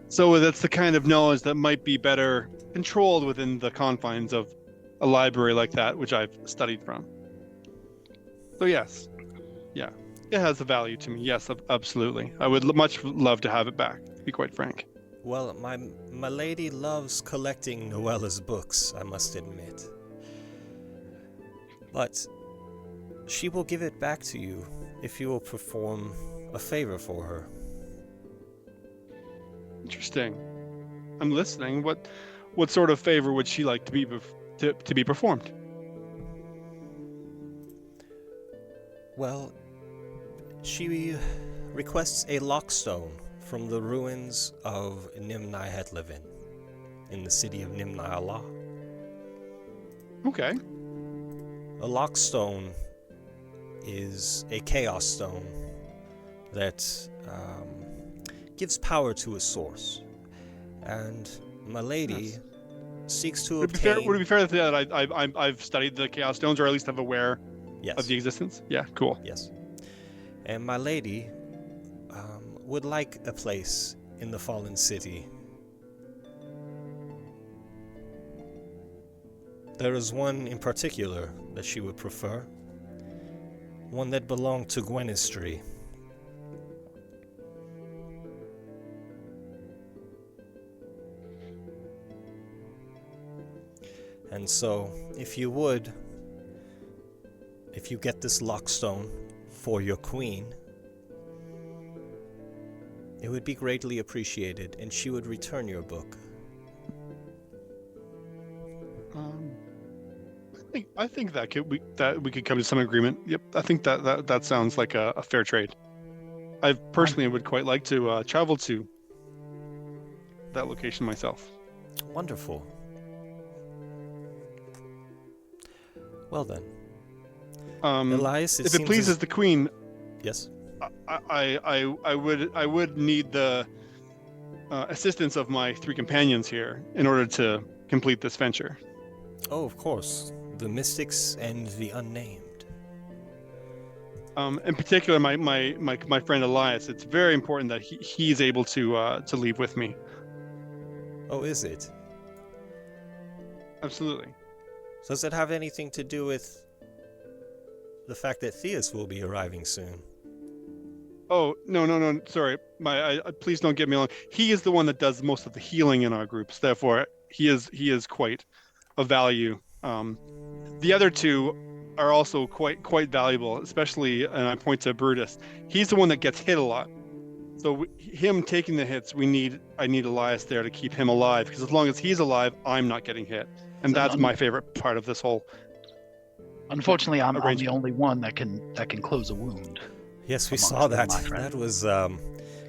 So that's the kind of knowledge that might be better controlled within the confines of a library like that, which I've studied from. So yes, yeah, it has a value to me. Yes, absolutely. I would much love to have it back, to be quite frank. Well, my lady loves collecting Noella's books, I must admit. But she will give it back to you if you will perform a favor for her. Interesting. I'm listening. What sort of favor would she like to be performed? Well, she requests a lockstone from the ruins of Nimni Hetlevin in the city of Nimni Allah. Okay. A lockstone is a chaos stone that gives power to a source, and my lady seeks to obtain. Would it be fair to say that I've studied the chaos stones, or at least I'm aware of the existence? Yeah, cool. Yes. And my lady would like a place in the fallen city. There is one in particular that she would prefer. One that belonged to Gwenistry. And so, if you get this lockstone for your queen, it would be greatly appreciated, and she would return your book. I think that we could come to some agreement. Yep, I think that sounds like a fair trade. I personally would quite like to travel to that location myself. Wonderful. Well then, Elias, if it pleases the Queen, yes, I would need the assistance of my 3 companions here in order to complete this venture. Oh, of course, the mystics and the unnamed. In particular, my friend Elias. It's very important that he's able to leave with me. Oh, is it? Absolutely. Does it have anything to do with the fact that Theus will be arriving soon? Oh, no. Sorry. Please don't get me wrong. He is the one that does most of the healing in our groups. Therefore, he is quite a value. The other two are also quite valuable, especially, and I point to Brutus. He's the one that gets hit a lot. So him taking the hits, I need Elias there to keep him alive, because as long as he's alive, I'm not getting hit. And that's my favorite part of this whole. Unfortunately, I'm the only one that can close a wound. Yes, we saw that. That was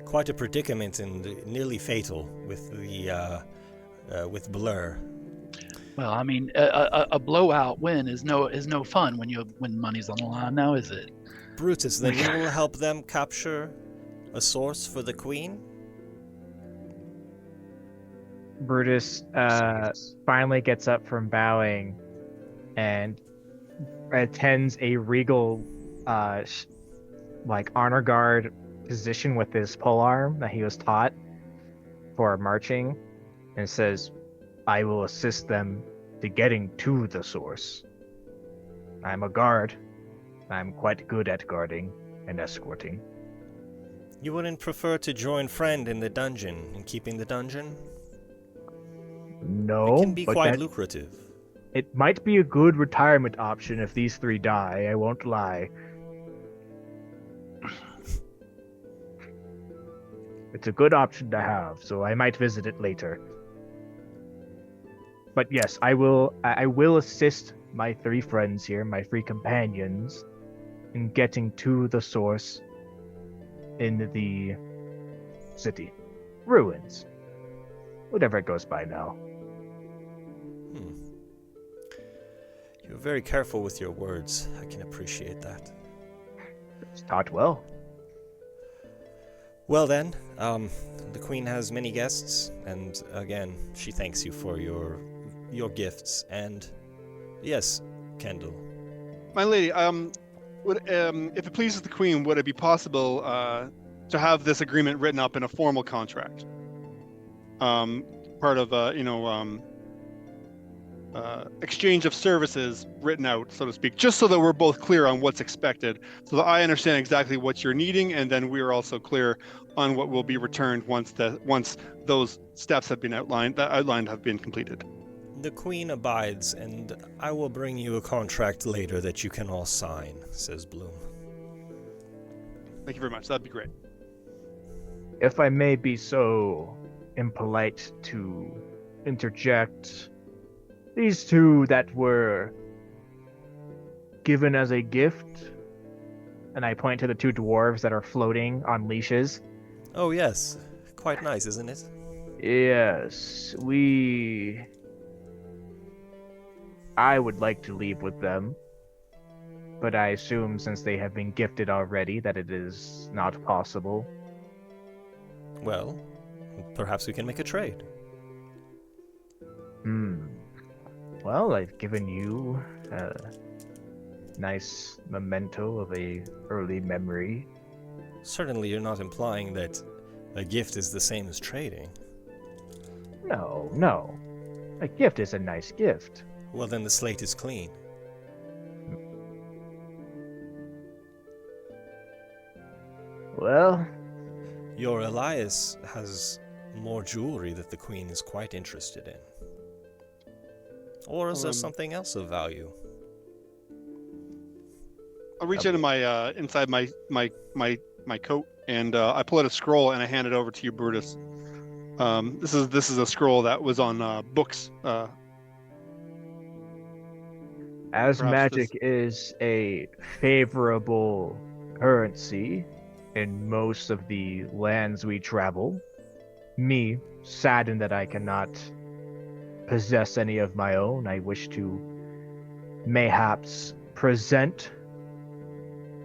quite a predicament and nearly fatal with the with Blur. Well, I mean, a blowout win is no fun when money's on the line. Now, is it? Brutus, then you will help them capture a source for the Queen? Brutus finally gets up from bowing and attends a regal honor guard position with his polearm that he was taught for marching, and says, I will assist them to getting to the source. I'm a guard. I'm quite good at guarding and escorting. You wouldn't prefer to join Friend in the dungeon and keeping the dungeon? No. It can be quite lucrative. It might be a good retirement option if these three die, I won't lie. It's a good option to have, so I might visit it later. But yes, I will assist my three friends here, my three companions, in getting to the source in the city. Ruins. Whatever it goes by now. You're very careful with your words. I can appreciate that. It's taught well. Well then, the Queen has many guests, and again, she thanks you for your gifts. And yes, Kendall. My lady, if it pleases the Queen, would it be possible to have this agreement written up in a formal contract? Part of exchange of services written out, so to speak, just so that we're both clear on what's expected, so that I understand exactly what you're needing, and then we're also clear on what will be returned once those steps have been outlined have been completed. The Queen abides, and I will bring you a contract later that you can all sign, says Bloom. Thank you very much. That'd be great. If I may be so impolite to interject, these two that were given as a gift, and I point to the two dwarves that are floating on leashes. Oh yes, quite nice, isn't it? Yes, I would like to leave with them, but I assume since they have been gifted already that it is not possible. Well, perhaps we can make a trade. Well, I've given you a nice memento of a early memory. Certainly you're not implying that a gift is the same as trading. No. A gift is a nice gift. Well, then the slate is clean. Well, your Elias has more jewelry that the Queen is quite interested in. Or is there something else of value? I'll reach into my inside my coat, and I pull out a scroll and I hand it over to you, Brutus. This is a scroll that was on books. As magic is a favorable currency in most of the lands we travel, me, saddened that I cannot possess any of my own, I wish to mayhaps present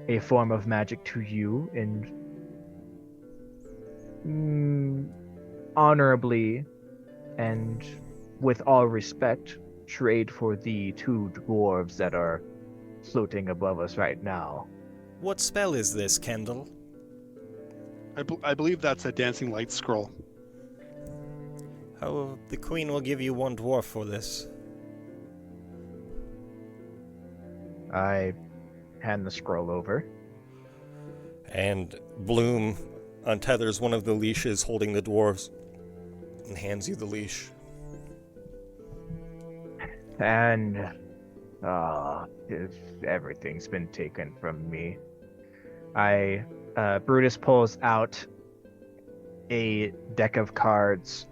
a form of magic to you and honorably and with all respect trade for the two dwarves that are floating above us right now. What spell is this, Kendall? I believe that's a dancing light scroll. The Queen will give you one dwarf for this. I hand the scroll over. And Bloom untethers one of the leashes holding the dwarves and hands you the leash. And everything's been taken from me. Brutus pulls out a deck of cards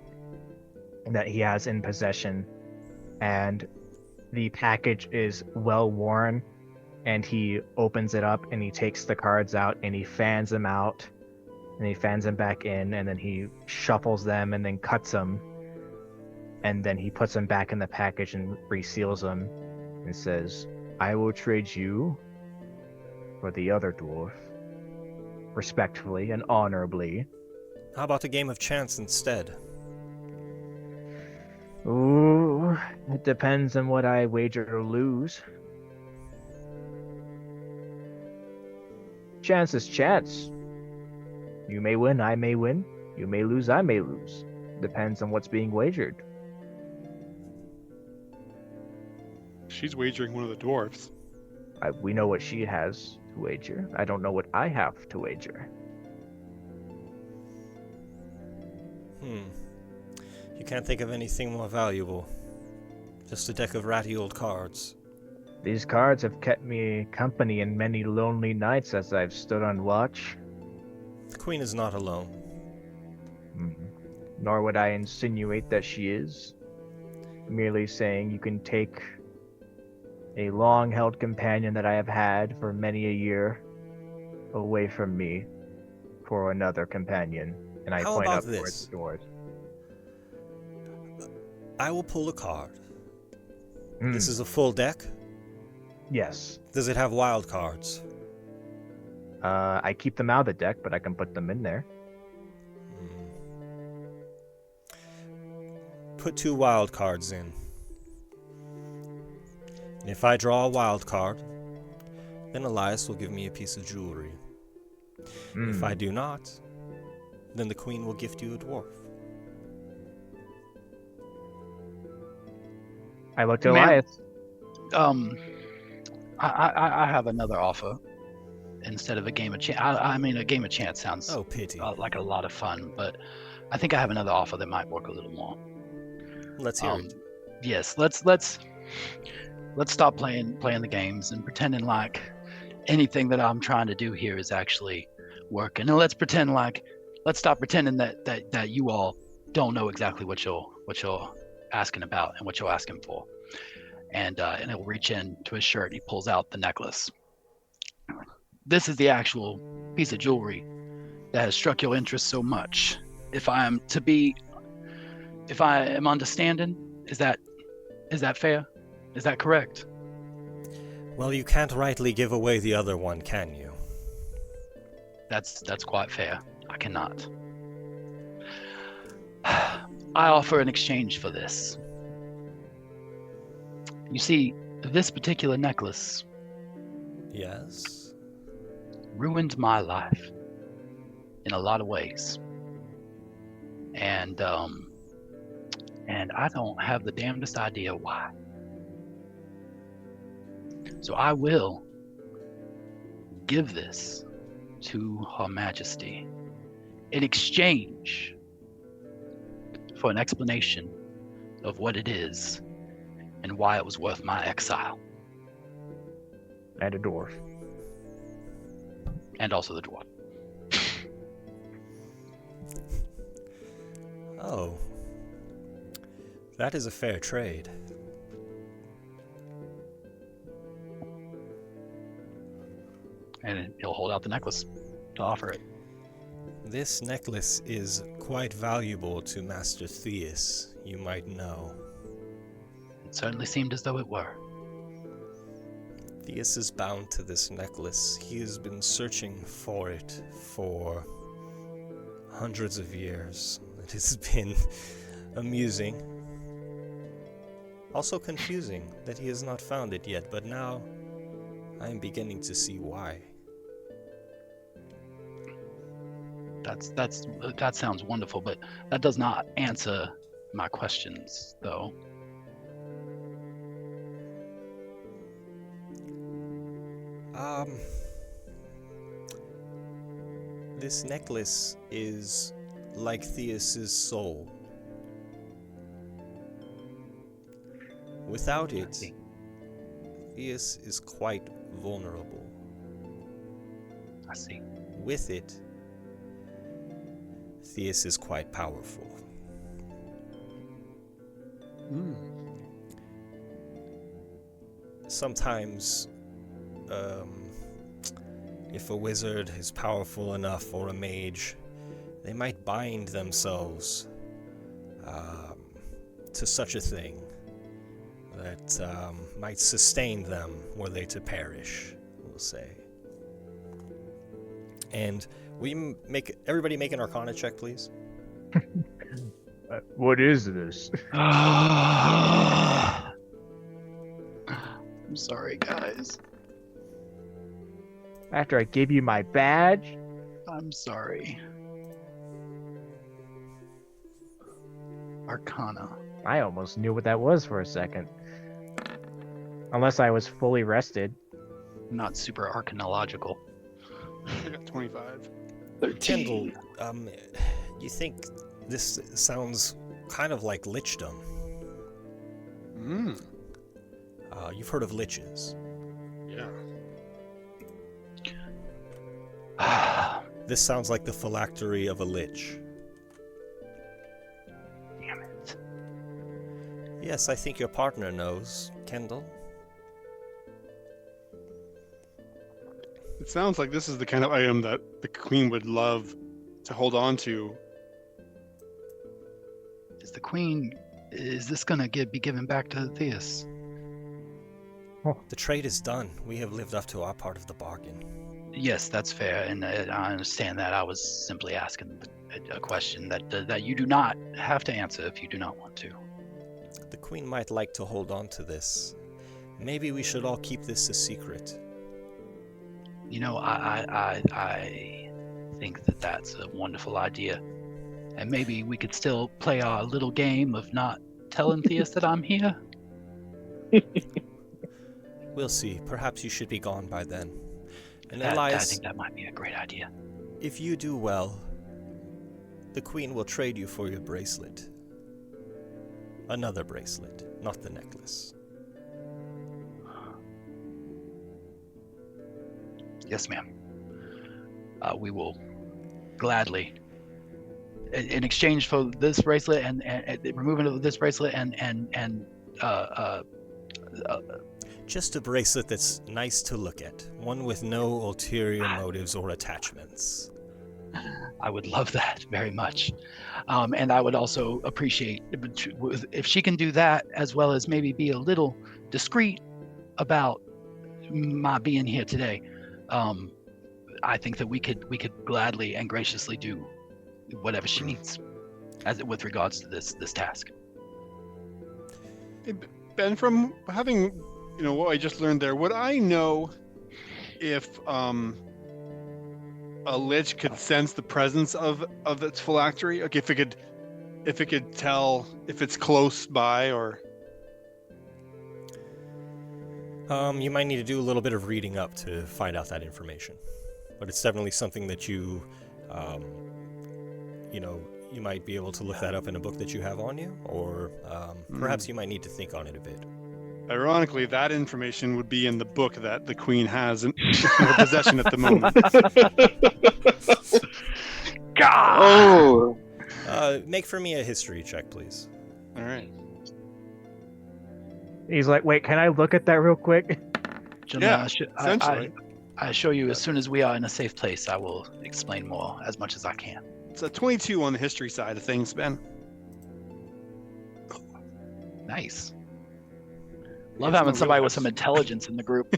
that he has in possession, and the package is well worn, and he opens it up and he takes the cards out and he fans them out and he fans them back in, and then he shuffles them and then cuts them, and then he puts them back in the package and reseals them and says, "I will trade you for the other dwarf, respectfully and honorably." How about a game of chance instead? Ooh, it depends on what I wager or lose. Chance is chance. You may win, I may win. You may lose, I may lose. Depends on what's being wagered. She's wagering one of the dwarves. We know what she has to wager. I don't know what I have to wager. You can't think of anything more valuable. Just a deck of ratty old cards. These cards have kept me company in many lonely nights as I've stood on watch. The queen is not alone. Nor would I insinuate that she is. Merely saying you can take a long-held companion that I have had for many a year away from me for another companion. And I point up towards the doors. I will pull a card. This is a full deck? Yes. Does it have wild cards? I keep them out of the deck, but I can put them in there. Put 2 wild cards in. And if I draw a wild card, then Elias will give me a piece of jewelry. If I do not, then the queen will gift you a dwarf. I looked at Elias. I have another offer instead of a game of chance. I mean, a game of chance sounds pity. Like a lot of fun, but I think I have another offer that might work a little more. Let's hear it. Yes, let's stop playing the games and pretending like anything that I'm trying to do here is actually working, and let's stop pretending that you all don't know exactly what you're asking about and what you're asking for. And he'll reach into his shirt and he pulls out the necklace. This is the actual piece of jewelry that has struck your interest so much. If I am understanding, is that fair? Is that correct? Well, you can't rightly give away the other one, can you? That's quite fair. I cannot. I offer an exchange for this. You see, this particular necklace. Yes. Ruined my life in a lot of ways. And I don't have the damnedest idea why. So I will give this to Her Majesty in exchange for an explanation of what it is and why it was worth my exile. And a dwarf. And also the dwarf. Oh. That is a fair trade. And he'll hold out the necklace to offer it. This necklace is quite valuable to Master Theus, you might know. It certainly seemed as though it were. Theus is bound to this necklace. He has been searching for it for hundreds of years. It has been amusing. Also confusing that he has not found it yet, but now I am beginning to see why. That sounds wonderful, but that does not answer my questions, though. This necklace is like Theus's soul. Without it, Theus is quite vulnerable. I see. With it, Theus is quite powerful. Sometimes, if a wizard is powerful enough or a mage, they might bind themselves to such a thing that might sustain them were they to perish, we'll say. And everybody make an Arcana check, please. What is this? I'm sorry, guys. After I gave you my badge? I'm sorry. Arcana. I almost knew what that was for a second. Unless I was fully rested. Not super arcanological. I got 25. Kendall, you think this sounds kind of like lichdom? You've heard of liches. Yeah. This sounds like the phylactery of a lich. Damn it. Yes, I think your partner knows, Kendall. It sounds like this is the kind of item that the queen would love to hold on to. Is this gonna be given back to Theus? The trade is done. We have lived up to our part of the bargain. Yes, that's fair, and I understand that. I was simply asking a question that you do not have to answer if you do not want to. The queen might like to hold on to this. Maybe we should all keep this a secret. You know, I think that that's a wonderful idea. And maybe we could still play our little game of not telling Theus that I'm here. We'll see. Perhaps you should be gone by then. And I Elias, think that might be a great idea. if you do well, the queen will trade you for your bracelet. Another bracelet, not the necklace. Yes, ma'am. We will gladly, in exchange for this bracelet and removing of this bracelet and Just a bracelet that's nice to look at. One with no ulterior motives or attachments. I would love that very much. And I would also appreciate if she can do that, as well as maybe be a little discreet about my being here today. I think that we could gladly and graciously do whatever she needs with regards to this task. Hey, Ben, from having what I just learned there, would I know if a lich could sense the presence of its phylactery? Like if it could tell if it's close by or? You might need to do a little bit of reading up to find out that information. But it's definitely something that you might be able to look that up in a book that you have on you, or perhaps you might need to think on it a bit. Ironically, that information would be in the book that the queen has in her possession at the moment. God! Oh! Make for me a history check, please. All right. He's like, wait, can I look at that real quick? Yeah, essentially. I assure you, as soon as we are in a safe place, I will explain more as much as I can. It's a 22 on the history side of things, Ben. Nice. Love having somebody with some intelligence in the group.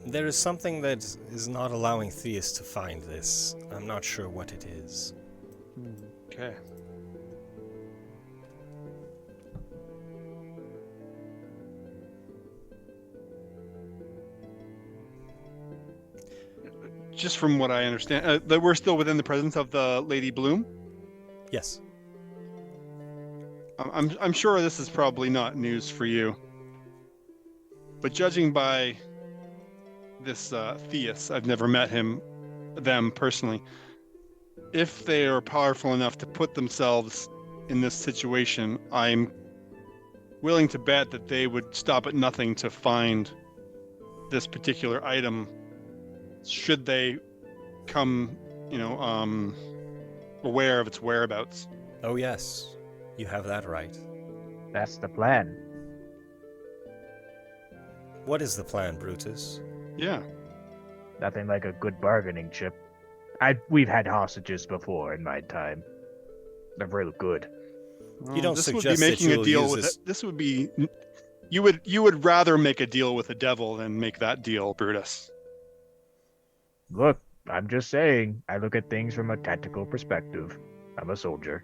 There is something that is not allowing Theus to find this. I'm not sure what it is. Okay. Just from what I understand, that we're still within the presence of the Lady Bloom. Yes. I'm sure this is probably not news for you. But judging by this Theus, I've never met them personally. If they are powerful enough to put themselves in this situation, I'm willing to bet that they would stop at nothing to find this particular item should they come, aware of its whereabouts. Oh yes, you have that right. That's the plan. What is the plan, Brutus? Yeah. Nothing like a good bargaining chip. We've had hostages before in my time. They're real good. You don't this suggest would be making that a you'll deal use with this... it. This would be you would rather make a deal with the devil than make that deal, Brutus. Look, I'm just saying, I look at things from a tactical perspective. I'm a soldier.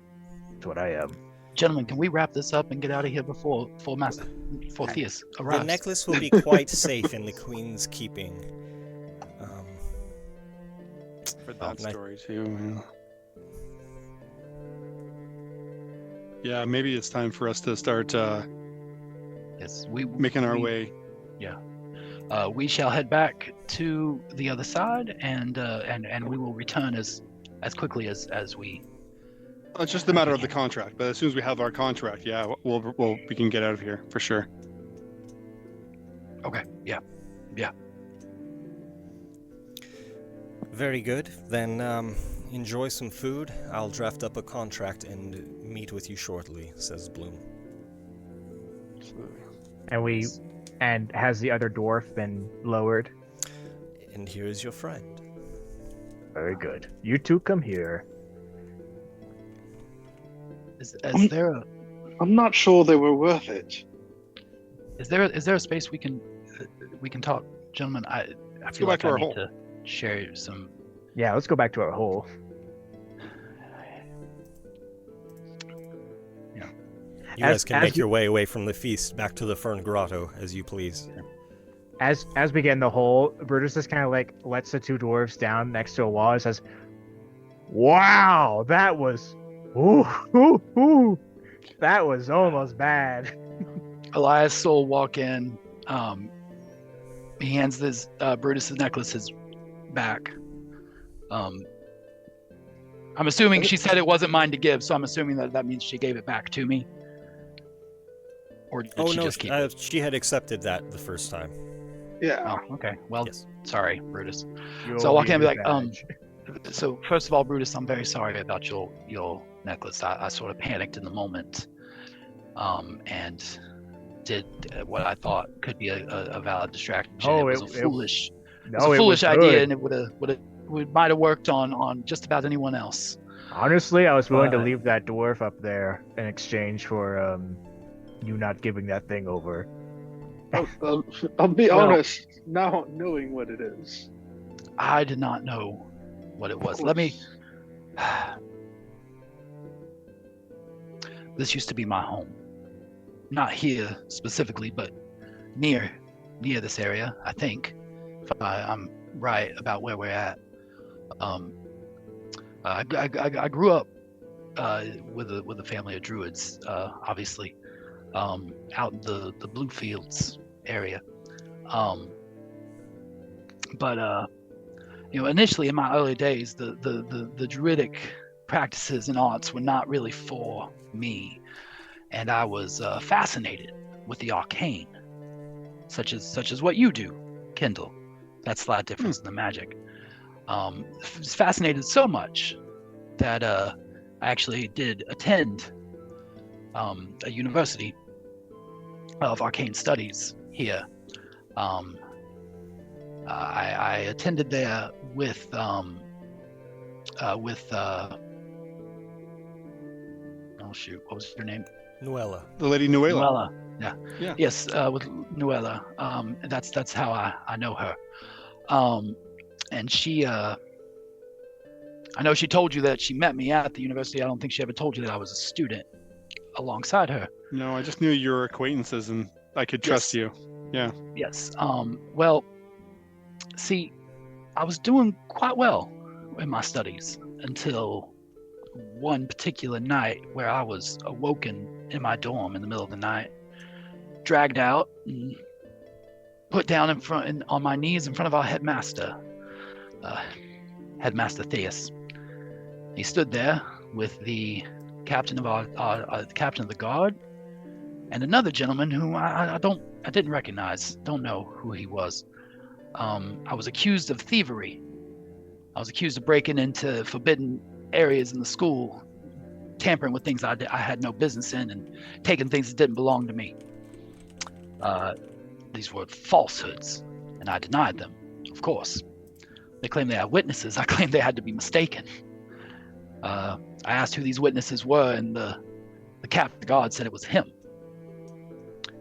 That's what I am. Gentlemen, can we wrap this up and get out of here before Theus arrives? The necklace will be quite safe in the Queen's keeping. Heard that story too. Yeah, maybe it's time for us to start making our way. Yeah. We shall head back to the other side, and we will return as quickly as we. It's just a matter of the contract, but as soon as we have our contract, yeah, we can get out of here for sure. Okay. Yeah. Very good. Then enjoy some food. I'll draft up a contract and meet with you shortly, says Bloom. And has the other dwarf been lowered? And here is your friend. Very good. You two come here. I'm not sure they were worth it. Is there a space we can talk, gentlemen? I feel like I need to share some. Yeah, let's go back to our hole. Yeah. You guys can make your way away from the feast back to the Fern Grotto as you please. As we get in the hole, Brutus just kind of like lets the two dwarves down next to a wall and says, "Wow, that was, that was almost bad." Elias will walk in. He hands this Brutus's necklaces back. I'm assuming she said it wasn't mine to give, so I'm assuming that means she gave it back to me. Or did she just keep it? She had accepted that the first time. Yeah. Oh, okay. Well, yes. Sorry, Brutus. So I'll walk in and be like, so first of all, Brutus, I'm very sorry about your necklace. I sort of panicked in the moment, and did what I thought could be a valid distraction. Oh, it was a foolish idea, and it might have worked on just about anyone else. Honestly, I was willing to leave that dwarf up there in exchange for you not giving that thing over. I'll be honest, now knowing what it is. I did not know what it was. Let me. This used to be my home. Not here specifically, but near this area, I think. If I'm right about where we're at. I grew up with a family of druids, obviously, out in the Blue Fields area. But initially in my early days, the druidic practices and arts were not really for me, and I was fascinated with the arcane, such as what you do, Kendall. That's the difference in the magic. Was fascinated so much that I actually did attend a university of arcane studies here. I attended there with oh shoot, what was her name? Nuella. The lady Nuella. Nuella. Yeah. Yes, with Nuella. That's how I know her. And she, I know she told you that she met me at the university. I don't think she ever told you that I was a student alongside her. No, I just knew you were acquaintances and I could trust you. Yeah. Yes. Well, see, I was doing quite well in my studies until one particular night where I was awoken in my dorm in the middle of the night, dragged out, and put down on my knees in front of our headmaster, Headmaster Theus. He stood there with the captain of the captain of the guard, and another gentleman whom I didn't recognize, don't know who he was. I was accused of thievery. I was accused of breaking into forbidden areas in the school, tampering with things I had no business in, and taking things that didn't belong to me. These were falsehoods, and I denied them, of course. They claimed they had witnesses. I claimed they had to be mistaken. I asked who these witnesses were, and the captain of the guard said it was him.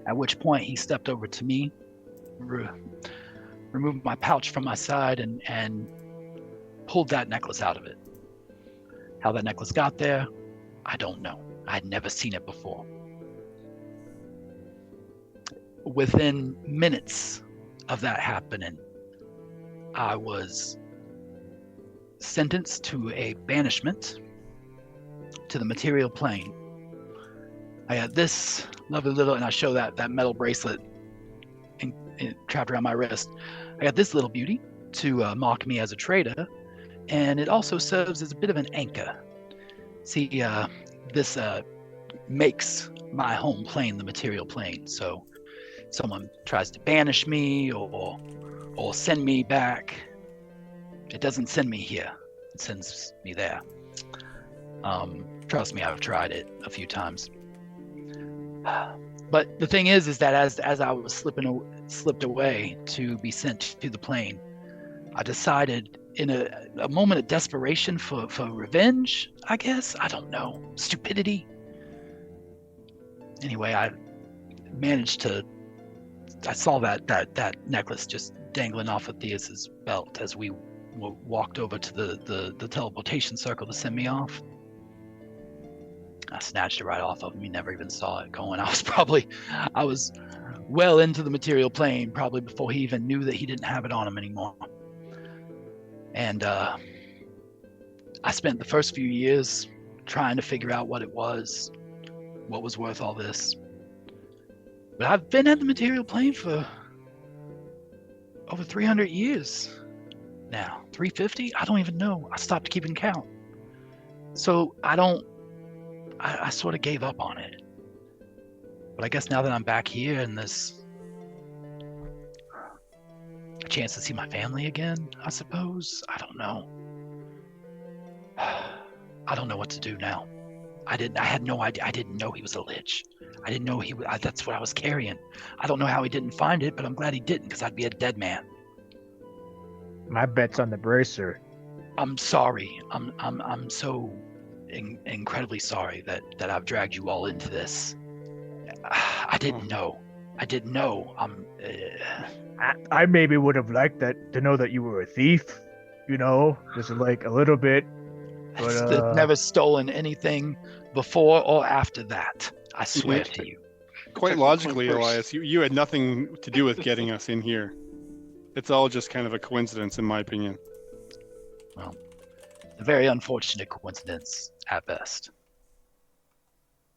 At which point he stepped over to me, removed my pouch from my side, and pulled that necklace out of it. How that necklace got there, I don't know. I'd never seen it before. Within minutes of that happening, I was sentenced to a banishment to the material plane. I had this lovely little, and I show that metal bracelet trapped around my wrist. I got this little beauty to mock me as a traitor, and it also serves as a bit of an anchor. See, this makes my home plane the material plane. So someone tries to banish me or send me back, it doesn't send me here. It sends me there. Trust me, I've tried it a few times. But the thing is that as I was slipped away to be sent to the plane, I decided in a moment of desperation for revenge, I guess. I don't know. Stupidity. Anyway, I saw that necklace just dangling off of Theus's belt as we walked over to the teleportation circle to send me off. I snatched it right off of him. He never even saw it going. I was well into the material plane, probably before he even knew that he didn't have it on him anymore. And I spent the first few years trying to figure out what was worth all this. But I've been at the material plane for over 300 years now. 350? I don't even know. I stopped keeping count. So I sort of gave up on it. But I guess now that I'm back here and there's a chance to see my family again, I suppose. I don't know. I don't know what to do now. I had no idea. I didn't know he was a lich. I didn't know that's what I was carrying. I don't know how he didn't find it, but I'm glad he didn't, because I'd be a dead man. My bet's on the bracer. I'm sorry. I'm so incredibly sorry that I've dragged you all into this. I didn't know. I maybe would have liked that to know that you were a thief. You know, just like a little bit. But I've never stolen anything before or after that. I swear to you. Quite logically, Elias, you had nothing to do with getting us in here. It's all just kind of a coincidence, in my opinion. Well, a very unfortunate coincidence at best.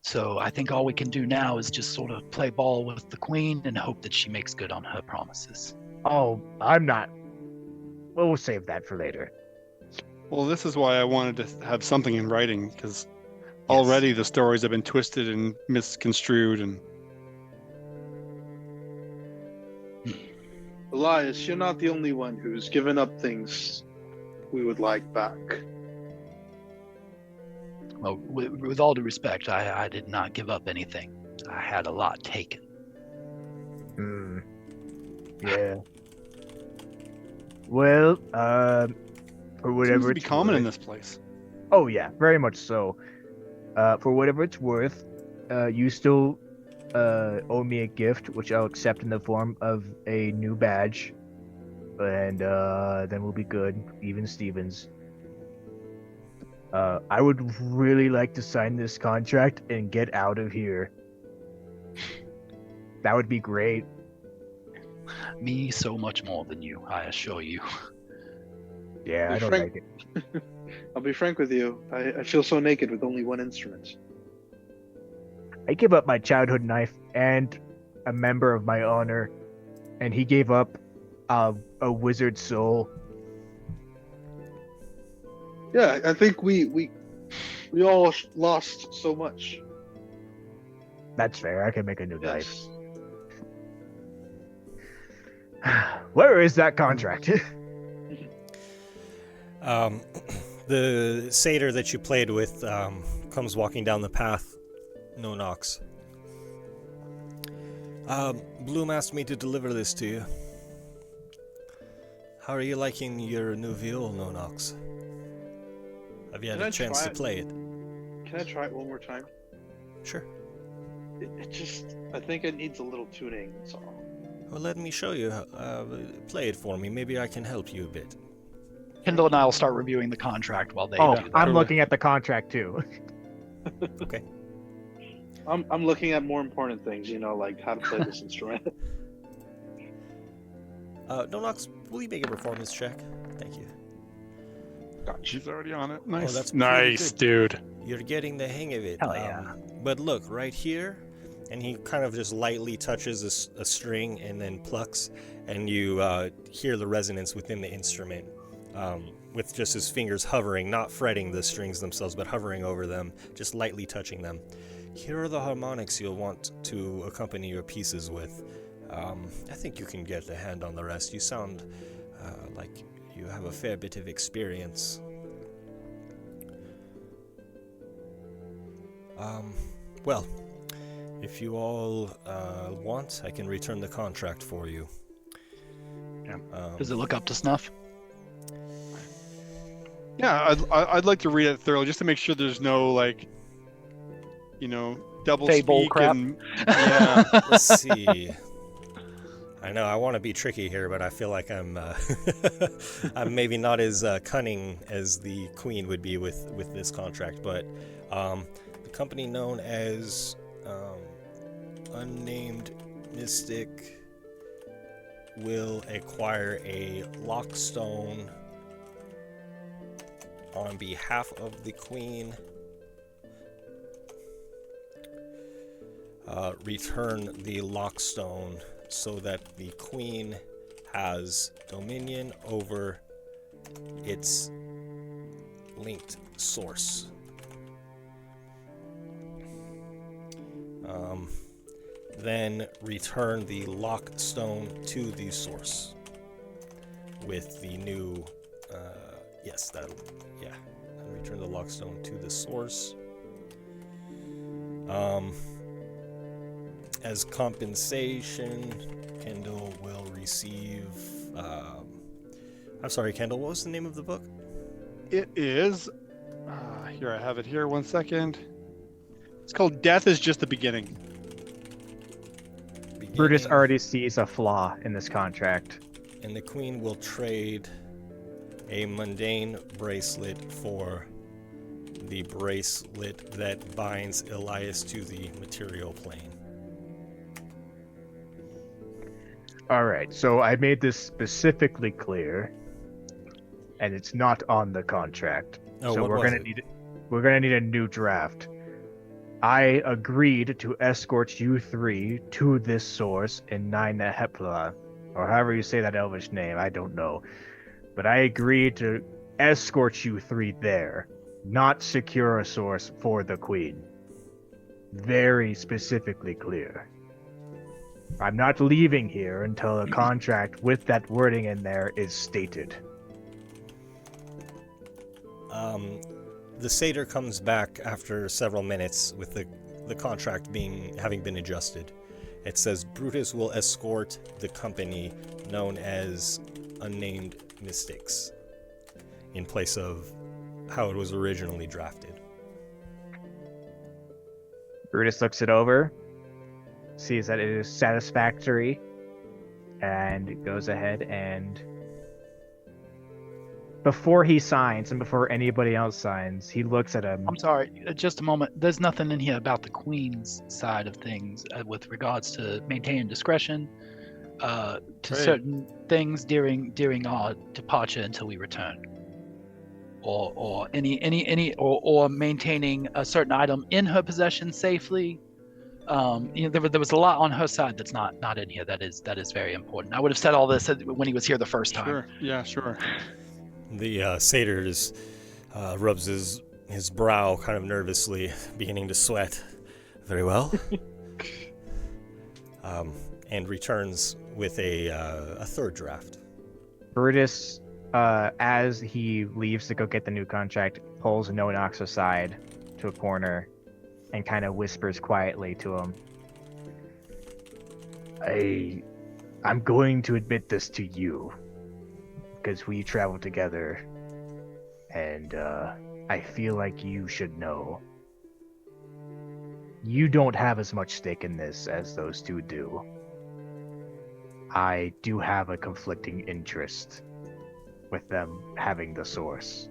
So I think all we can do now is just sort of play ball with the queen and hope that she makes good on her promises. Oh, I'm not. We'll save that for later. Well, this is why I wanted to have something in writing, because already the stories have been twisted and misconstrued. And Elias, you're not the only one who's given up things we would like back. Well, with all due respect, I did not give up anything. I had a lot taken. Yeah. Well, for whatever seems to be it's common worth. in this place. Oh yeah, very much so. For whatever it's worth, you still owe me a gift, which I'll accept in the form of a new badge, and then we'll be good, even Stevens. I would really like to sign this contract and get out of here. That would be great. Me so much more than you, I assure you. Yeah, I don't like it. I'll be frank with you. I feel so naked with only one instrument. I give up my childhood knife and a member of my honor and he gave up a wizard soul. Yeah, I think we all lost so much. That's fair. I can make a new knife. Yes. Where is that contract? The satyr that you played with comes walking down the path. No knocks. Bloom asked me to deliver this to you. How are you liking your new viol, No Knocks? Have you had a chance to play it? Can I try it one more time? Sure. It just, I think it needs a little tuning, that's all. Well, let me show you. Play it for me. Maybe I can help you a bit. Kendall and I will start reviewing the contract while they Oh, do that. I'm looking at the contract too. Okay. I'm looking at more important things, like how to play this instrument. No Knocks, will you make a performance check? Thank you. She's already on it. Nice. that's Nice, dude. You're getting the hang of it. Hell yeah. But look, right here, and he kind of just lightly touches a string and then plucks, and you hear the resonance within the instrument with just his fingers hovering, not fretting the strings themselves, but hovering over them, just lightly touching them. Here are the harmonics you'll want to accompany your pieces with. I think you can get a hand on the rest. You sound like you have a fair bit of experience. Well, if you all want, I can return the contract for you. Yeah. Does it look up to snuff? Yeah, I'd like to read it thoroughly just to make sure there's no double Fable speak crap. and yeah. Let's see. I know I want to be tricky here, but I feel like I'm I'm maybe not as cunning as the Queen would be with this contract. But the company known as Unnamed Mystic will acquire a lockstone on behalf of the Queen. Return the lockstone so that the Queen has dominion over its linked source. Then return the lockstone to the source with the new, and return the lockstone to the source. As compensation, Kendall will receive. I'm sorry, Kendall. What was the name of the book? It is. Here, I have it here. 1 second. It's called Death is Just the Beginning. Brutus already sees a flaw in this contract. And the Queen will trade a mundane bracelet for the bracelet that binds Elias to the material plane. All right, so I made this specifically clear, and it's not on the contract. Oh, so what we're was gonna it? we're gonna need a new draft. I agreed to escort you three to this source in Nina Hepla, or however you say that Elvish name, I don't know. But I agreed to escort you three there, not secure a source for the Queen. Very specifically clear. I'm not leaving here until a contract with that wording in there is stated. The satyr comes back after several minutes with the contract having been adjusted. It says Brutus will escort the company known as Unnamed Mystics in place of how it was originally drafted. Brutus looks it over, sees that it is satisfactory, and goes ahead and before he signs and before anybody else signs, he looks at him. I'm sorry, just a moment. There's nothing in here about the Queen's side of things with regards to maintaining discretion to certain things during our departure until we return, or any or maintaining a certain item in her possession safely. There was a lot on her side that's not in here. That is very important. I would have said all this when he was here the first time. Sure. Yeah. Sure. The satyr rubs his brow kind of nervously, beginning to sweat. Very well. And returns with a third draft. Brutus, as he leaves to go get the new contract, pulls Nonox aside to a corner and kind of whispers quietly to him. I'm going to admit this to you, because we traveled together, and I feel like you should know. You don't have as much stake in this as those two do. I do have a conflicting interest with them having the source.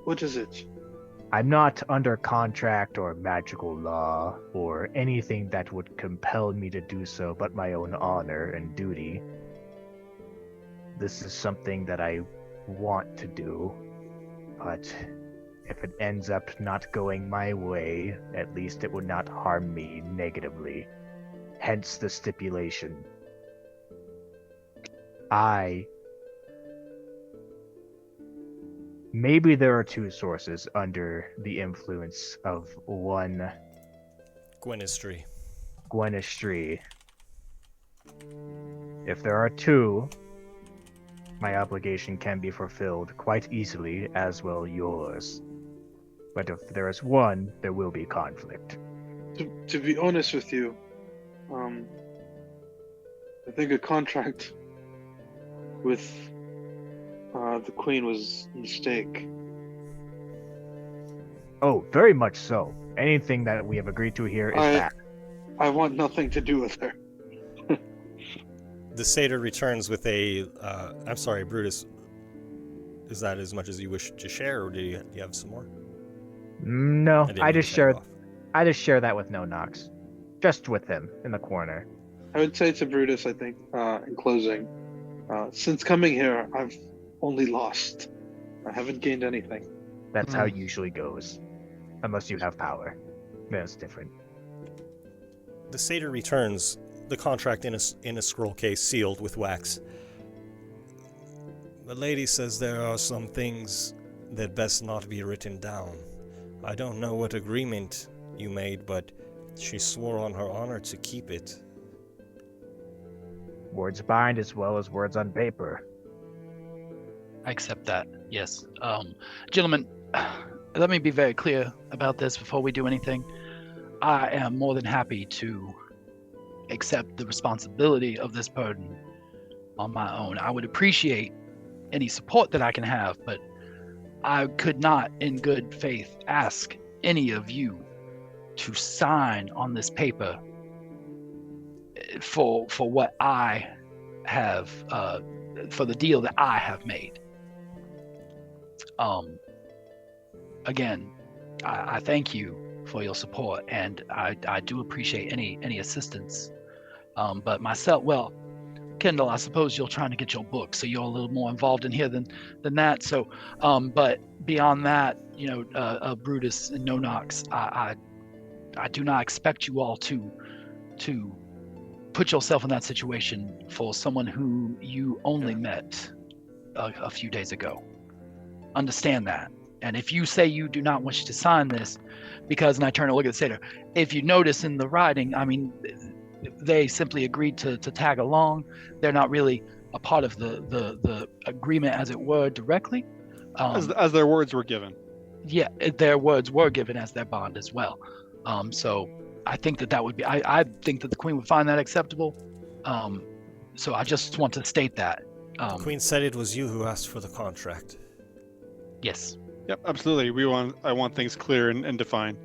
What is it? I'm not under contract or magical law or anything that would compel me to do so but my own honor and duty. This is something that I want to do, but if it ends up not going my way, at least it would not harm me negatively. Hence the stipulation. Maybe there are two sources under the influence of one Gwynistry. If there are two, my obligation can be fulfilled quite easily, as will yours. But if there is one, there will be conflict. To be honest with you, I think a contract with the Queen was a mistake. Oh, very much so. Anything that we have agreed to here is that. I want nothing to do with her. The satyr returns with I'm sorry, Brutus. Is that as much as you wish to share, or do you have some more? No, I just share that with Nonox. Just with him in the corner. I would say to Brutus, I think, in closing, since coming here, I've only lost. I haven't gained anything. That's how it usually goes. Unless you have power. Then it's different. The satyr returns, the contract in a scroll case sealed with wax. The lady says there are some things that best not be written down. I don't know what agreement you made, but she swore on her honor to keep it. Words bind as well as words on paper. I accept that, yes. Gentlemen, let me be very clear about this before we do anything. I am more than happy to accept the responsibility of this burden on my own. I would appreciate any support that I can have, but I could not, in good faith, ask any of you to sign on this paper for what I have, for the deal that I have made. Again, I thank you for your support, and I do appreciate any assistance. But myself, well, Kendall, I suppose you're trying to get your book, so you're a little more involved in here than that. So, but beyond that, Brutus and Nonox, I do not expect you all to put yourself in that situation for someone who you only met a few days ago. Understand that. And if you say you do not wish to sign this, and I turn to look at the satyr, if you notice in the writing, I mean, they simply agreed to tag along. They're not really a part of the agreement, as it were, directly. As their words were given. Yeah, their words were given as their bond as well. So I think that would be. I think that the Queen would find that acceptable. So I just want to state that. The Queen said it was you who asked for the contract. Yes. Yep, absolutely. I want things clear and defined.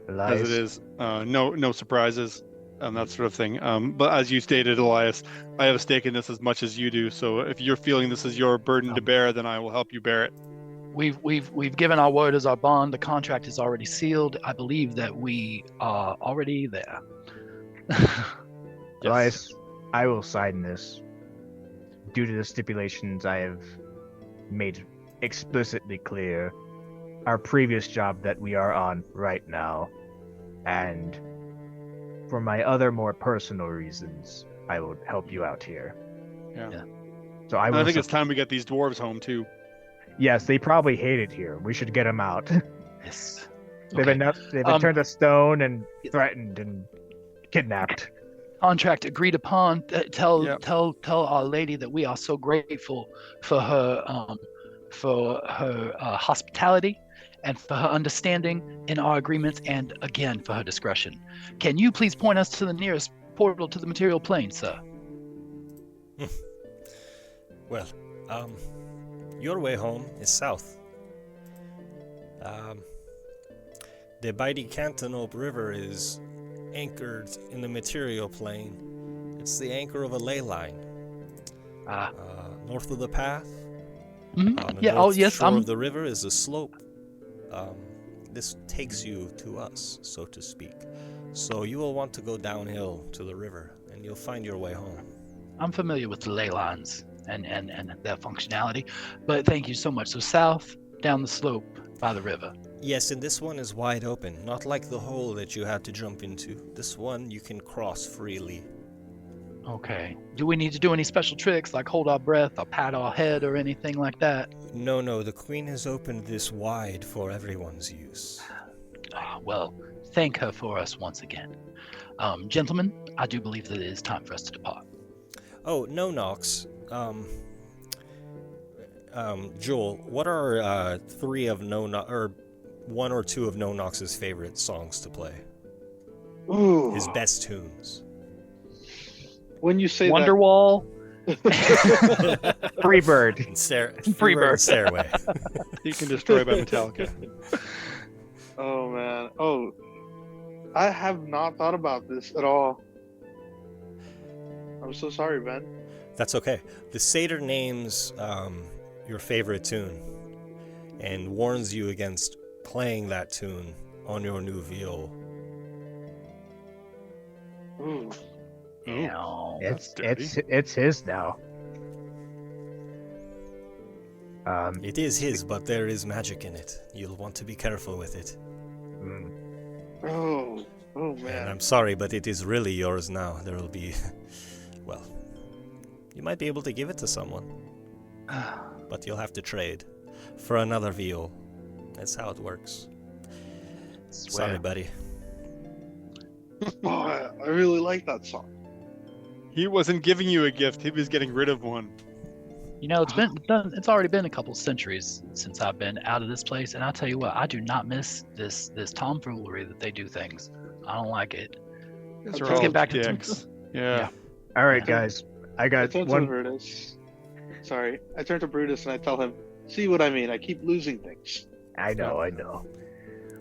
Elias. As it is. No surprises and that sort of thing. But as you stated, Elias, I have a stake in this as much as you do. So if you're feeling this is your burden to bear, then I will help you bear it. We've given our word as our bond. The contract is already sealed. I believe that we are already there. Elias, I will sign this. Due to the stipulations I have made explicitly clear, our previous job that we are on right now And for my other more personal reasons, I will help you out here. Yeah. So I And will. I think it's time we get these dwarves home too. Yes, they probably hate it here. We should get them out. Yes. They've been turned to stone and threatened and kidnapped. Contract agreed upon. Tell Our Lady that we are so grateful for her hospitality and for her understanding in our agreements, and again for her discretion. Can you please point us to the nearest portal to the material plane, sir? Well, your way home is south. The mighty Cantaloupe River is anchored in the material plane. It's the anchor of a ley line. North of the path, on the north shore of the river is a slope. This takes you to us, so to speak. So you will want to go downhill to the river, and you'll find your way home. I'm familiar with the ley lines and their functionality, but thank you so much. So south, down the slope by the river. Yes, and this one is wide open, not like the hole that you had to jump into. This one you can cross freely. Okay. Do we need to do any special tricks like hold our breath or pat our head or anything like that? No, the Queen has opened this wide for everyone's use. Well, thank her for us once again. Gentlemen, I do believe that it is time for us to depart. Oh, no, Nox. Joel, what are one or two of No Nox's favorite songs to play? Ooh. His best tunes. When you say Wonderwall, Freebird, Freebird Stairway. You Can Destroy by Metallica. Oh man. Oh, I have not thought about this at all. I'm so sorry, Ben. That's okay. The satyr names your favorite tune and warns you against playing that tune on your new viol. Ooh. It's his now. It is his, but there is magic in it. You'll want to be careful with it. Oh man. And I'm sorry, but it is really yours now. There will be, well, you might be able to give it to someone, but you'll have to trade for another viol. That's how it works. Sorry, buddy. Oh, I really like that song. He wasn't giving you a gift. He was getting rid of one. You know, it's already been a couple centuries since I've been out of this place, and I'll tell you what, I do not miss this tomfoolery that they do things. I don't like it. Let's get back to dicks. Yeah. All right, guys. I got turn one. to Brutus. Sorry, I turn to Brutus and I tell him, "See what I mean? I keep losing things." I know.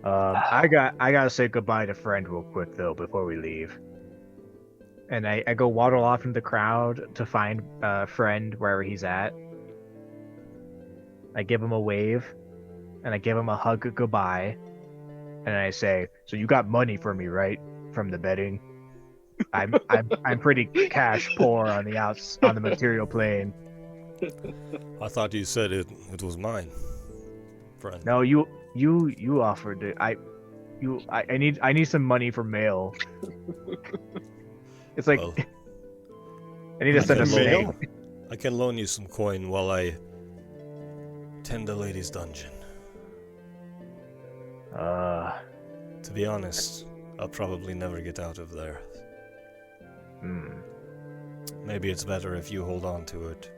I gotta say goodbye to Friend real quick though before we leave. And I go waddle off into the crowd to find Friend wherever he's at. I give him a wave, and I give him a hug goodbye, and I say, "So you got money for me, right? From the betting? I'm pretty cash poor on the material plane." I thought you said it was mine, friend. No, you offered it. I need some money for mail. It's like I need to send a mail. I can loan you some coin while I tend the lady's dungeon. To be honest, I'll probably never get out of there. Maybe it's better if you hold on to it.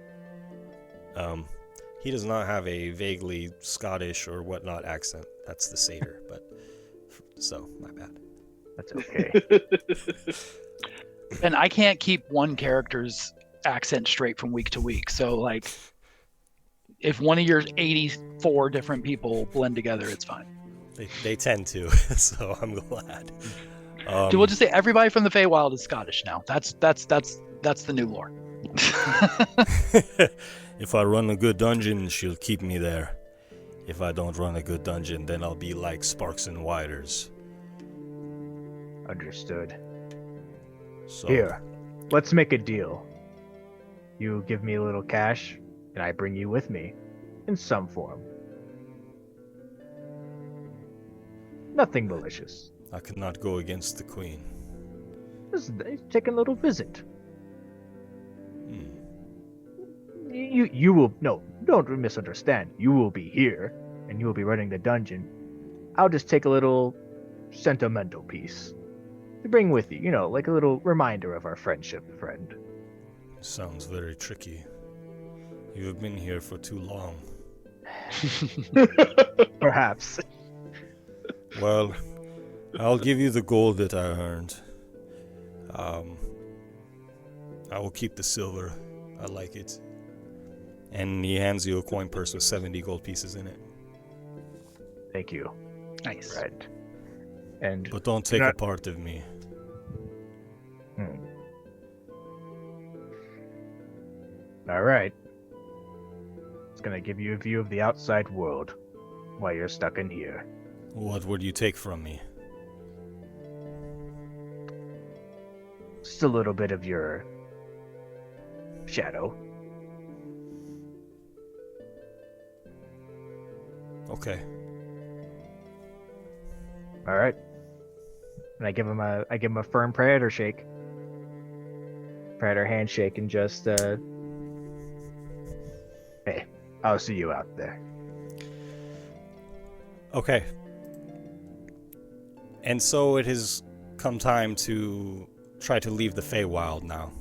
He does not have a vaguely Scottish or whatnot accent. That's the satyr, but so my bad. That's okay. And I can't keep one character's accent straight from week to week. So like, if one of your 84 different people blend together, it's fine. They tend to, so I'm glad. We'll just say everybody from the Feywild is Scottish now. That's the new lore. If I run a good dungeon, she'll keep me there. If I don't run a good dungeon, then I'll be like Sparks and Widers. Understood. So, here, let's make a deal. You give me a little cash, and I bring you with me, in some form. Nothing malicious. I cannot go against the queen. Take a little visit. Hmm. You will no, don't misunderstand. You will be here, and you will be running the dungeon. I'll just take a little sentimental piece to bring with you. Like a little reminder of our friendship, friend. Sounds very tricky. You have been here for too long. Perhaps. Well, I'll give you the gold that I earned. I will keep the silver. I like it. And he hands you a coin purse with 70 gold pieces in it. Thank you. Nice. Right. But don't take a part of me. All right. It's gonna give you a view of the outside world while you're stuck in here. What would you take from me? Just a little bit of your shadow. Okay. All right. And I give him a firm predator shake. Predator handshake, and just hey, I'll see you out there. Okay. And so it has come time to try to leave the Feywild now.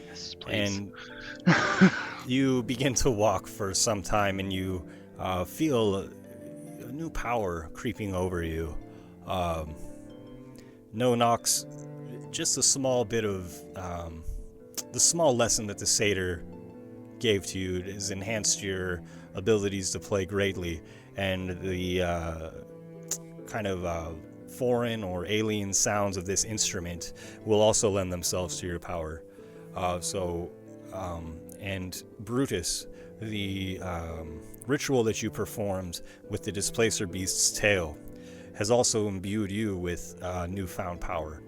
Yes, please. And you begin to walk for some time, and you feel a new power creeping over you. No Nox, just a small bit of the small lesson that the satyr gave to you has enhanced your abilities to play greatly, and the kind of foreign or alien sounds of this instrument will also lend themselves to your power. And Brutus, the ritual that you performed with the Displacer Beast's tail has also imbued you with newfound power.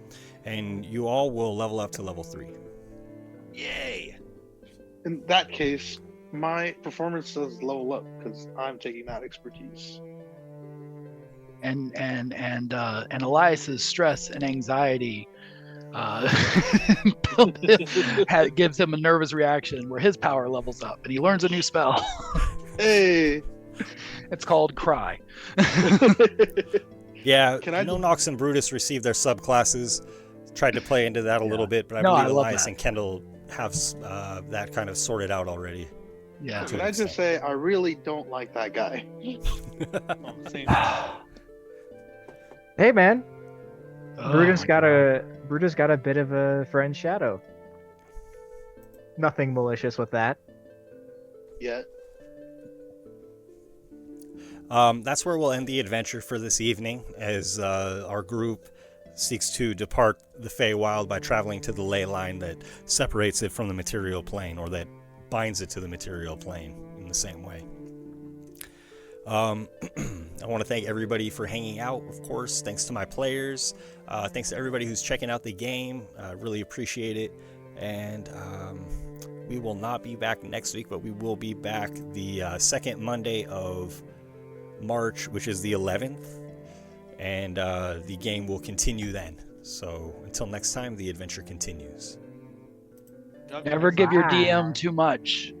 And you all will level up to level 3. Yay! In that case, my performance does level up because I'm taking that expertise. And Elias's stress and anxiety gives him a nervous reaction where his power levels up and he learns a new spell. Hey! It's called Cry. Yeah, Nonox and Brutus received their subclasses. Tried to play into that a little bit, but I believe Elias and Kendall have that kind of sorted out already. Yeah. Can I just say, I really don't like that guy. Hey, man. Oh, Brutus got a bit of a friend shadow. Nothing malicious with that. Yet. That's where we'll end the adventure for this evening, as our group seeks to depart the Feywild by traveling to the ley line that separates it from the material plane, or that binds it to the material plane in the same way. I want to thank everybody for hanging out, of course. Thanks to my players. Thanks to everybody who's checking out the game. Really appreciate it. And we will not be back next week, but we will be back the second Monday of March, which is the 11th. And the game will continue then. So until next time, the adventure continues. Never give your DM too much.